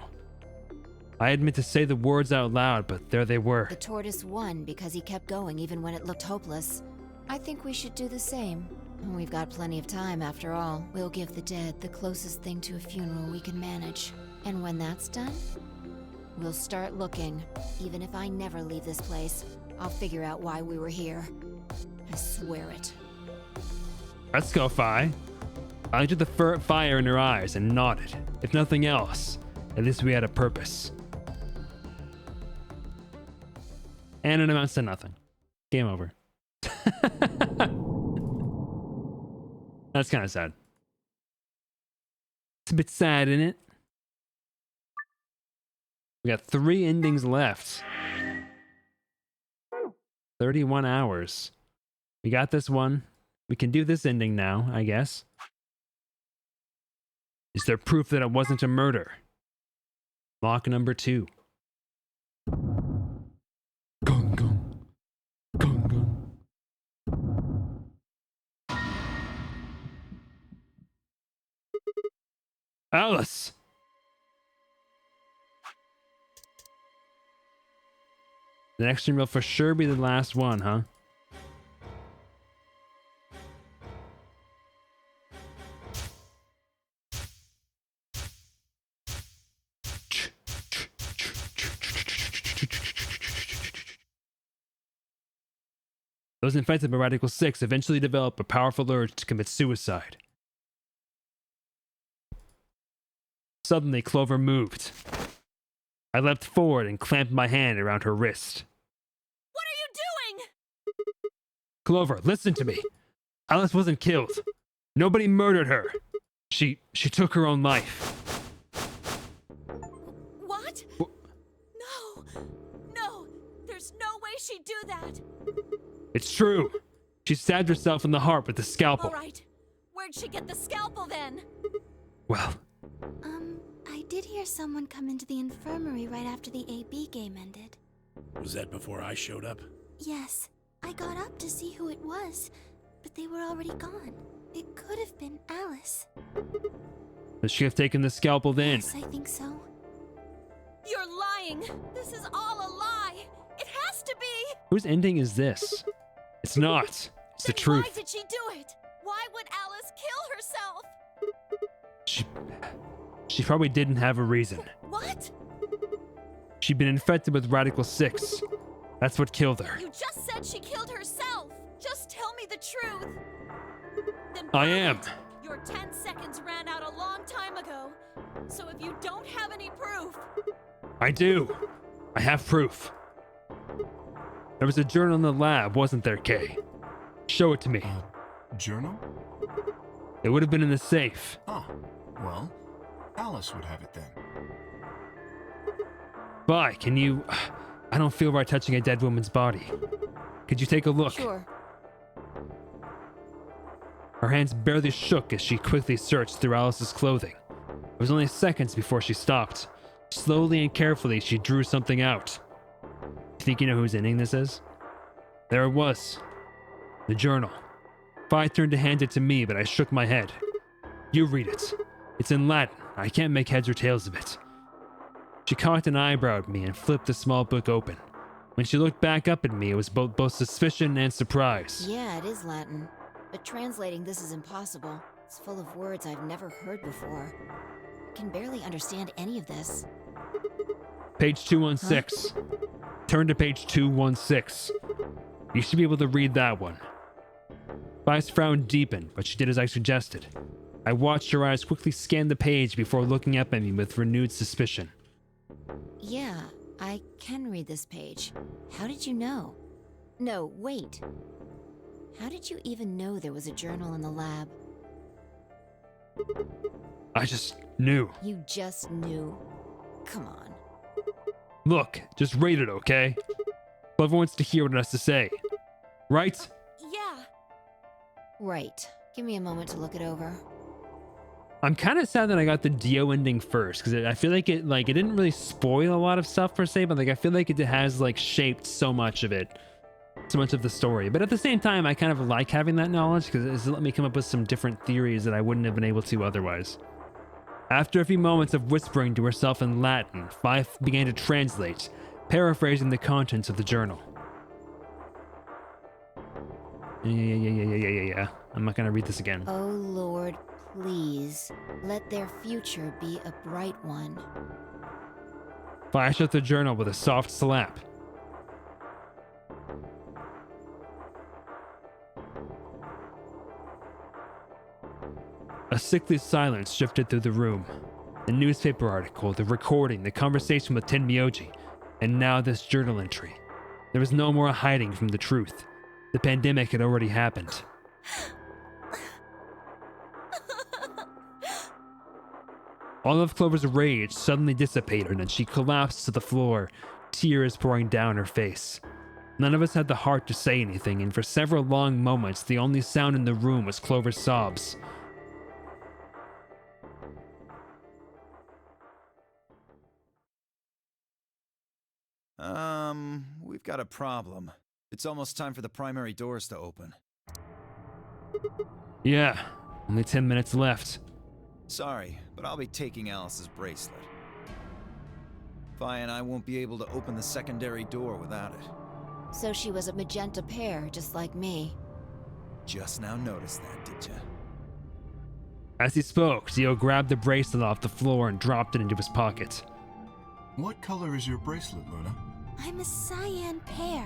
I had meant to say the words out loud, but there they were. The tortoise won because he kept going even when it looked hopeless. I think we should do the same. We've got plenty of time after all. We'll give the dead the closest thing to a funeral we can manage. And when that's done, we'll start looking. Even if I never leave this place, I'll figure out why we were here. I swear it. Let's go, Fi. I looked at the fire in her eyes and nodded. If nothing else, at least we had a purpose. And it amounts to nothing. Game over. That's kind of sad. It's a bit sad, isn't it? We got 3 endings left. 31 hours. We got this one. We can do this ending now, I guess. Is there proof that it wasn't a murder? Lock number 2. Gung gung. Gung gung. Alice! The next stream will for sure be the last one, huh? Those infected by Radical 6 eventually develop a powerful urge to commit suicide. Suddenly, Clover moved. I leapt forward and clamped my hand around her wrist. What are you doing? Clover, listen to me. Alice wasn't killed. Nobody murdered her. She took her own life. What? No. There's no way she'd do that. It's true. She stabbed herself in the heart with the scalpel. All right. Where'd she get the scalpel then? Well, I did hear someone come into the infirmary right after the AB game ended. Was that before I showed up? Yes. I got up to see who it was, but they were already gone. It could have been Alice. Does she have taken the scalpel then? Yes, I think so. You're lying. This is all a lie. It has to be. Whose ending is this? It's not. It's the truth. Why did she do it? Why would Alice kill herself? She probably didn't have a reason. What? She'd been infected with Radical 6. That's what killed her. You just said she killed herself. Just tell me the truth. Then I am. Your 10 seconds ran out a long time ago. So if you don't have any proof... I do. I have proof. There was a journal in the lab, wasn't there, Kay? Show it to me. Journal? It would have been in the safe. Ah, well, Alice would have it then. Bye, can you... I don't feel right touching a dead woman's body. Could you take a look? Sure. Her hands barely shook as she quickly searched through Alice's clothing. It was only seconds before she stopped. Slowly and carefully, she drew something out. Think you know whose ending this is? There it was. The journal. Fi turned to hand it to me, but I shook my head. You read it. It's in Latin. I can't make heads or tails of it. She cocked an eyebrow at me and flipped the small book open. When she looked back up at me, it was both suspicion and surprise. Yeah, it is Latin. But translating this is impossible. It's full of words I've never heard before. can barely understand any of this. Page 216. Turn to page 216. You should be able to read that one. Vi's frown deepened, but she did as I suggested. I watched her eyes quickly scan the page before looking up at me with renewed suspicion. Yeah, I can read this page. How did you know? No, wait. How did you even know there was a journal in the lab? I just knew. You just knew? Come on. Look, just read it, okay? Clover wants to hear what it has to say. Right? Yeah. Right. Give me a moment to look it over. I'm kind of sad that I got the Dio ending first, because I feel like it didn't really spoil a lot of stuff per se, but like I feel like it has like shaped so much of it, so much of the story. But at the same time, I kind of like having that knowledge because it's let me come up with some different theories that I wouldn't have been able to otherwise. After a few moments of whispering to herself in Latin, Vi began to translate, paraphrasing the contents of the journal. Yeah. I'm not gonna read this again. Oh Lord, please, let their future be a bright one. Vi shut the journal with a soft slap. A sickly silence shifted through the room. The newspaper article, the recording, the conversation with Tenmyoji, and now this journal entry. There was no more hiding from the truth. The pandemic had already happened. All of Clover's rage suddenly dissipated and she collapsed to the floor, tears pouring down her face. None of us had the heart to say anything, and for several long moments, the only sound in the room was Clover's sobs. We've got a problem. It's almost time for the primary doors to open. Yeah, only 10 minutes left. Sorry, but I'll be taking Alice's bracelet. Vi and I won't be able to open the secondary door without it. So she was a magenta pear, just like me. Just now noticed that, did ya? As he spoke, Zio grabbed the bracelet off the floor and dropped it into his pocket. What color is your bracelet, Luna? I'm a cyan pear.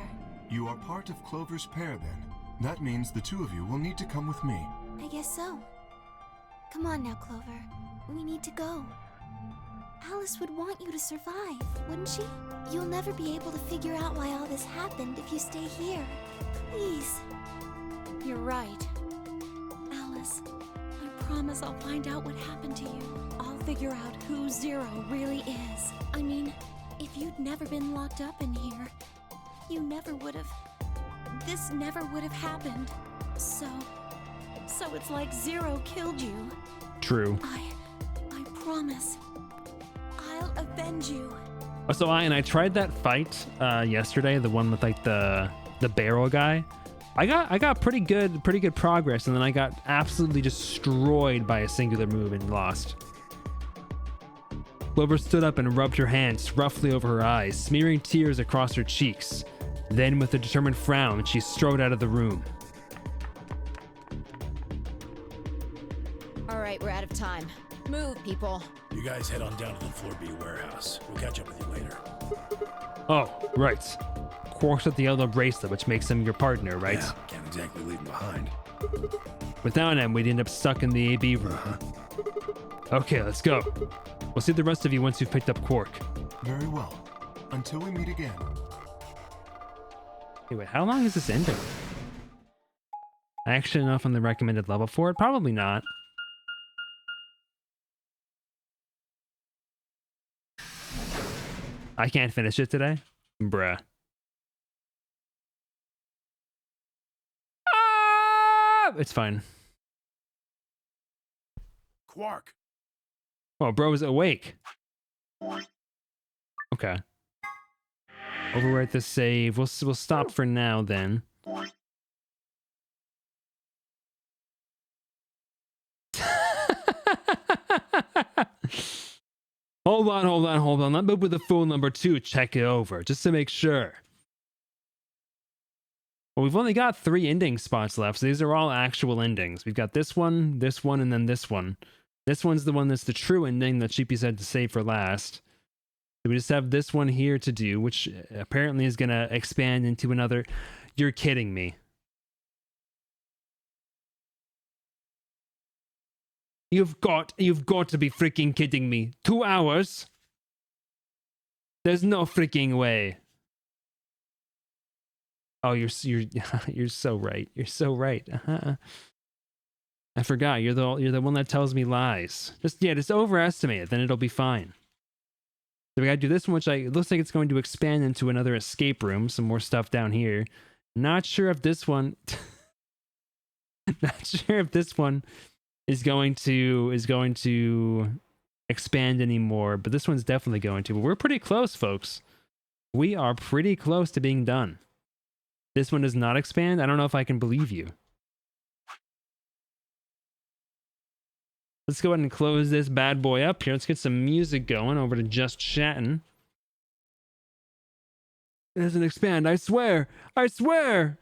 You are part of Clover's pair, then. That means the two of you will need to come with me. I guess so. Come on now, Clover. We need to go. Alice would want you to survive, wouldn't she? You'll never be able to figure out why all this happened if you stay here. Please. You're right. Alice, I promise I'll find out what happened to you. I'll figure out who Zero really is. I mean, if you'd never been locked up in here, you never would have... This never would have happened. So it's like Zero killed you. True. I promise. I'll avenge you. So I tried that fight yesterday, the one with like the barrel guy. I got pretty good progress, and then I got absolutely destroyed by a singular move and lost. Clover stood up and rubbed her hands roughly over her eyes, smearing tears across her cheeks. Then, with a determined frown, she strode out of the room. All right, we're out of time. Move, people. You guys head on down to the Floor B warehouse. We'll catch up with you later. Oh, right. Quark's at the yellow bracelet, which makes him your partner, right? Yeah, can't exactly leave him behind. Without him, we'd end up stuck in the AB room. Okay, let's go. We'll see the rest of you once you've picked up Quark. Very well. Until we meet again. Hey, wait, how long is this ending? Actually enough on the recommended level for it? Probably not. I can't finish it today? Bruh. Ah! It's fine. Quark! Oh, bro is awake. Okay. Overwrite the save. We'll stop for now then. Hold on. Let me put the full number 2 check it over, just to make sure. Well, we've only got 3 ending spots left, so these are all actual endings. We've got this one, and then this one. This one's the one that's the true ending that Sheepy said to save for last. So we just have this one here to do, which apparently is going to expand into another. You're kidding me. You've got to be freaking kidding me. 2 hours? There's no freaking way. Oh, you're so right. You're so right. I forgot. You're the one that tells me lies. Just overestimate it, then it'll be fine. So we gotta do this one, which it looks like it's going to expand into another escape room. Some more stuff down here. Not sure if this one. Not sure if this one is going to expand anymore, but this one's definitely going to. But we're pretty close, folks. We are pretty close to being done. This one does not expand. I don't know if I can believe you. Let's go ahead and close this bad boy up here. Let's get some music going over to Just Chatting. It doesn't expand. I swear. I swear.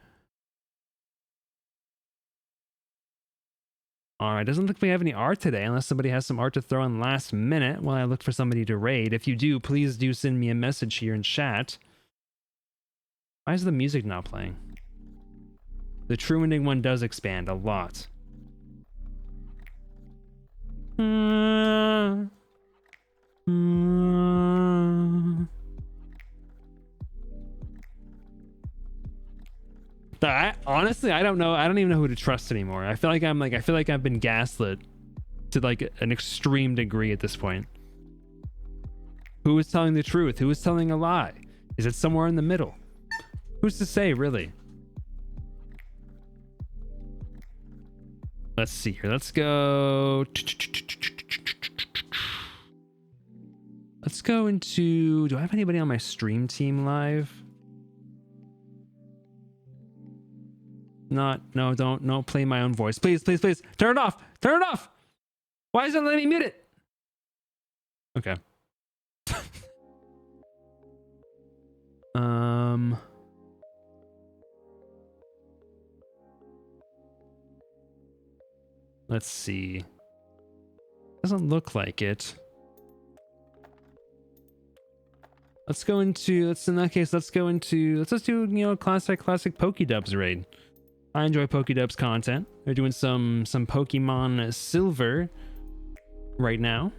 All right, doesn't look like we have any art today, unless somebody has some art to throw in last minute while I look for somebody to raid. If you do, please do send me a message here in chat. Why is the music not playing? The true ending one does expand a lot. Honestly, I don't know. I don't even know who to trust anymore. I feel like I've been gaslit to like an extreme degree at this point. Who is telling the truth? Who is telling a lie? Is it somewhere in the middle? Who's to say, really? Let's see here. Let's go. Let's go into. Do I have anybody on my stream team live? No, don't play my own voice. Please, please, please. Turn it off. Turn it off. Why isn't it letting me mute it? Okay. Let's see. Doesn't look like it. Let's do, let's do, classic Pokédubs raid. I enjoy Pokédubs content. They're doing some Pokemon Silver right now.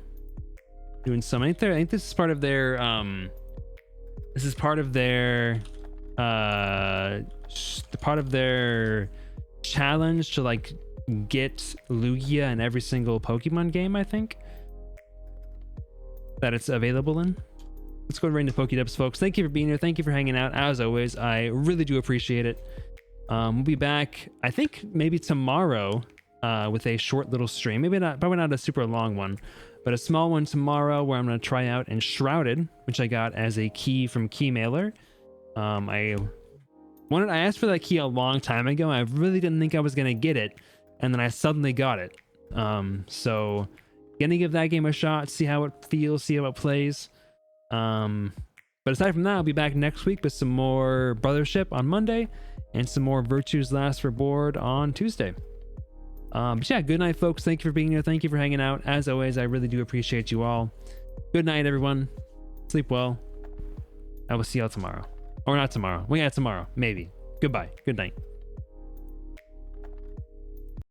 Doing some, I think this is part of their, challenge to like get Lugia in every single Pokemon game, I think, that it's available in. Let's go right into Pokédubs, folks. Thank you for being here. Thank you for hanging out. As always, I really do appreciate it. We'll be back, I think, maybe tomorrow with a short little stream. Probably not a super long one, but a small one tomorrow where I'm going to try out Enshrouded, which I got as a key from Keymailer. I asked for that key a long time ago. I really didn't think I was going to get it, and then I suddenly got it. So gonna give that game a shot, see how it feels, see how it plays. But aside from that, I'll be back next week with some more Brothership on Monday and some more Virtues Last for Board on Tuesday. But yeah, good night, folks. Thank you for being here. Thank you for hanging out. As always, I really do appreciate you all. Good night, everyone. Sleep well. I will see y'all tomorrow. Or not tomorrow. Well, yeah, tomorrow. Maybe. Goodbye. Good night.